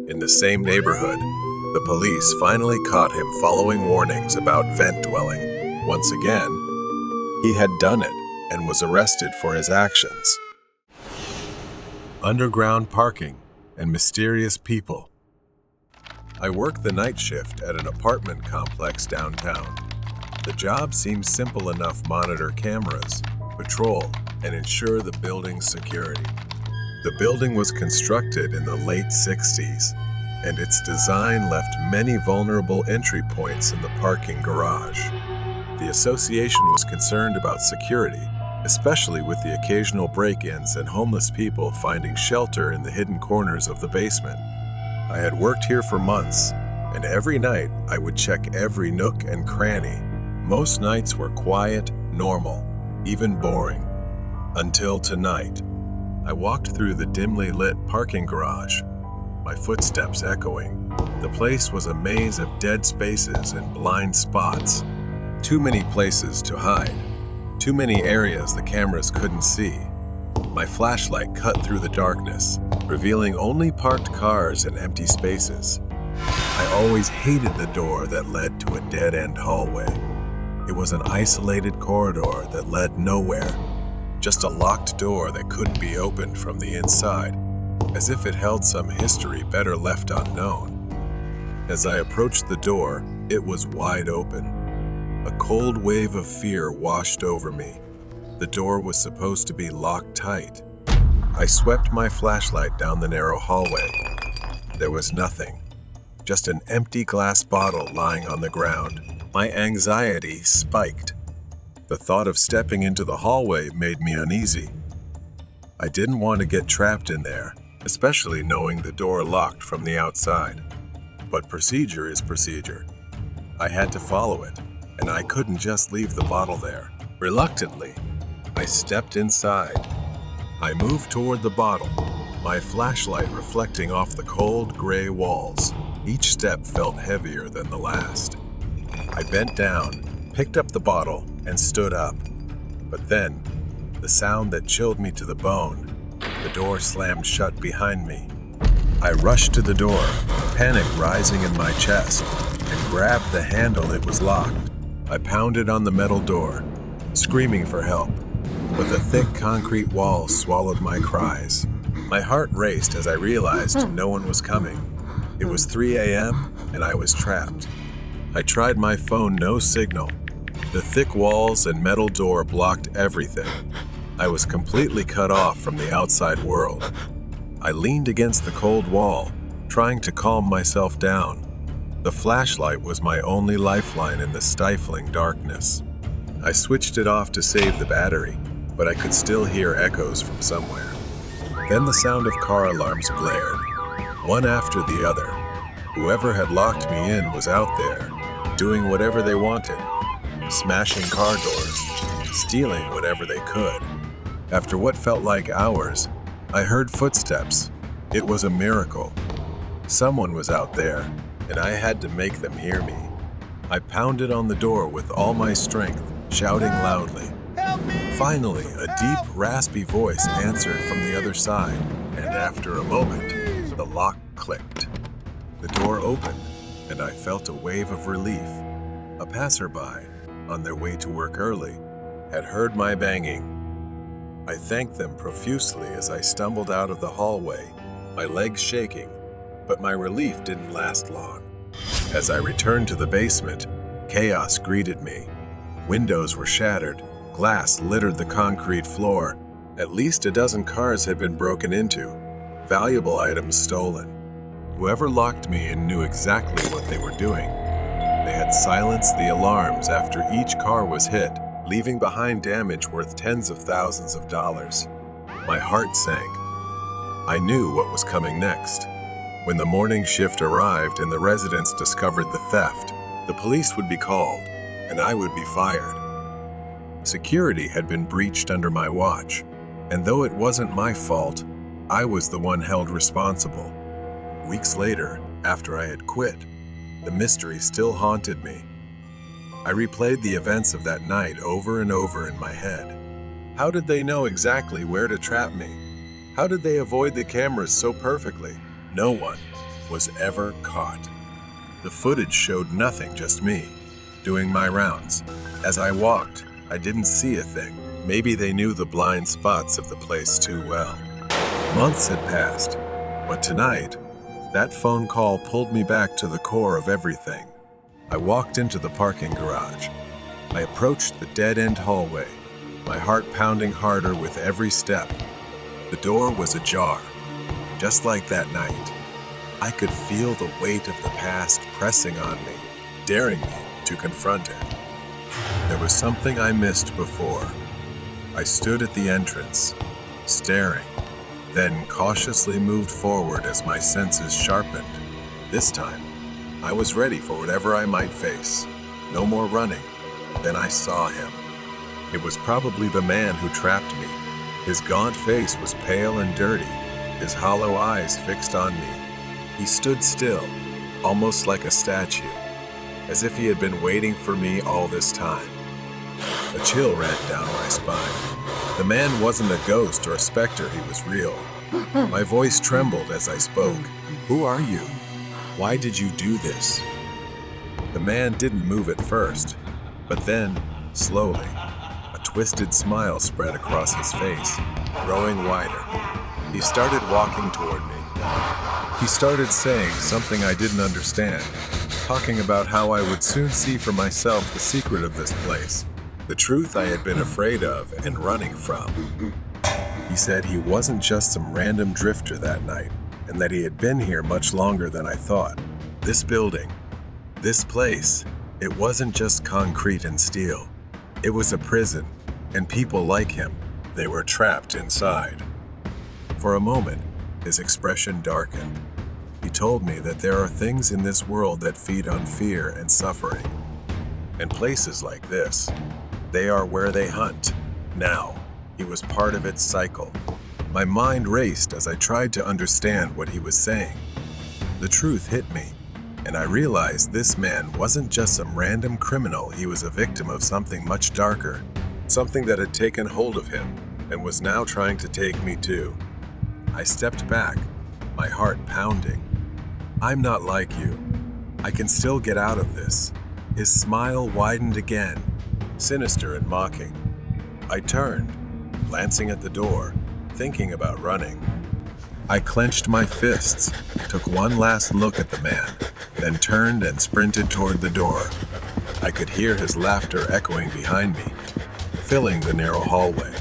In the same neighborhood, the police finally caught him following warnings about vent dwelling. Once again, he had done it and was arrested for his actions. Underground parking and mysterious people. I worked the night shift at an apartment complex downtown. The job seemed simple enough: monitor cameras, patrol, and ensure the building's security. The building was constructed in the late 60s, and its design left many vulnerable entry points in the parking garage. The association was concerned about security, especially with the occasional break-ins and homeless people finding shelter in the hidden corners of the basement. I had worked here for months, and every night I would check every nook and cranny. Most nights were quiet, normal, even boring. Until tonight. I walked through the dimly lit parking garage, my footsteps echoing. The place was a maze of dead spaces and blind spots. Too many places to hide. Too many areas the cameras couldn't see. My flashlight cut through the darkness, revealing only parked cars and empty spaces. I always hated the door that led to a dead-end hallway. It was an isolated corridor that led nowhere, just a locked door that couldn't be opened from the inside, as if it held some history better left unknown. As I approached the door, it was wide open. A cold wave of fear washed over me. The door was supposed to be locked tight. I swept my flashlight down the narrow hallway. There was nothing, just an empty glass bottle lying on the ground. My anxiety spiked. The thought of stepping into the hallway made me uneasy. I didn't want to get trapped in there, especially knowing the door locked from the outside. But procedure is procedure. I had to follow it, and I couldn't just leave the bottle there. Reluctantly, I stepped inside. I moved toward the bottle, my flashlight reflecting off the cold gray walls. Each step felt heavier than the last. I bent down, picked up the bottle, and stood up. But then, the sound that chilled me to the bone, the door slammed shut behind me. I rushed to the door, panic rising in my chest, and grabbed the handle. It was locked. I pounded on the metal door, screaming for help, but the thick concrete walls swallowed my cries. My heart raced as I realized no one was coming. It was 3 a.m., and I was trapped. I tried my phone, no signal. The thick walls and metal door blocked everything. I was completely cut off from the outside world. I leaned against the cold wall, trying to calm myself down. The flashlight was my only lifeline in the stifling darkness. I switched it off to save the battery, but I could still hear echoes from somewhere. Then the sound of car alarms blared, one after the other. Whoever had locked me in was out there, doing whatever they wanted, smashing car doors, stealing whatever they could. After what felt like hours, I heard footsteps. It was a miracle. Someone was out there, and I had to make them hear me. I pounded on the door with all my strength, shouting loudly. Finally, a deep, raspy voice answered from the other side, and after a moment, the lock clicked. The door opened, and I felt a wave of relief. A passerby, on their way to work early, had heard my banging. I thanked them profusely as I stumbled out of the hallway, my legs shaking, but my relief didn't last long. As I returned to the basement, chaos greeted me. Windows were shattered, glass littered the concrete floor, At least a dozen cars had been broken into, valuable items stolen. Whoever locked me in knew exactly what they were doing. They had silenced the alarms after each car was hit, leaving behind damage worth tens of thousands of dollars. My heart sank. I knew what was coming next. When the morning shift arrived and the residents discovered the theft, the police would be called, and I would be fired. Security had been breached under my watch, and though it wasn't my fault, I was the one held responsible. Weeks later, after I had quit, the mystery still haunted me. I replayed the events of that night over and over in my head. How did they know exactly where to trap me? How did they avoid the cameras so perfectly? No one was ever caught. The footage showed nothing, just me, doing my rounds. As I walked, I didn't see a thing. Maybe they knew the blind spots of the place too well. Months had passed, but tonight, that phone call pulled me back to the core of everything. I walked into the parking garage. I approached the dead-end hallway, my heart pounding harder with every step. The door was ajar, just like that night. I could feel the weight of the past pressing on me, daring me to confront it. There was something I missed before. I stood at the entrance, staring, then cautiously moved forward as my senses sharpened. This time, I was ready for whatever I might face. No more running. Then I saw him. It was probably the man who trapped me. His gaunt face was pale and dirty, his hollow eyes fixed on me. He stood still, almost like a statue, as if he had been waiting for me all this time. A chill ran down my spine. The man wasn't a ghost or a specter, he was real. My voice trembled as I spoke. Who are you? Why did you do this? The man didn't move at first, but then, slowly, a twisted smile spread across his face, growing wider. He started walking toward me. He started saying something I didn't understand, talking about how I would soon see for myself the secret of this place, the truth I had been afraid of and running from. He said he wasn't just some random drifter that night, and that he had been here much longer than I thought. This building, this place, it wasn't just concrete and steel. It was a prison, and people like him, they were trapped inside. For a moment, his expression darkened. He told me that there are things in this world that feed on fear and suffering. And places like this, they are where they hunt. Now, he was part of its cycle. My mind raced as I tried to understand what he was saying. The truth hit me, and I realized this man wasn't just some random criminal. He was a victim of something much darker, something that had taken hold of him and was now trying to take me too. I stepped back, my heart pounding. I'm not like you. I can still get out of this. His smile widened again, sinister and mocking. I turned, glancing at the door, thinking about running. I clenched my fists, took one last look at the man, then turned and sprinted toward the door. I could hear his laughter echoing behind me, filling the narrow hallway.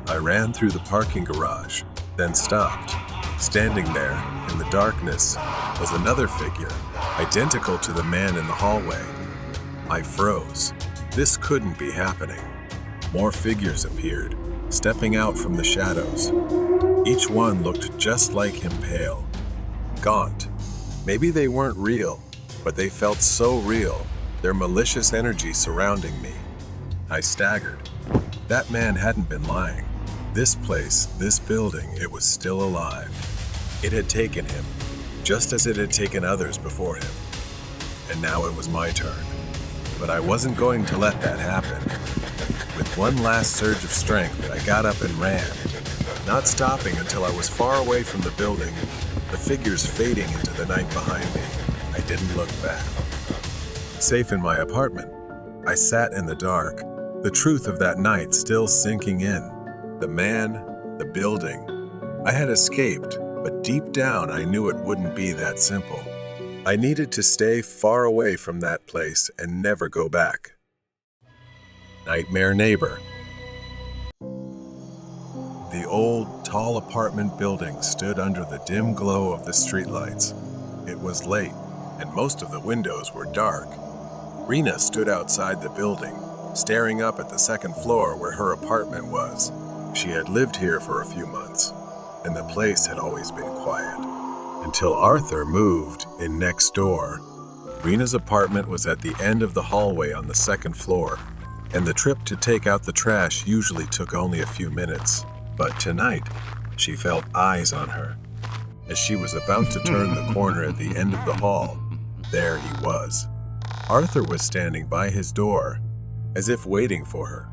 I ran through the parking garage, then stopped. Standing there, in the darkness, was another figure, identical to the man in the hallway. I froze. This couldn't be happening. More figures appeared, stepping out from the shadows. Each one looked just like him, pale, gaunt. Maybe they weren't real, but they felt so real, their malicious energy surrounding me. I staggered. That man hadn't been lying. This place, this building, it was still alive. It had taken him, just as it had taken others before him. And now it was my turn. But I wasn't going to let that happen. With one last surge of strength, I got up and ran, not stopping until I was far away from the building, the figures fading into the night behind me. I didn't look back. Safe in my apartment, I sat in the dark, the truth of that night still sinking in. The man, the building. I had escaped, but deep down I knew it wouldn't be that simple. I needed to stay far away from that place and never go back. Nightmare Neighbor. The old, tall apartment building stood under the dim glow of the streetlights. It was late, and most of the windows were dark. Rena stood outside the building, staring up at the second floor where her apartment was. She had lived here for a few months, and the place had always been quiet. Until Arthur moved in next door. Rena's apartment was at the end of the hallway on the second floor, and the trip to take out the trash usually took only a few minutes. But tonight, she felt eyes on her. As she was about to turn the corner at the end of the hall, there he was. Arthur was standing by his door, as if waiting for her.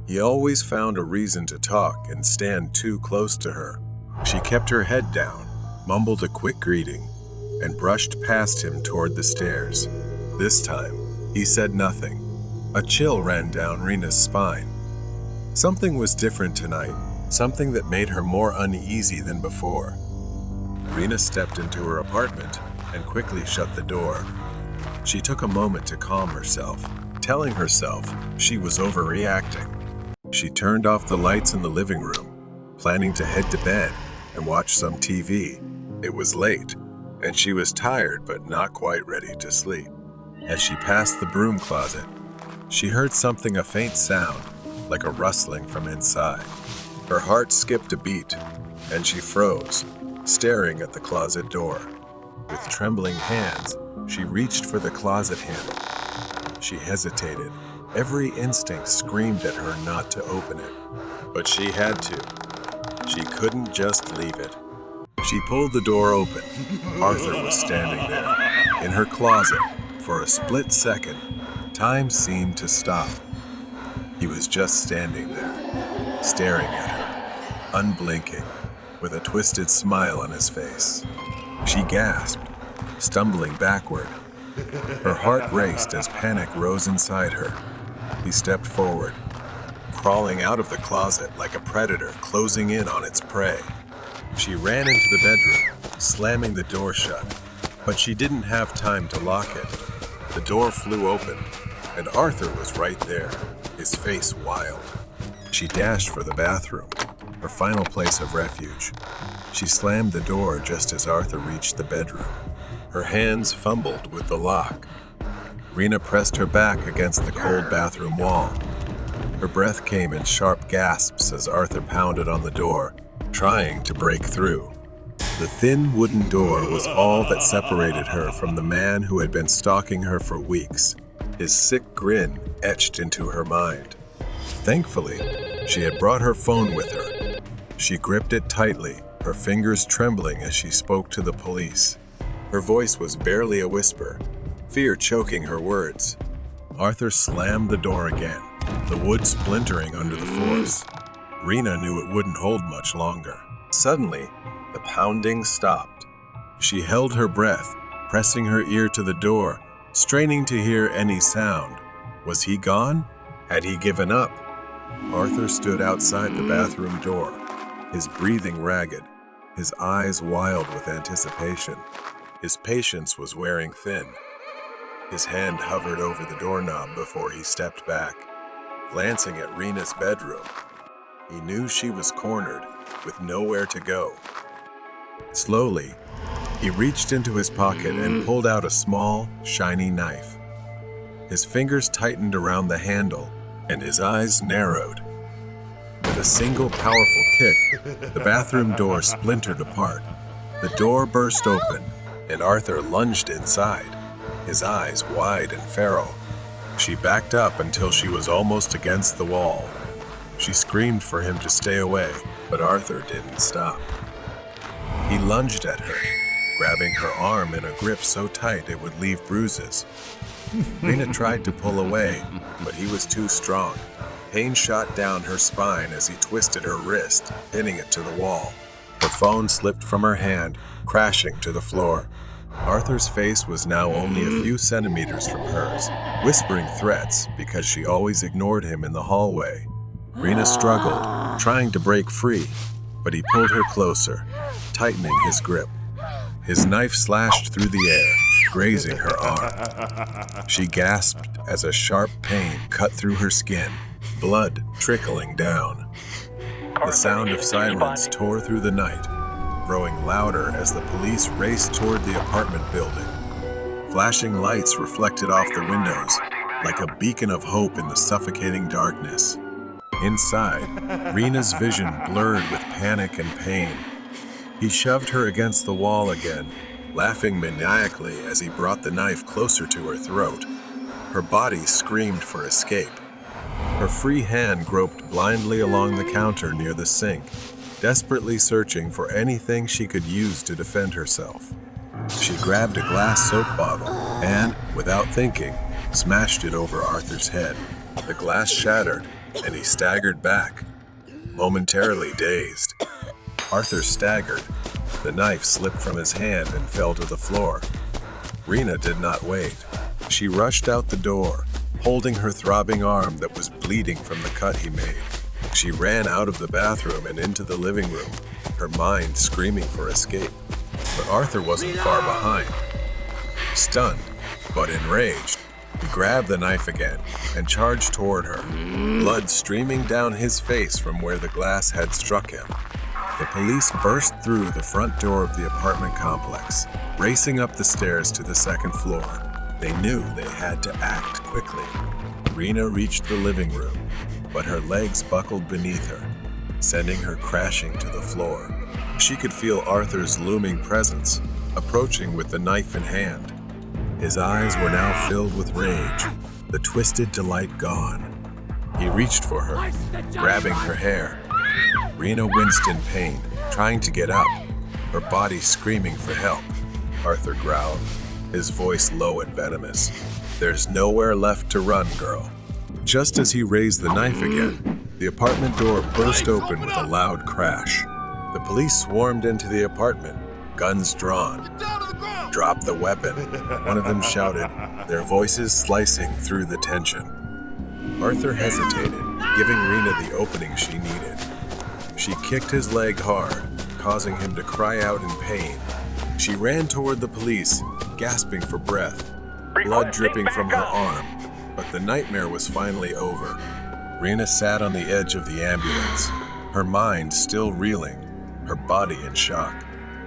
He always found a reason to talk and stand too close to her. She kept her head down, mumbled a quick greeting, and brushed past him toward the stairs. This time, he said nothing. A chill ran down Rena's spine. Something was different tonight, something that made her more uneasy than before. Rena stepped into her apartment and quickly shut the door. She took a moment to calm herself, telling herself she was overreacting. She turned off the lights in the living room, planning to head to bed and watch some TV. It was late, and she was tired but not quite ready to sleep. As she passed the broom closet, she heard a faint sound, like a rustling from inside. Her heart skipped a beat, and she froze, staring at the closet door. With trembling hands, she reached for the closet handle. She hesitated. Every instinct screamed at her not to open it, but she had to. She couldn't just leave it. She pulled the door open. Arthur was standing there, in her closet. For a split second, time seemed to stop. He was just standing there, staring at her, unblinking, with a twisted smile on his face. She gasped, stumbling backward. Her heart raced as panic rose inside her. He stepped forward, crawling out of the closet like a predator closing in on its prey. She ran into the bedroom, slamming the door shut, but she didn't have time to lock it. The door flew open, and Arthur was right there, his face wild. She dashed for the bathroom, her final place of refuge. She slammed the door just as Arthur reached the bedroom. Her hands fumbled with the lock. Rena pressed her back against the cold bathroom wall. Her breath came in sharp gasps as Arthur pounded on the door, trying to break through. The thin wooden door was all that separated her from the man who had been stalking her for weeks, his sick grin etched into her mind. Thankfully, she had brought her phone with her. She gripped it tightly, her fingers trembling as she spoke to the police. Her voice was barely a whisper, fear choking her words. Arthur slammed the door again, the wood splintering under the force. Rena knew it wouldn't hold much longer. Suddenly, the pounding stopped. She held her breath, pressing her ear to the door, straining to hear any sound. Was he gone? Had he given up? Arthur stood outside the bathroom door, his breathing ragged, his eyes wild with anticipation. His patience was wearing thin. His hand hovered over the doorknob before he stepped back, glancing at Rena's bedroom. He knew she was cornered, with nowhere to go. Slowly, he reached into his pocket and pulled out a small, shiny knife. His fingers tightened around the handle, and his eyes narrowed. With a single powerful kick, the bathroom door splintered apart. The door burst open, and Arthur lunged inside, his eyes wide and feral. She backed up until she was almost against the wall. She screamed for him to stay away, but Arthur didn't stop. He lunged at her, grabbing her arm in a grip so tight it would leave bruises. Rena tried to pull away, but he was too strong. Pain shot down her spine as he twisted her wrist, pinning it to the wall. Her phone slipped from her hand, crashing to the floor. Arthur's face was now only a few centimeters from hers, whispering threats because she always ignored him in the hallway. Rena struggled, trying to break free, but he pulled her closer, tightening his grip. His knife slashed through the air, grazing her arm. She gasped as a sharp pain cut through her skin, blood trickling down. The sound of sirens tore through the night, growing louder as the police raced toward the apartment building. Flashing lights reflected off the windows like a beacon of hope in the suffocating darkness. Inside, Rena's vision blurred with panic and pain. He shoved her against the wall again, laughing maniacally as he brought the knife closer to her throat. Her body screamed for escape. Her free hand groped blindly along the counter near the sink, desperately searching for anything she could use to defend herself. She grabbed a glass soap bottle and, without thinking, smashed it over Arthur's head. The glass shattered, and he staggered back, momentarily dazed. Arthur staggered. The knife slipped from his hand and fell to the floor. Rena did not wait. She rushed out the door, holding her throbbing arm that was bleeding from the cut he made. She ran out of the bathroom and into the living room, her mind screaming for escape. But Arthur wasn't far behind. Stunned, but enraged, he grabbed the knife again and charged toward her, blood streaming down his face from where the glass had struck him. The police burst through the front door of the apartment complex, racing up the stairs to the second floor. They knew they had to act quickly. Rena reached the living room, but her legs buckled beneath her, sending her crashing to the floor. She could feel Arthur's looming presence, approaching with the knife in hand. His eyes were now filled with rage, the twisted delight gone. He reached for her, grabbing her hair. Rena winced in pain, trying to get up, her body screaming for help. Arthur growled, his voice low and venomous. "There's nowhere left to run, girl." Just as he raised the knife again, the apartment door burst open with a loud crash. The police swarmed into the apartment, guns drawn. "Drop the weapon," one of them shouted, their voices slicing through the tension. Arthur hesitated, giving Rena the opening she needed. She kicked his leg hard, causing him to cry out in pain. She ran toward the police, gasping for breath, blood dripping from her arm. But the nightmare was finally over. Rena sat on the edge of the ambulance, her mind still reeling, her body in shock.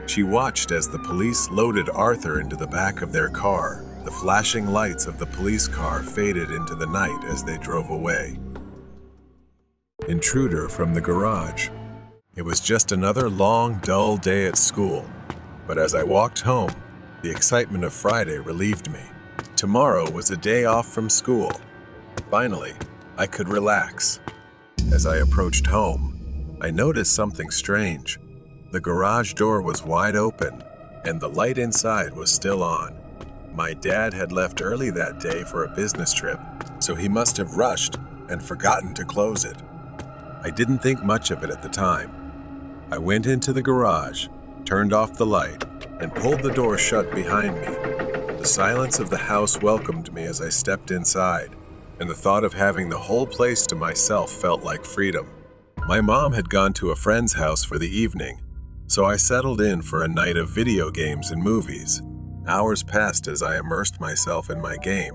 She watched as the police loaded Arthur into the back of their car. The flashing lights of the police car faded into the night as they drove away. Intruder from the garage. It was just another long, dull day at school. But as I walked home, the excitement of Friday relieved me. Tomorrow was a day off from school. Finally, I could relax. As I approached home, I noticed something strange. The garage door was wide open, and the light inside was still on. My dad had left early that day for a business trip, so he must have rushed and forgotten to close it. I didn't think much of it at the time. I went into the garage, turned off the light, and pulled the door shut behind me. The silence of the house welcomed me as I stepped inside, and the thought of having the whole place to myself felt like freedom. My mom had gone to a friend's house for the evening, so I settled in for a night of video games and movies. Hours passed as I immersed myself in my game.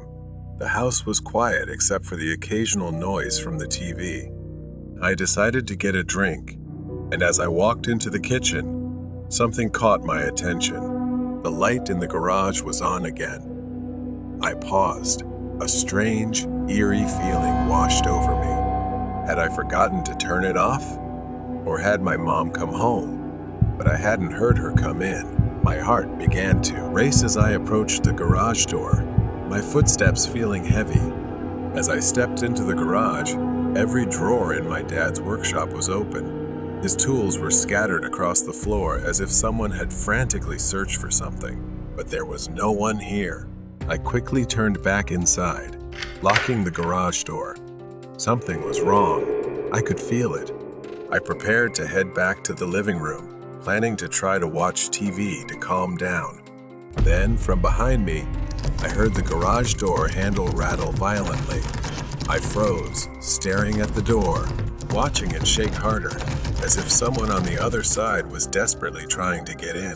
The house was quiet except for the occasional noise from the TV. I decided to get a drink, and as I walked into the kitchen, something caught my attention. The light in the garage was on again. I paused. A strange, eerie feeling washed over me. Had I forgotten to turn it off? Or had my mom come home? But I hadn't heard her come in. My heart began to race as I approached the garage door, my footsteps feeling heavy. As I stepped into the garage, every drawer in my dad's workshop was open. His tools were scattered across the floor as if someone had frantically searched for something, but there was no one here. I quickly turned back inside, locking the garage door. Something was wrong. I could feel it. I prepared to head back to the living room, planning to try to watch TV to calm down. Then, from behind me, I heard the garage door handle rattle violently. I froze, staring at the door, watching it shake harder, as if someone on the other side was desperately trying to get in.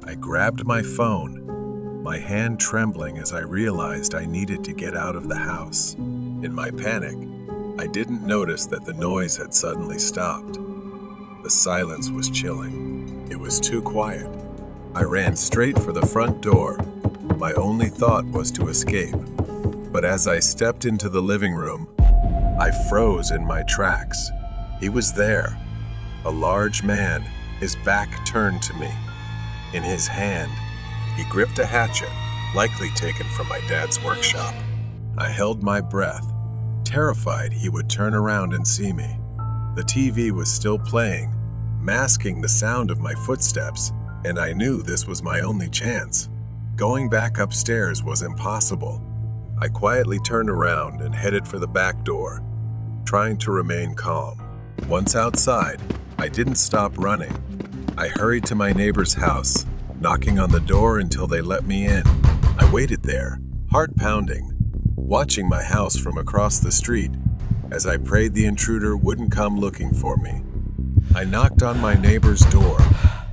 I grabbed my phone, my hand trembling as I realized I needed to get out of the house. In my panic, I didn't notice that the noise had suddenly stopped. The silence was chilling. It was too quiet. I ran straight for the front door. My only thought was to escape. But as I stepped into the living room, I froze in my tracks. He was there, a large man, his back turned to me. In his hand, he gripped a hatchet, likely taken from my dad's workshop. I held my breath, terrified he would turn around and see me. The TV was still playing, masking the sound of my footsteps, and I knew this was my only chance. Going back upstairs was impossible. I quietly turned around and headed for the back door, trying to remain calm. Once outside, I didn't stop running. I hurried to my neighbor's house, knocking on the door until they let me in. I waited there, heart pounding, watching my house from across the street as I prayed the intruder wouldn't come looking for me. I knocked on my neighbor's door,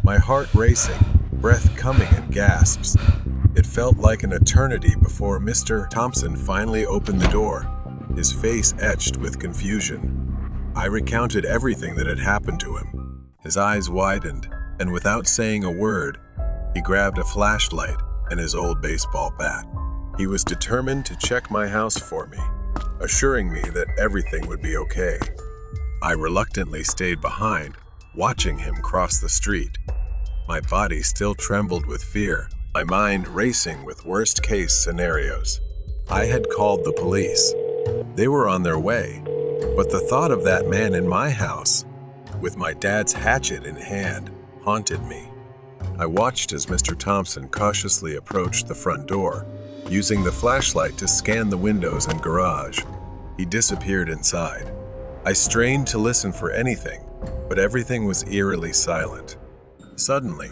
my heart racing, breath coming in gasps. It felt like an eternity before Mr. Thompson finally opened the door, his face etched with confusion. I recounted everything that had happened to him. His eyes widened, and without saying a word, he grabbed a flashlight and his old baseball bat. He was determined to check my house for me, assuring me that everything would be okay. I reluctantly stayed behind, watching him cross the street. My body still trembled with fear, my mind racing with worst-case scenarios. I had called the police. They were on their way, but the thought of that man in my house, with my dad's hatchet in hand, haunted me. I watched as Mr. Thompson cautiously approached the front door, using the flashlight to scan the windows and garage. He disappeared inside. I strained to listen for anything, but everything was eerily silent. Suddenly,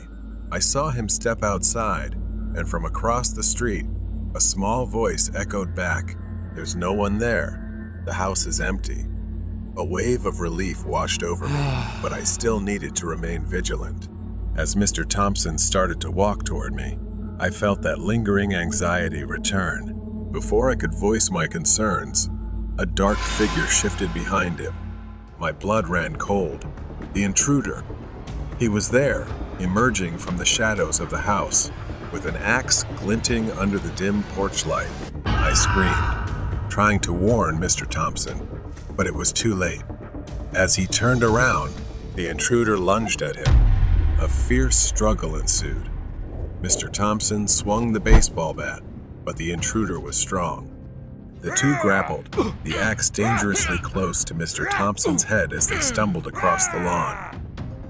I saw him step outside, and from across the street, a small voice echoed back, "There's no one there. The house is empty." A wave of relief washed over me, but I still needed to remain vigilant. As Mr. Thompson started to walk toward me, I felt that lingering anxiety return. Before I could voice my concerns, a dark figure shifted behind him. My blood ran cold. The intruder. He was there, emerging from the shadows of the house, with an axe glinting under the dim porch light. I screamed, trying to warn Mr. Thompson, but it was too late. As he turned around, the intruder lunged at him. A fierce struggle ensued. Mr. Thompson swung the baseball bat, but the intruder was strong. The two grappled, the axe dangerously close to Mr. Thompson's head as they stumbled across the lawn.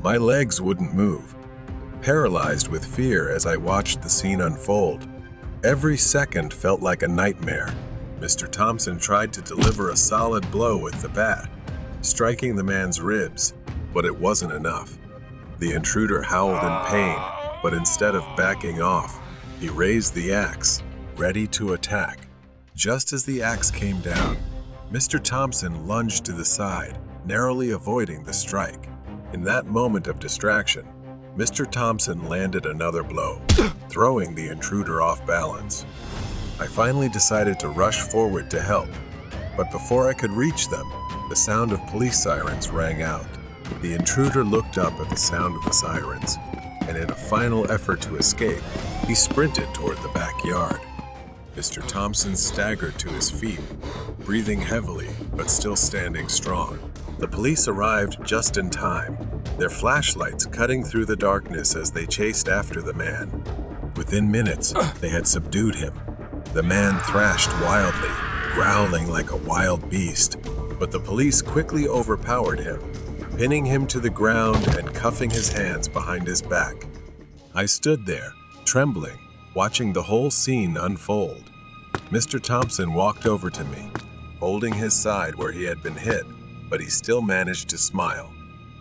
My legs wouldn't move, paralyzed with fear as I watched the scene unfold. Every second felt like a nightmare. Mr. Thompson tried to deliver a solid blow with the bat, striking the man's ribs, but it wasn't enough. The intruder howled in pain, but instead of backing off, he raised the axe, ready to attack. Just as the axe came down, Mr. Thompson lunged to the side, narrowly avoiding the strike. In that moment of distraction, Mr. Thompson landed another blow, throwing the intruder off balance. I finally decided to rush forward to help, but before I could reach them, the sound of police sirens rang out. The intruder looked up at the sound of the sirens, and in a final effort to escape, he sprinted toward the backyard. Mr. Thompson staggered to his feet, breathing heavily but still standing strong. The police arrived just in time, their flashlights cutting through the darkness as they chased after the man. Within minutes, they had subdued him. The man thrashed wildly, growling like a wild beast, but the police quickly overpowered him, pinning him to the ground and cuffing his hands behind his back. I stood there, trembling, watching the whole scene unfold. Mr. Thompson walked over to me, holding his side where he had been hit, but he still managed to smile.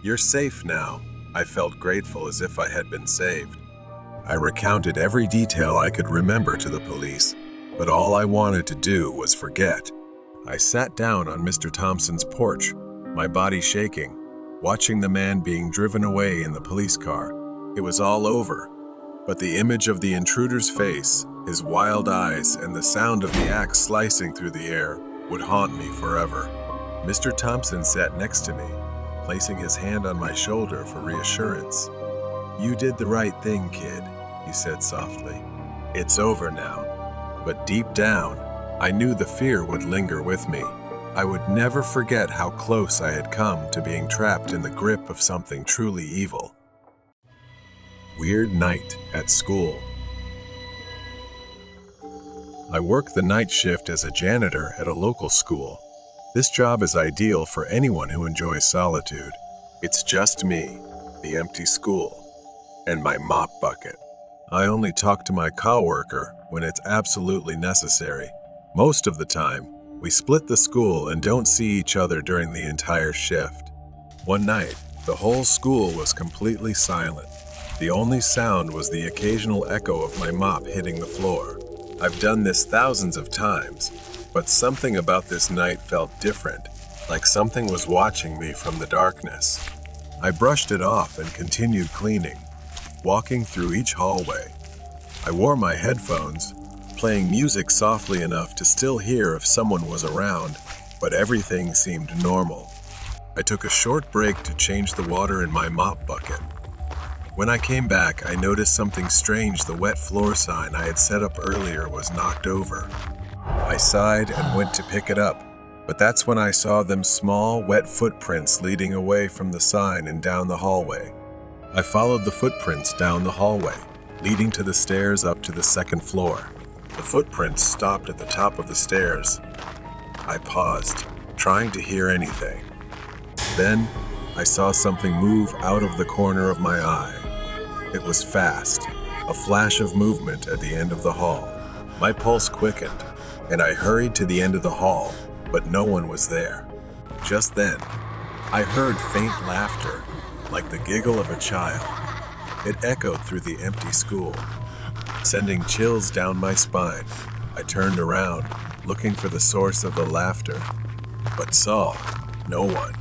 "You're safe now." I felt grateful, as if I had been saved. I recounted every detail I could remember to the police, but all I wanted to do was forget. I sat down on Mr. Thompson's porch, my body shaking, watching the man being driven away in the police car. It was all over, but the image of the intruder's face, his wild eyes, and the sound of the axe slicing through the air would haunt me forever. Mr. Thompson sat next to me, placing his hand on my shoulder for reassurance. "You did the right thing, kid," he said softly. "It's over now." But deep down, I knew the fear would linger with me. I would never forget how close I had come to being trapped in the grip of something truly evil. Weird night at school. I work the night shift as a janitor at a local school. This job is ideal for anyone who enjoys solitude. It's just me, the empty school, and my mop bucket. I only talk to my coworker when it's absolutely necessary. Most of the time, we split the school and don't see each other during the entire shift. One night, the whole school was completely silent. The only sound was the occasional echo of my mop hitting the floor. I've done this thousands of times, but something about this night felt different, like something was watching me from the darkness. I brushed it off and continued cleaning, walking through each hallway. I wore my headphones, playing music softly enough to still hear if someone was around, but everything seemed normal. I took a short break to change the water in my mop bucket. When I came back, I noticed something strange. The wet floor sign I had set up earlier was knocked over. I sighed and went to pick it up, but that's when I saw them small, wet footprints leading away from the sign and down the hallway. I followed the footprints down the hallway, leading to the stairs up to the second floor. The footprints stopped at the top of the stairs. I paused, trying to hear anything. Then, I saw something move out of the corner of my eye. It was fast, a flash of movement at the end of the hall. My pulse quickened, and I hurried to the end of the hall, but no one was there. Just then, I heard faint laughter, like the giggle of a child. It echoed through the empty school, sending chills down my spine. I turned around, looking for the source of the laughter, but saw no one.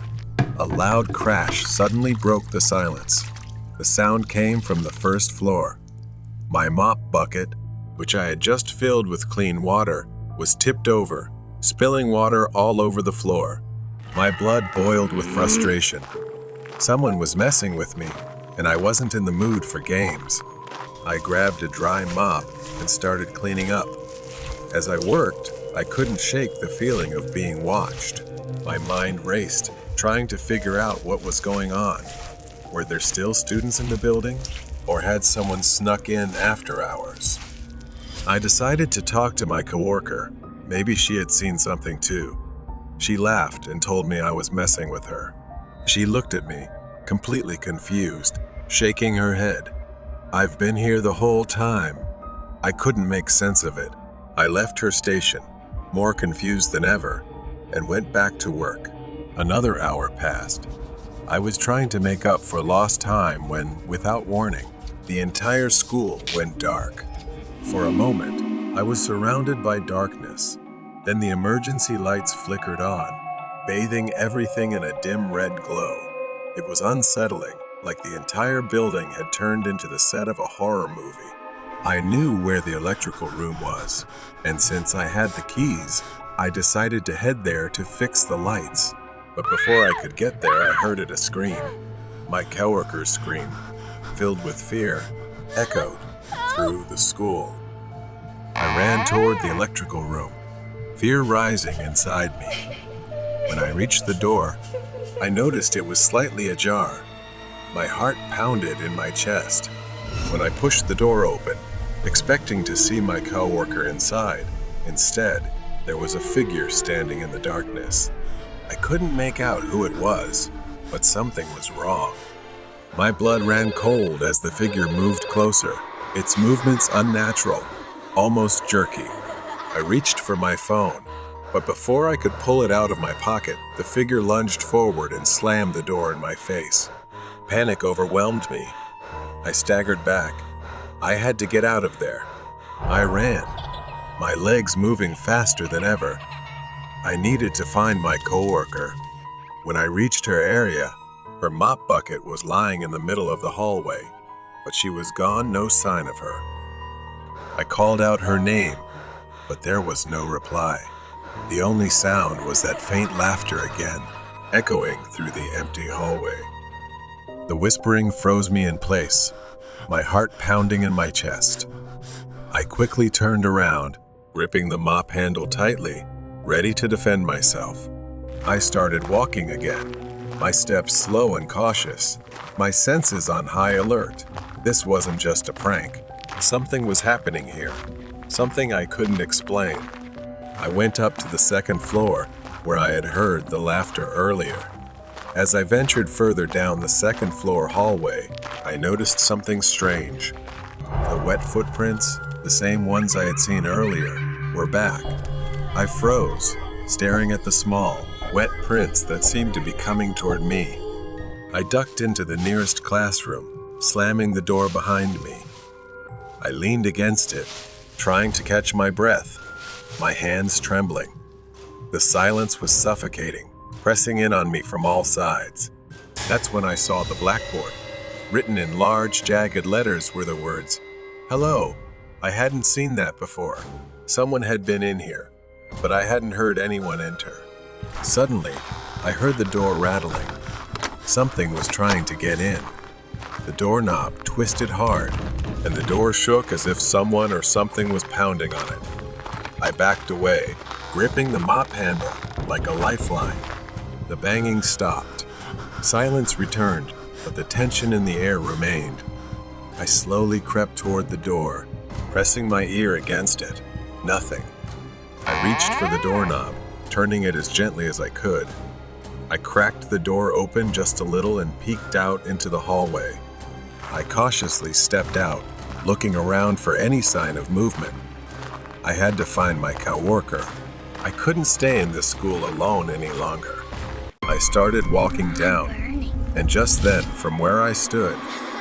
A loud crash suddenly broke the silence. The sound came from the first floor. My mop bucket, which I had just filled with clean water, was tipped over, spilling water all over the floor. My blood boiled with frustration. Someone was messing with me, and I wasn't in the mood for games. I grabbed a dry mop and started cleaning up. As I worked, I couldn't shake the feeling of being watched. My mind raced, trying to figure out what was going on. Were there still students in the building, or had someone snuck in after hours? I decided to talk to my coworker. Maybe she had seen something too. She laughed and told me I was messing with her. She looked at me, completely confused, shaking her head. "I've been here the whole time." I couldn't make sense of it. I left her station, more confused than ever, and went back to work. Another hour passed. I was trying to make up for lost time when, without warning, the entire school went dark. For a moment, I was surrounded by darkness. Then the emergency lights flickered on, bathing everything in a dim red glow. It was unsettling, like the entire building had turned into the set of a horror movie. I knew where the electrical room was, and since I had the keys, I decided to head there to fix the lights. But before I could get there, I heard a scream. My coworker's scream, filled with fear, echoed through the school. I ran toward the electrical room, fear rising inside me. When I reached the door, I noticed it was slightly ajar. My heart pounded in my chest. When I pushed the door open, expecting to see my coworker inside, instead, there was a figure standing in the darkness. I couldn't make out who it was, but something was wrong. My blood ran cold as the figure moved closer, its movements unnatural, almost jerky. I reached for my phone, but before I could pull it out of my pocket, the figure lunged forward and slammed the door in my face. Panic overwhelmed me. I staggered back. I had to get out of there. I ran, my legs moving faster than ever. I needed to find my coworker. When I reached her area, her mop bucket was lying in the middle of the hallway, but she was gone, no sign of her. I called out her name, but there was no reply. The only sound was that faint laughter again, echoing through the empty hallway. The whispering froze me in place, my heart pounding in my chest. I quickly turned around, gripping the mop handle tightly, ready to defend myself. I started walking again, my steps slow and cautious, my senses on high alert. This wasn't just a prank. Something was happening here, something I couldn't explain. I went up to the second floor, where I had heard the laughter earlier. As I ventured further down the second floor hallway, I noticed something strange. The wet footprints, the same ones I had seen earlier, were back. I froze, staring at the small, wet prints that seemed to be coming toward me. I ducked into the nearest classroom, slamming the door behind me. I leaned against it, trying to catch my breath, my hands trembling. The silence was suffocating, pressing in on me from all sides. That's when I saw the blackboard. Written in large, jagged letters were the words, "Hello." I hadn't seen that before. Someone had been in here, but I hadn't heard anyone enter. Suddenly, I heard the door rattling. Something was trying to get in. The doorknob twisted hard, and the door shook as if someone or something was pounding on it. I backed away, gripping the mop handle like a lifeline. The banging stopped. Silence returned, but the tension in the air remained. I slowly crept toward the door, pressing my ear against it. Nothing. I reached for the doorknob, turning it as gently as I could. I cracked the door open just a little and peeked out into the hallway. I cautiously stepped out, looking around for any sign of movement. I had to find my coworker. I couldn't stay in this school alone any longer. I started walking down, and just then, from where I stood,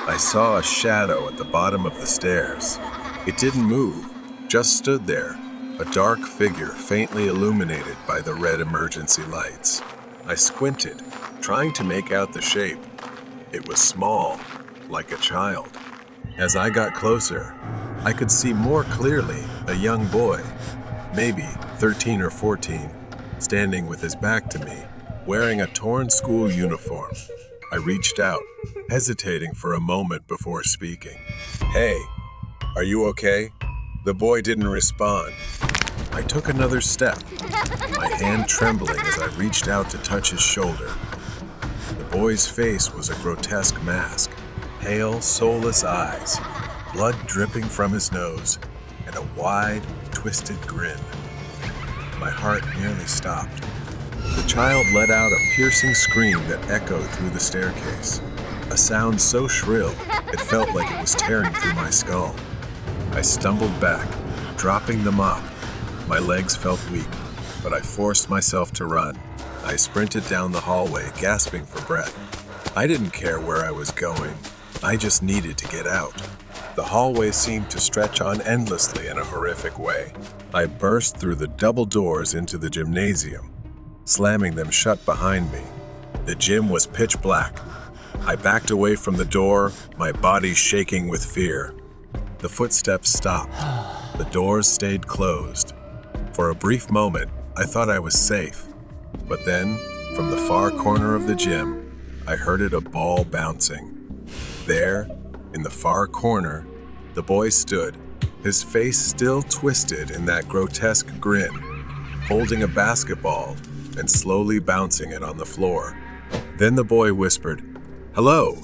I saw a shadow at the bottom of the stairs. It didn't move, just stood there, a dark figure faintly illuminated by the red emergency lights. I squinted, trying to make out the shape. It was small, like a child. As I got closer, I could see more clearly a young boy, maybe 13 or 14, standing with his back to me, wearing a torn school uniform. I reached out, hesitating for a moment before speaking. "Hey, are you okay?" The boy didn't respond. I took another step, my hand trembling as I reached out to touch his shoulder. The boy's face was a grotesque mask, pale, soulless eyes, blood dripping from his nose, and a wide, twisted grin. My heart nearly stopped. The child let out a piercing scream that echoed through the staircase, a sound so shrill it felt like it was tearing through my skull. I stumbled back, dropping the mop. My legs felt weak, but I forced myself to run. I sprinted down the hallway, gasping for breath. I didn't care where I was going. I just needed to get out. The hallway seemed to stretch on endlessly in a horrific way. I burst through the double doors into the gymnasium, slamming them shut behind me. The gym was pitch black. I backed away from the door, my body shaking with fear. The footsteps stopped. The doors stayed closed. For a brief moment, I thought I was safe. But then, from the far corner of the gym, I heard a ball bouncing. There, in the far corner, the boy stood, his face still twisted in that grotesque grin, holding a basketball and slowly bouncing it on the floor. Then the boy whispered, "Hello,"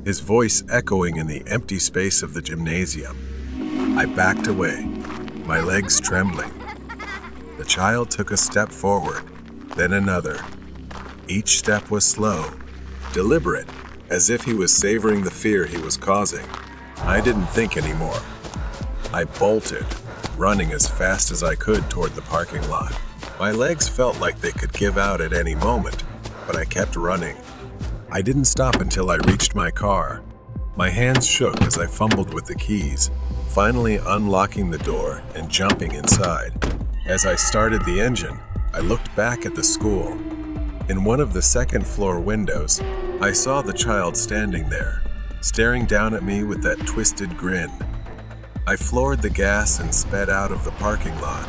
his voice echoing in the empty space of the gymnasium. I backed away, my legs trembling. The child took a step forward, then another. Each step was slow, deliberate, as if he was savoring the fear he was causing. I didn't think anymore. I bolted, running as fast as I could toward the parking lot. My legs felt like they could give out at any moment, but I kept running. I didn't stop until I reached my car. My hands shook as I fumbled with the keys, finally unlocking the door and jumping inside. As I started the engine, I looked back at the school. In one of the second-floor windows, I saw the child standing there, staring down at me with that twisted grin. I floored the gas and sped out of the parking lot.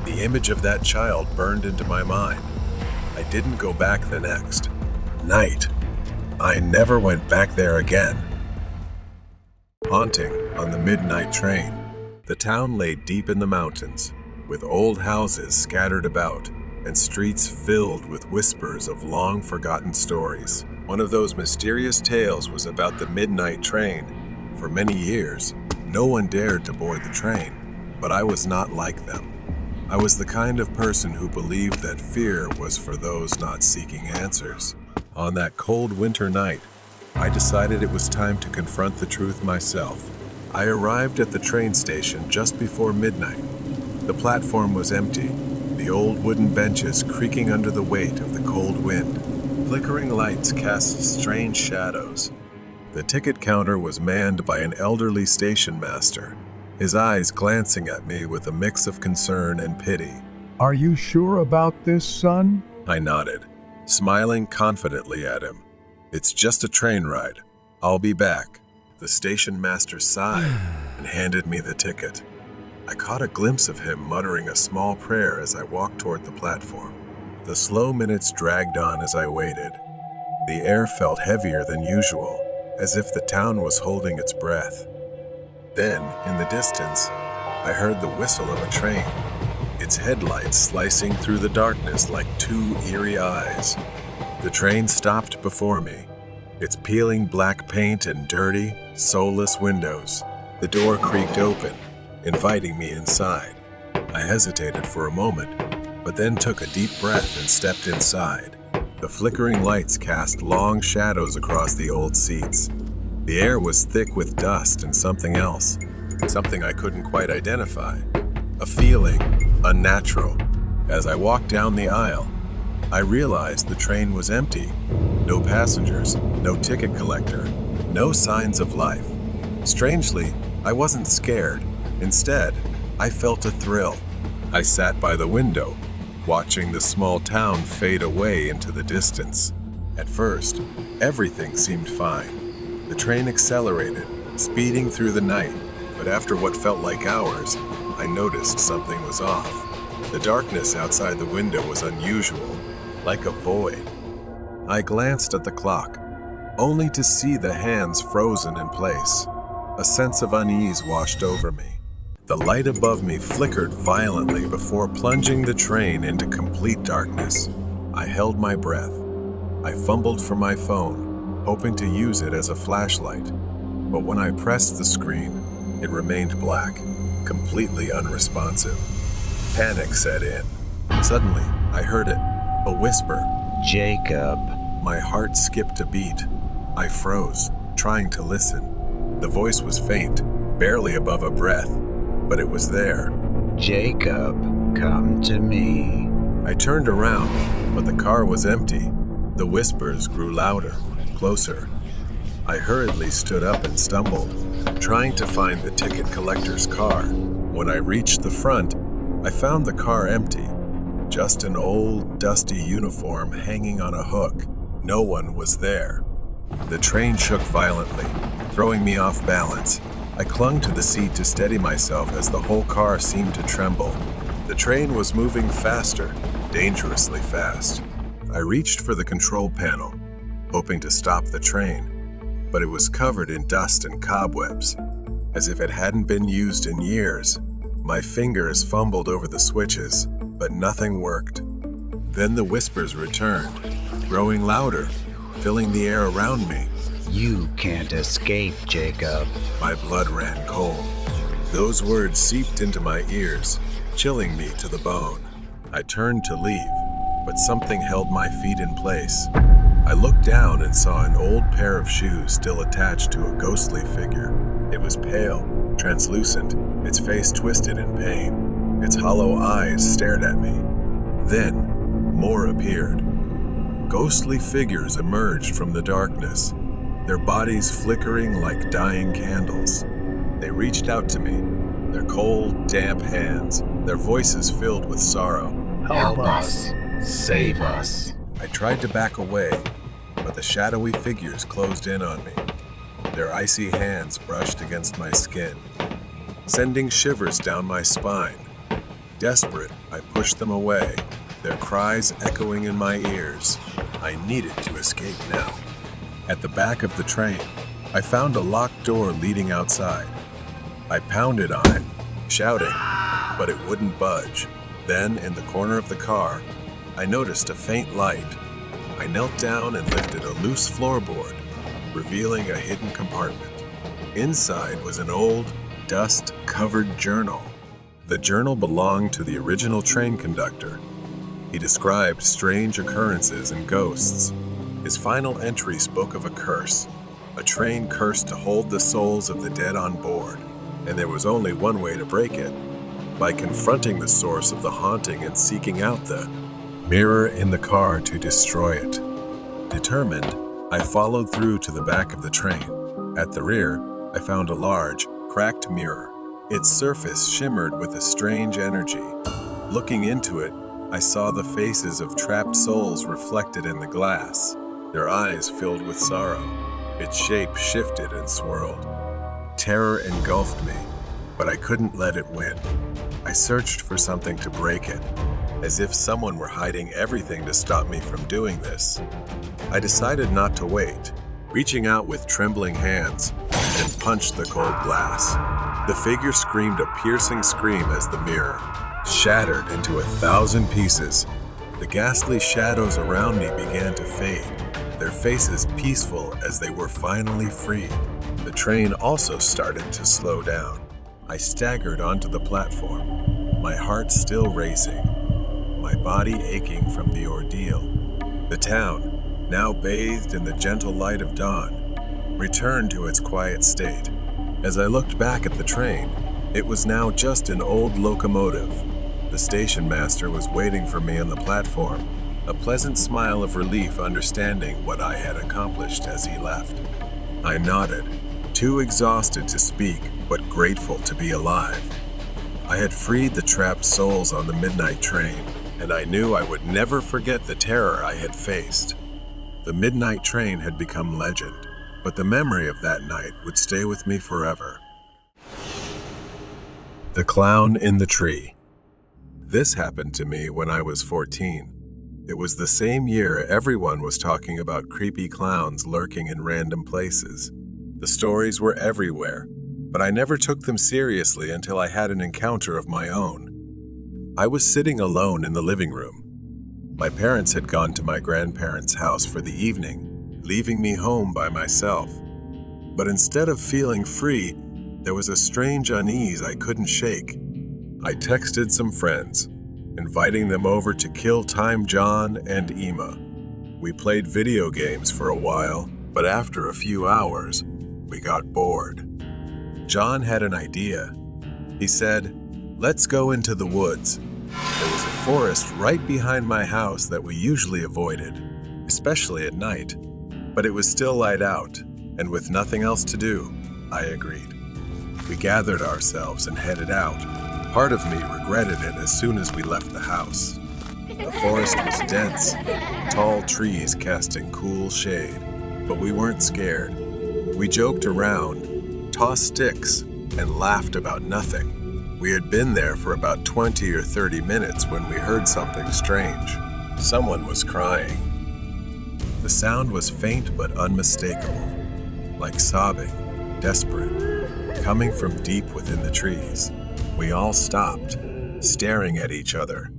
The image of that child burned into my mind. I didn't go back the next night. I never went back there again. Haunting on the midnight train, the town lay deep in the mountains, with old houses scattered about and streets filled with whispers of long-forgotten stories. One of those mysterious tales was about the midnight train. For many years, no one dared to board the train, but I was not like them. I was the kind of person who believed that fear was for those not seeking answers. On that cold winter night, I decided it was time to confront the truth myself. I arrived at the train station just before midnight. The platform was empty, the old wooden benches creaking under the weight of the cold wind. Flickering lights cast strange shadows. The ticket counter was manned by an elderly station master, his eyes glancing at me with a mix of concern and pity. Are you sure about this, son? I nodded, smiling confidently at him. It's just a train ride. I'll be back. The station master sighed and handed me the ticket. I caught a glimpse of him muttering a small prayer as I walked toward the platform. The slow minutes dragged on as I waited. The air felt heavier than usual, as if the town was holding its breath. Then, in the distance, I heard the whistle of a train, its headlights slicing through the darkness like two eerie eyes. The train stopped before me, its peeling black paint and dirty, soulless windows. The door creaked open, inviting me inside. I hesitated for a moment, but then took a deep breath and stepped inside. The flickering lights cast long shadows across the old seats. The air was thick with dust and something else, something I couldn't quite identify. A feeling unnatural. As I walked down the aisle, I realized the train was empty. No passengers, no ticket collector, no signs of life. Strangely, I wasn't scared. Instead, I felt a thrill. I sat by the window, watching the small town fade away into the distance. At first, everything seemed fine. The train accelerated, speeding through the night, but after what felt like hours, I noticed something was off. The darkness outside the window was unusual, like a void. I glanced at the clock, only to see the hands frozen in place. A sense of unease washed over me. The light above me flickered violently before plunging the train into complete darkness. I held my breath. I fumbled for my phone, hoping to use it as a flashlight. But when I pressed the screen, it remained black, completely unresponsive. Panic set in. Suddenly, I heard it, a whisper. Jacob. My heart skipped a beat. I froze, trying to listen. The voice was faint, barely above a breath, but it was there. Jacob, come to me. I turned around, but the car was empty. The whispers grew louder, closer. I hurriedly stood up and stumbled, trying to find the ticket collector's car. When I reached the front, I found the car empty. Just an old, dusty uniform hanging on a hook. No one was there. The train shook violently, throwing me off balance. I clung to the seat to steady myself as the whole car seemed to tremble. The train was moving faster, dangerously fast. I reached for the control panel, hoping to stop the train, but it was covered in dust and cobwebs, as if it hadn't been used in years. My fingers fumbled over the switches, but nothing worked. Then the whispers returned, growing louder, filling the air around me. You can't escape, Jacob. My blood ran cold. Those words seeped into my ears, chilling me to the bone. I turned to leave, but something held my feet in place. I looked down and saw an old pair of shoes still attached to a ghostly figure. It was pale, translucent, its face twisted in pain. Its hollow eyes stared at me. Then, more appeared. Ghostly figures emerged from the darkness, their bodies flickering like dying candles. They reached out to me, their cold, damp hands, their voices filled with sorrow. Help us. Save us. I tried to back away, but the shadowy figures closed in on me. Their icy hands brushed against my skin, sending shivers down my spine. Desperate, I pushed them away, their cries echoing in my ears. I needed to escape now. At the back of the train, I found a locked door leading outside. I pounded on it, shouting, but it wouldn't budge. Then, in the corner of the car, I noticed a faint light. I knelt down and lifted a loose floorboard, revealing a hidden compartment. Inside was an old, dust-covered journal. The journal belonged to the original train conductor. He described strange occurrences and ghosts. His final entry spoke of a curse, a train cursed to hold the souls of the dead on board, and there was only one way to break it, by confronting the source of the haunting and seeking out the mirror in the car to destroy it. Determined, I followed through to the back of the train. At the rear, I found a large, cracked mirror. Its surface shimmered with a strange energy. Looking into it, I saw the faces of trapped souls reflected in the glass, their eyes filled with sorrow. Its shape shifted and swirled. Terror engulfed me, but I couldn't let it win. I searched for something to break it, as if someone were hiding everything to stop me from doing this. I decided not to wait, reaching out with trembling hands, and punched the cold glass. The figure screamed a piercing scream as the mirror shattered into 1,000 pieces. The ghastly shadows around me began to fade, their faces peaceful as they were finally freed. The train also started to slow down. I staggered onto the platform, my heart still racing, my body aching from the ordeal. The town, now bathed in the gentle light of dawn, returned to its quiet state. As I looked back at the train, it was now just an old locomotive. The station master was waiting for me on the platform, a pleasant smile of relief understanding what I had accomplished as he left. I nodded, too exhausted to speak, but grateful to be alive. I had freed the trapped souls on the midnight train, and I knew I would never forget the terror I had faced. The midnight train had become legend, but the memory of that night would stay with me forever. The Clown in the Tree. This happened to me when I was 14. It was the same year everyone was talking about creepy clowns lurking in random places. The stories were everywhere, but I never took them seriously until I had an encounter of my own. I was sitting alone in the living room. My parents had gone to my grandparents' house for the evening, leaving me home by myself. But instead of feeling free, there was a strange unease I couldn't shake. I texted some friends, inviting them over to kill time John and Emma. We played video games for a while, but after a few hours, we got bored. John had an idea. He said, "Let's go into the woods." There was a forest right behind my house that we usually avoided, especially at night. But it was still light out, and with nothing else to do, I agreed. We gathered ourselves and headed out. Part of me regretted it as soon as we left the house. The forest was dense, tall trees casting cool shade, but we weren't scared. We joked around, tossed sticks, and laughed about nothing. We had been there for about 20 or 30 minutes when we heard something strange. Someone was crying. The sound was faint but unmistakable, like sobbing, desperate, coming from deep within the trees. We all stopped, staring at each other.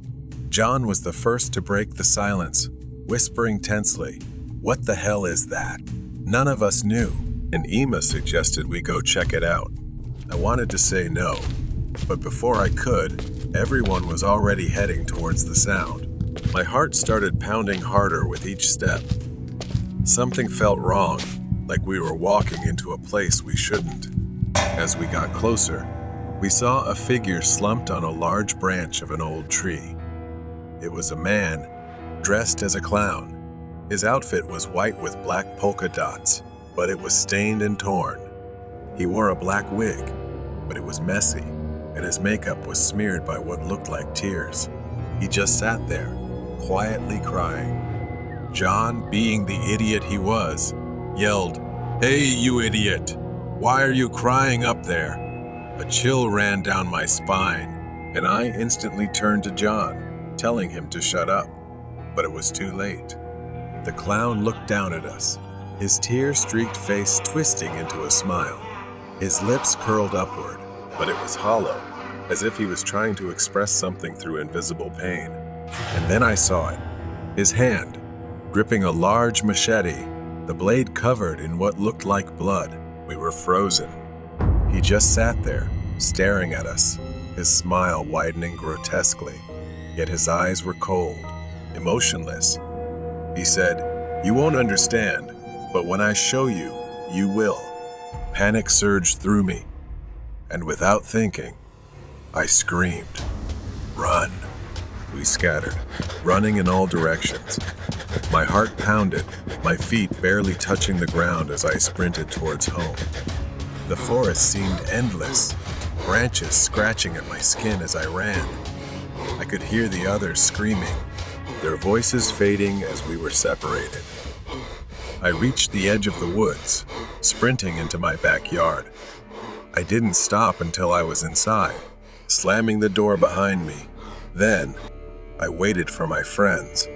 John was the first to break the silence, whispering tensely, "What the hell is that?" None of us knew, and Emma suggested we go check it out. I wanted to say no, but before I could, everyone was already heading towards the sound. My heart started pounding harder with each step. Something felt wrong, like we were walking into a place we shouldn't. As we got closer, we saw a figure slumped on a large branch of an old tree. It was a man, dressed as a clown. His outfit was white with black polka dots, but it was stained and torn. He wore a black wig, but it was messy, and his makeup was smeared by what looked like tears. He just sat there, quietly crying. John, being the idiot he was, yelled, "Hey, you idiot! Why are you crying up there?" A chill ran down my spine, and I instantly turned to John. telling him to shut up, but it was too late. The clown looked down at us, his tear-streaked face twisting into a smile. His lips curled upward, but it was hollow, as if he was trying to express something through invisible pain. And then I saw it, his hand, gripping a large machete, the blade covered in what looked like blood. We were frozen. He just sat there, staring at us, his smile widening grotesquely, yet his eyes were cold, emotionless. He said, "You won't understand, but when I show you, you will." Panic surged through me, and without thinking, I screamed, "Run!" We scattered, running in all directions. My heart pounded, my feet barely touching the ground as I sprinted towards home. The forest seemed endless, branches scratching at my skin as I ran. I could hear the others screaming, their voices fading as we were separated. I reached the edge of the woods, sprinting into my backyard. I didn't stop until I was inside, slamming the door behind me. Then, I waited for my friends.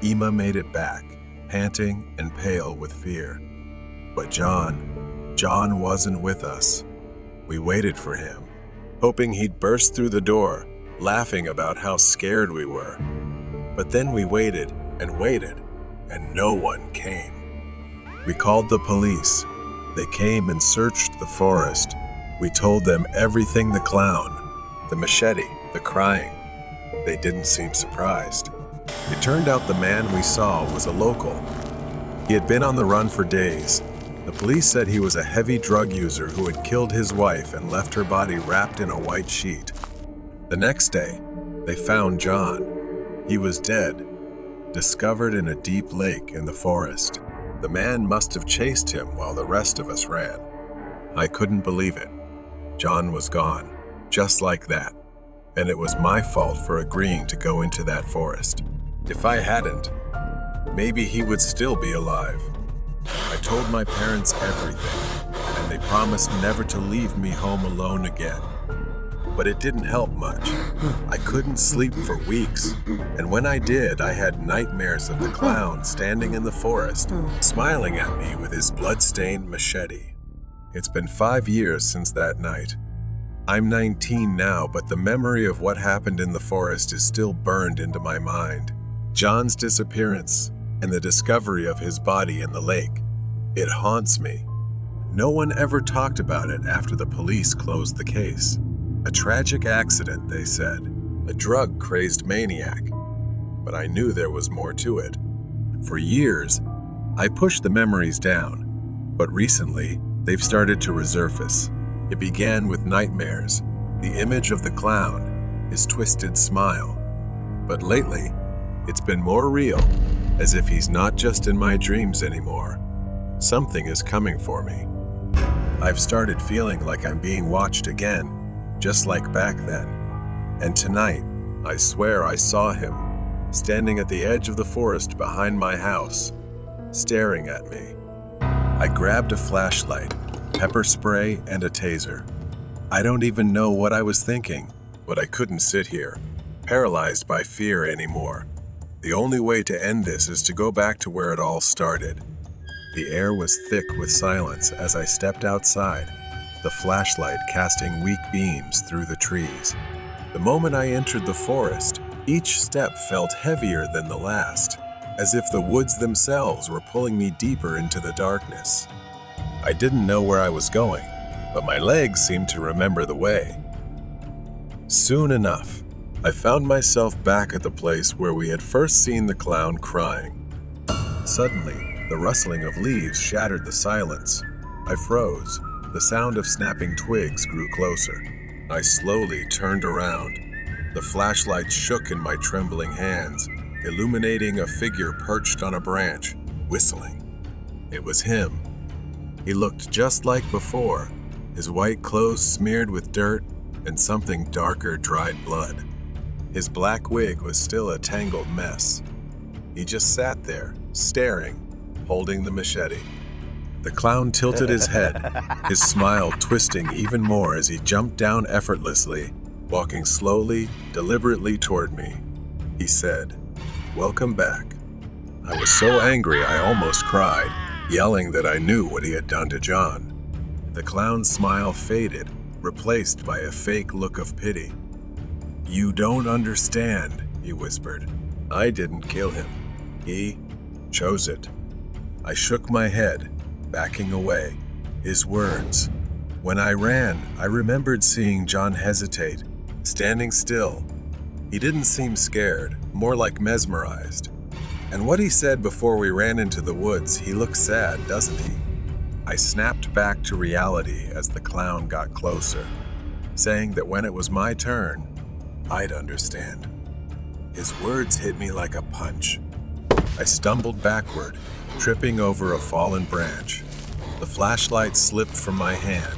Emma made it back, panting and pale with fear. But John wasn't with us. We waited for him, hoping he'd burst through the door, laughing about how scared we were. But then we waited, and no one came. We called the police. They came and searched the forest. We told them everything: the clown, the machete, the crying. They didn't seem surprised. It turned out the man we saw was a local. He had been on the run for days. The police said he was a heavy drug user who had killed his wife and left her body wrapped in a white sheet. The next day, they found John. He was dead, discovered in a deep lake in the forest. The man must have chased him while the rest of us ran. I couldn't believe it. John was gone, just like that. And it was my fault for agreeing to go into that forest. If I hadn't, maybe he would still be alive. I told my parents everything, and they promised never to leave me home alone again. But it didn't help much. I couldn't sleep for weeks, and when I did, I had nightmares of the clown standing in the forest, smiling at me with his blood-stained machete. It's been 5 years since that night. I'm 19 now, but the memory of what happened in the forest is still burned into my mind. John's disappearance and the discovery of his body in the lake. It haunts me. No one ever talked about it after the police closed the case. A tragic accident, they said. A drug-crazed maniac. But I knew there was more to it. For years, I pushed the memories down, but recently, they've started to resurface. It began with nightmares, the image of the clown, his twisted smile. But lately, it's been more real, as if he's not just in my dreams anymore. Something is coming for me. I've started feeling like I'm being watched again, just like back then. And tonight, I swear I saw him, standing at the edge of the forest behind my house, staring at me. I grabbed a flashlight, pepper spray, and a taser. I don't even know what I was thinking, but I couldn't sit here, paralyzed by fear anymore. The only way to end this is to go back to where it all started. The air was thick with silence as I stepped outside, the flashlight casting weak beams through the trees. The moment I entered the forest, each step felt heavier than the last, as if the woods themselves were pulling me deeper into the darkness. I didn't know where I was going, but my legs seemed to remember the way. Soon enough, I found myself back at the place where we had first seen the clown crying. Suddenly, the rustling of leaves shattered the silence. I froze. The sound of snapping twigs grew closer. I slowly turned around. The flashlight shook in my trembling hands, illuminating a figure perched on a branch, whistling. It was him. He looked just like before, his white clothes smeared with dirt and something darker dried blood. His black wig was still a tangled mess. He just sat there, staring, holding the machete. The clown tilted his head, his smile twisting even more as he jumped down effortlessly, walking slowly, deliberately toward me. he said, "Welcome back." I was so angry I almost cried, yelling that I knew what he had done to John. The clown's smile faded, replaced by a fake look of pity. "You don't understand," he whispered. "I didn't kill him. He chose it." I shook my head, backing away. His words. When I ran, I remembered seeing John hesitate, standing still. He didn't seem scared, more like mesmerized. And what he said before we ran into the woods, he looks sad, doesn't he? I snapped back to reality as the clown got closer, saying that when it was my turn, I'd understand. His words hit me like a punch. I stumbled backward, tripping over a fallen branch. The flashlight slipped from my hand,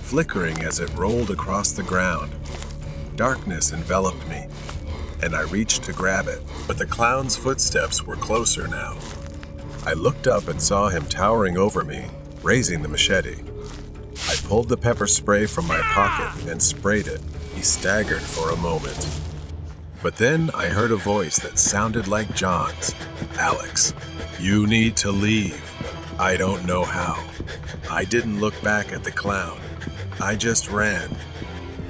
flickering as it rolled across the ground. Darkness enveloped me, and I reached to grab it, but the clown's footsteps were closer now. I looked up and saw him towering over me, raising the machete. I pulled the pepper spray from my pocket and sprayed it. He staggered for a moment. But then I heard a voice that sounded like John's. "Alex, you need to leave." I don't know how. I didn't look back at the clown. I just ran.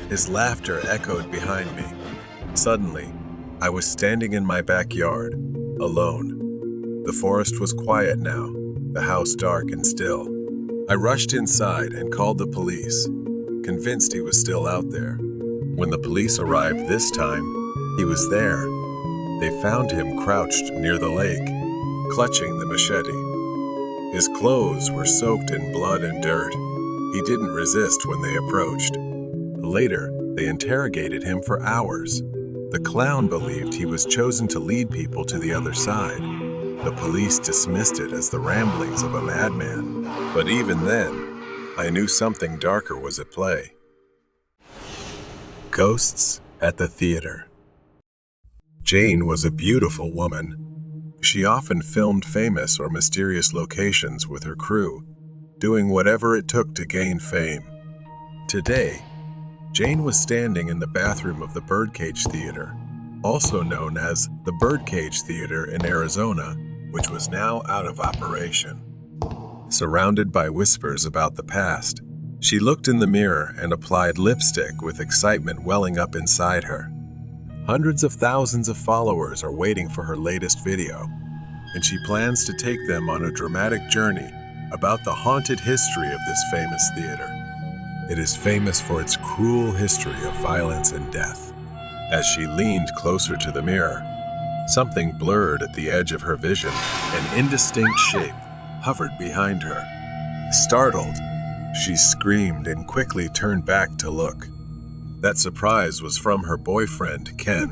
His laughter echoed behind me. Suddenly, I was standing in my backyard, alone. The forest was quiet now, the house dark and still. I rushed inside and called the police, convinced he was still out there. When the police arrived this time, he was there. They found him crouched near the lake, clutching the machete. His clothes were soaked in blood and dirt. He didn't resist when they approached. Later, they interrogated him for hours. The clown believed he was chosen to lead people to the other side. The police dismissed it as the ramblings of a madman. But even then, I knew something darker was at play. Ghosts at the theater. Jane was a beautiful woman. She often filmed famous or mysterious locations with her crew, doing whatever it took to gain fame. Today, Jane was standing in the bathroom of the Birdcage Theater, also known as the Birdcage Theater in Arizona, which was now out of operation. Surrounded by whispers about the past, she looked in the mirror and applied lipstick with excitement welling up inside her. Hundreds of thousands of followers are waiting for her latest video, and she plans to take them on a dramatic journey about the haunted history of this famous theater. It is famous for its cruel history of violence and death. As she leaned closer to the mirror, something blurred at the edge of her vision. An indistinct shape hovered behind her. Startled, she screamed and quickly turned back to look. That surprise was from her boyfriend, Ken.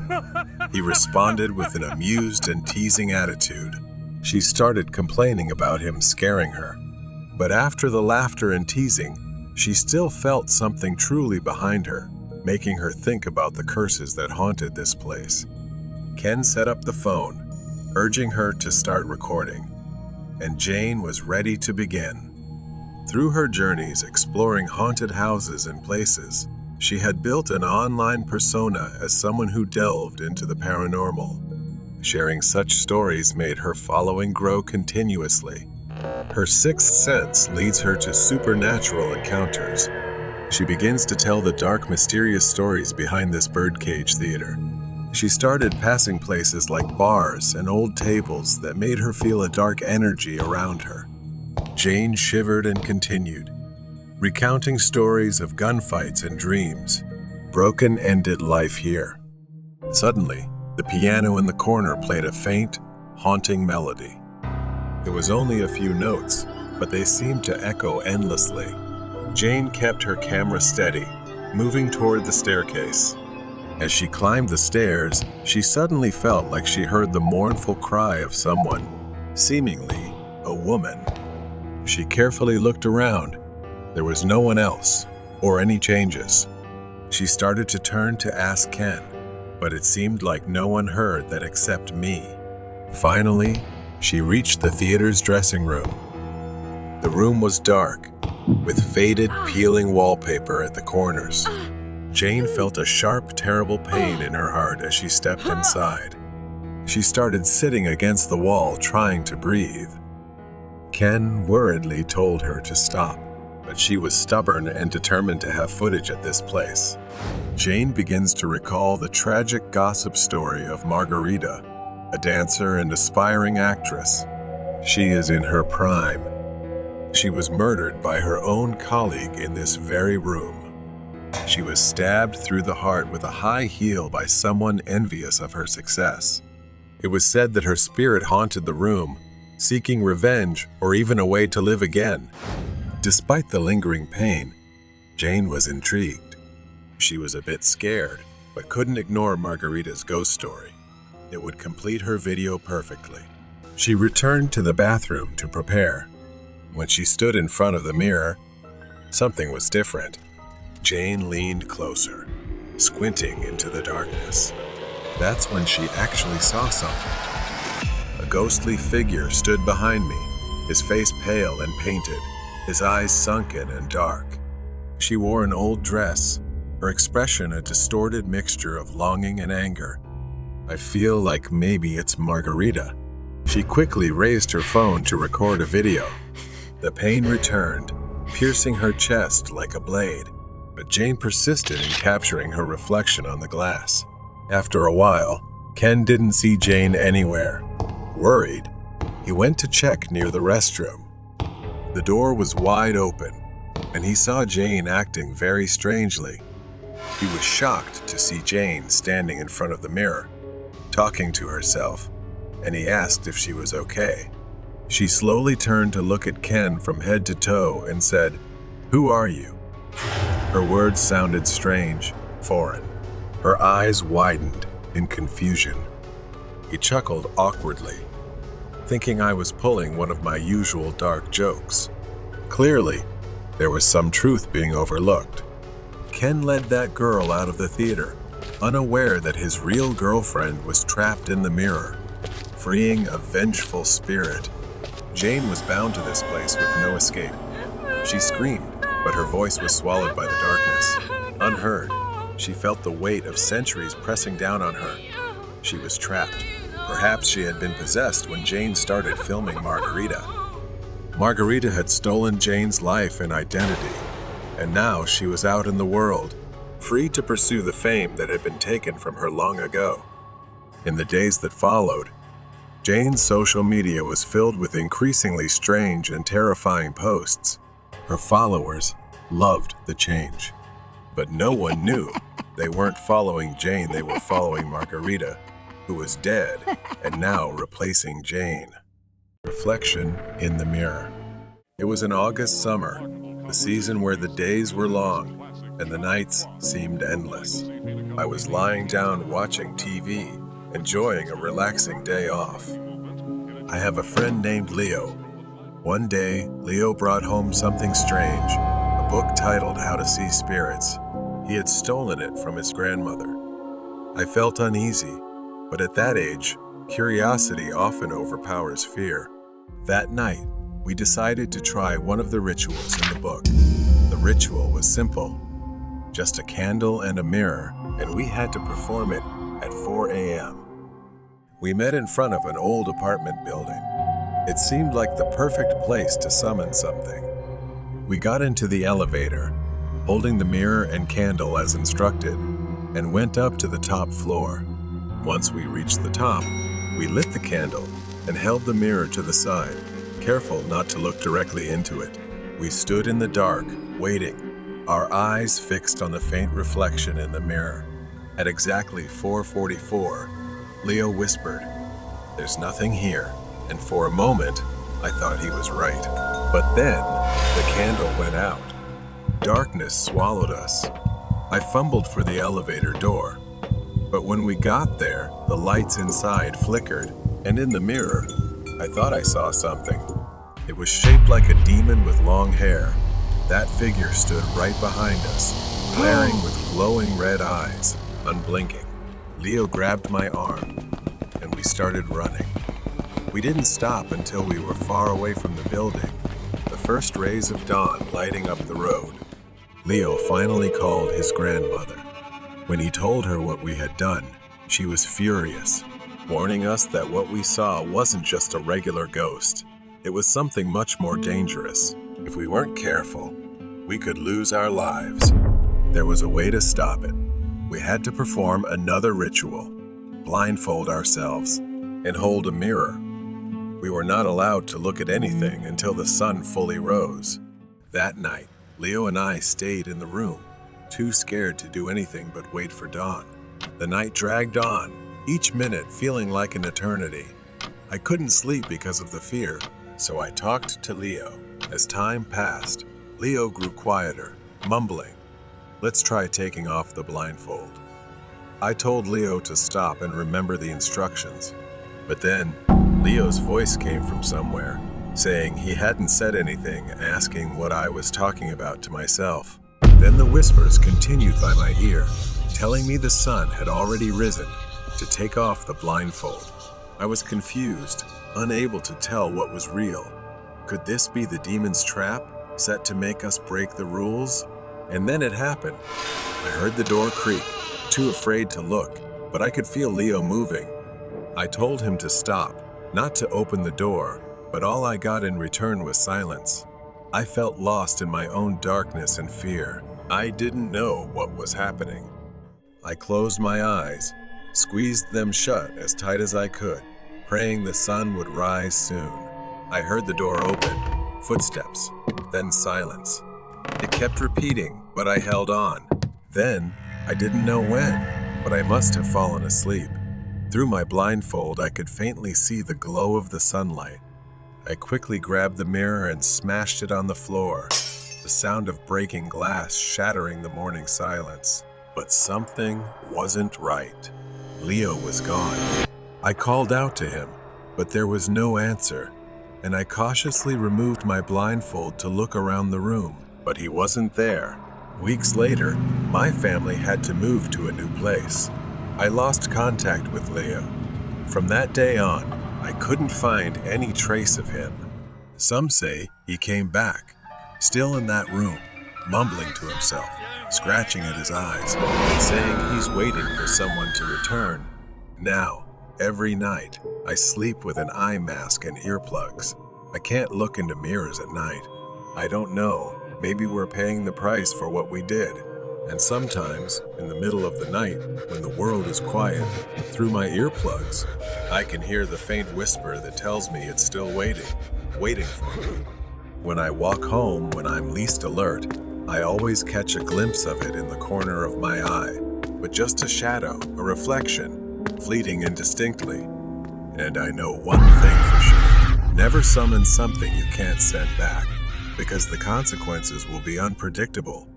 He responded with an amused and teasing attitude. She started complaining about him scaring her. But after the laughter and teasing, she still felt something truly behind her, making her think about the curses that haunted this place. Ken set up the phone, urging her to start recording, and Jane was ready to begin. Through her journeys exploring haunted houses and places, she had built an online persona as someone who delved into the paranormal. Sharing such stories made her following grow continuously. Her sixth sense leads her to supernatural encounters. She begins to tell the dark, mysterious stories behind this Birdcage Theater. She started passing places like bars and old tables that made her feel a dark energy around her. Jane shivered and continued, recounting stories of gunfights and dreams. Broken ended life here. Suddenly, the piano in the corner played a faint, haunting melody. It was only a few notes, but they seemed to echo endlessly. Jane kept her camera steady, moving toward the staircase. As she climbed the stairs, she suddenly felt like she heard the mournful cry of someone, seemingly a woman. She carefully looked around. There was no one else, or any changes. She started to turn to ask Ken, but it seemed like no one heard that except me. Finally, she reached the theater's dressing room. The room was dark, with faded, peeling wallpaper at the corners. Jane felt a sharp, terrible pain in her heart as she stepped inside. She started sitting against the wall, trying to breathe. Ken worriedly told her to stop, but she was stubborn and determined to have footage at this place. Jane begins to recall the tragic gossip story of Margarita, a dancer and aspiring actress. She is in her prime. She was murdered by her own colleague in this very room. She was stabbed through the heart with a high heel by someone envious of her success. It was said that her spirit haunted the room, seeking revenge or even a way to live again. Despite the lingering pain, Jane was intrigued. She was a bit scared, but couldn't ignore Margarita's ghost story. It would complete her video perfectly. She returned to the bathroom to prepare. When she stood in front of the mirror, something was different. Jane leaned closer, squinting into the darkness. That's when she actually saw something. A ghostly figure stood behind me, his face pale and painted, his eyes sunken and dark. She wore an old dress, her expression a distorted mixture of longing and anger. I feel like maybe it's Margarita. She quickly raised her phone to record a video. The pain returned, piercing her chest like a blade, but Jane persisted in capturing her reflection on the glass. After a while, Ken didn't see Jane anywhere. Worried, he went to check near the restroom. The door was wide open, and he saw Jane acting very strangely. He was shocked to see Jane standing in front of the mirror, talking to herself, and he asked if she was okay. She slowly turned to look at Ken from head to toe and said, "Who are you?" Her words sounded strange, foreign. Her eyes widened in confusion. He chuckled awkwardly, thinking I was pulling one of my usual dark jokes. Clearly, there was some truth being overlooked. Ken led that girl out of the theater, unaware that his real girlfriend was trapped in the mirror, freeing a vengeful spirit. Jane was bound to this place with no escape. She screamed, but her voice was swallowed by the darkness. Unheard, she felt the weight of centuries pressing down on her. She was trapped. Perhaps she had been possessed when Jane started filming Margarita. Margarita had stolen Jane's life and identity, and now she was out in the world, free to pursue the fame that had been taken from her long ago. In the days that followed, Jane's social media was filled with increasingly strange and terrifying posts. Her followers loved the change, but no one knew they weren't following Jane, they were following Margarita, who was dead and now replacing Jane. Reflection in the mirror. It was an August summer, the season where the days were long and the nights seemed endless. I was lying down watching TV, enjoying a relaxing day off. I have a friend named Leo. One day, Leo brought home something strange, a book titled How to See Spirits. He had stolen it from his grandmother. I felt uneasy, but at that age, curiosity often overpowers fear. That night, we decided to try one of the rituals in the book. The ritual was simple, just a candle and a mirror, and we had to perform it at 4 a.m. We met in front of an old apartment building. It seemed like the perfect place to summon something. We got into the elevator, holding the mirror and candle as instructed, and went up to the top floor. Once we reached the top, we lit the candle and held the mirror to the side, careful not to look directly into it. We stood in the dark, waiting, our eyes fixed on the faint reflection in the mirror. At exactly 4:44, Leo whispered, "There's nothing here," and for a moment, I thought he was right. But then, the candle went out. Darkness swallowed us. I fumbled for the elevator door, but when we got there, the lights inside flickered, and in the mirror, I thought I saw something. It was shaped like a demon with long hair. That figure stood right behind us, glaring with glowing red eyes, unblinking. Leo grabbed my arm, and we started running. We didn't stop until we were far away from the building, the first rays of dawn lighting up the road. Leo finally called his grandmother. When he told her what we had done, she was furious. warning us that what we saw wasn't just a regular ghost. It was something much more dangerous. If we weren't careful, we could lose our lives. There was a way to stop it. We had to perform another ritual, blindfold ourselves, and hold a mirror. We were not allowed to look at anything until the sun fully rose. That night, Leo and I stayed in the room, too scared to do anything but wait for dawn. The night dragged on, each minute feeling like an eternity. I couldn't sleep because of the fear, so I talked to Leo. As time passed, Leo grew quieter, mumbling, "Let's try taking off the blindfold." I told Leo to stop and remember the instructions. But then, Leo's voice came from somewhere, saying he hadn't said anything, asking what I was talking about to myself. Then the whispers continued by my ear, telling me the sun had already risen, to take off the blindfold. I was confused, unable to tell what was real. Could this be the demon's trap, set to make us break the rules? And then it happened. I heard the door creak, too afraid to look, but I could feel Leo moving. I told him to stop, not to open the door, but all I got in return was silence. I felt lost in my own darkness and fear. I didn't know what was happening. I closed my eyes, squeezed them shut as tight as I could, praying the sun would rise soon. I heard the door open, footsteps, then silence. It kept repeating, but I held on. Then, I didn't know when, but I must have fallen asleep. Through my blindfold, I could faintly see the glow of the sunlight. I quickly grabbed the mirror and smashed it on the floor, the sound of breaking glass shattering the morning silence. But something wasn't right. Leo was gone. I called out to him, but there was no answer, and I cautiously removed my blindfold to look around the room, but he wasn't there. Weeks later, my family had to move to a new place. I lost contact with Leo. From that day on, I couldn't find any trace of him. Some say he came back, still in that room, mumbling to himself, scratching at his eyes, and saying he's waiting for someone to return. Now, every night, I sleep with an eye mask and earplugs. I can't look into mirrors at night. I don't know, maybe we're paying the price for what we did. And sometimes, in the middle of the night, when the world is quiet, through my earplugs, I can hear the faint whisper that tells me it's still waiting for me. When I walk home when I'm least alert, I always catch a glimpse of it in the corner of my eye, but just a shadow, a reflection, fleeting indistinctly. And I know one thing for sure: never summon something you can't send back, because the consequences will be unpredictable.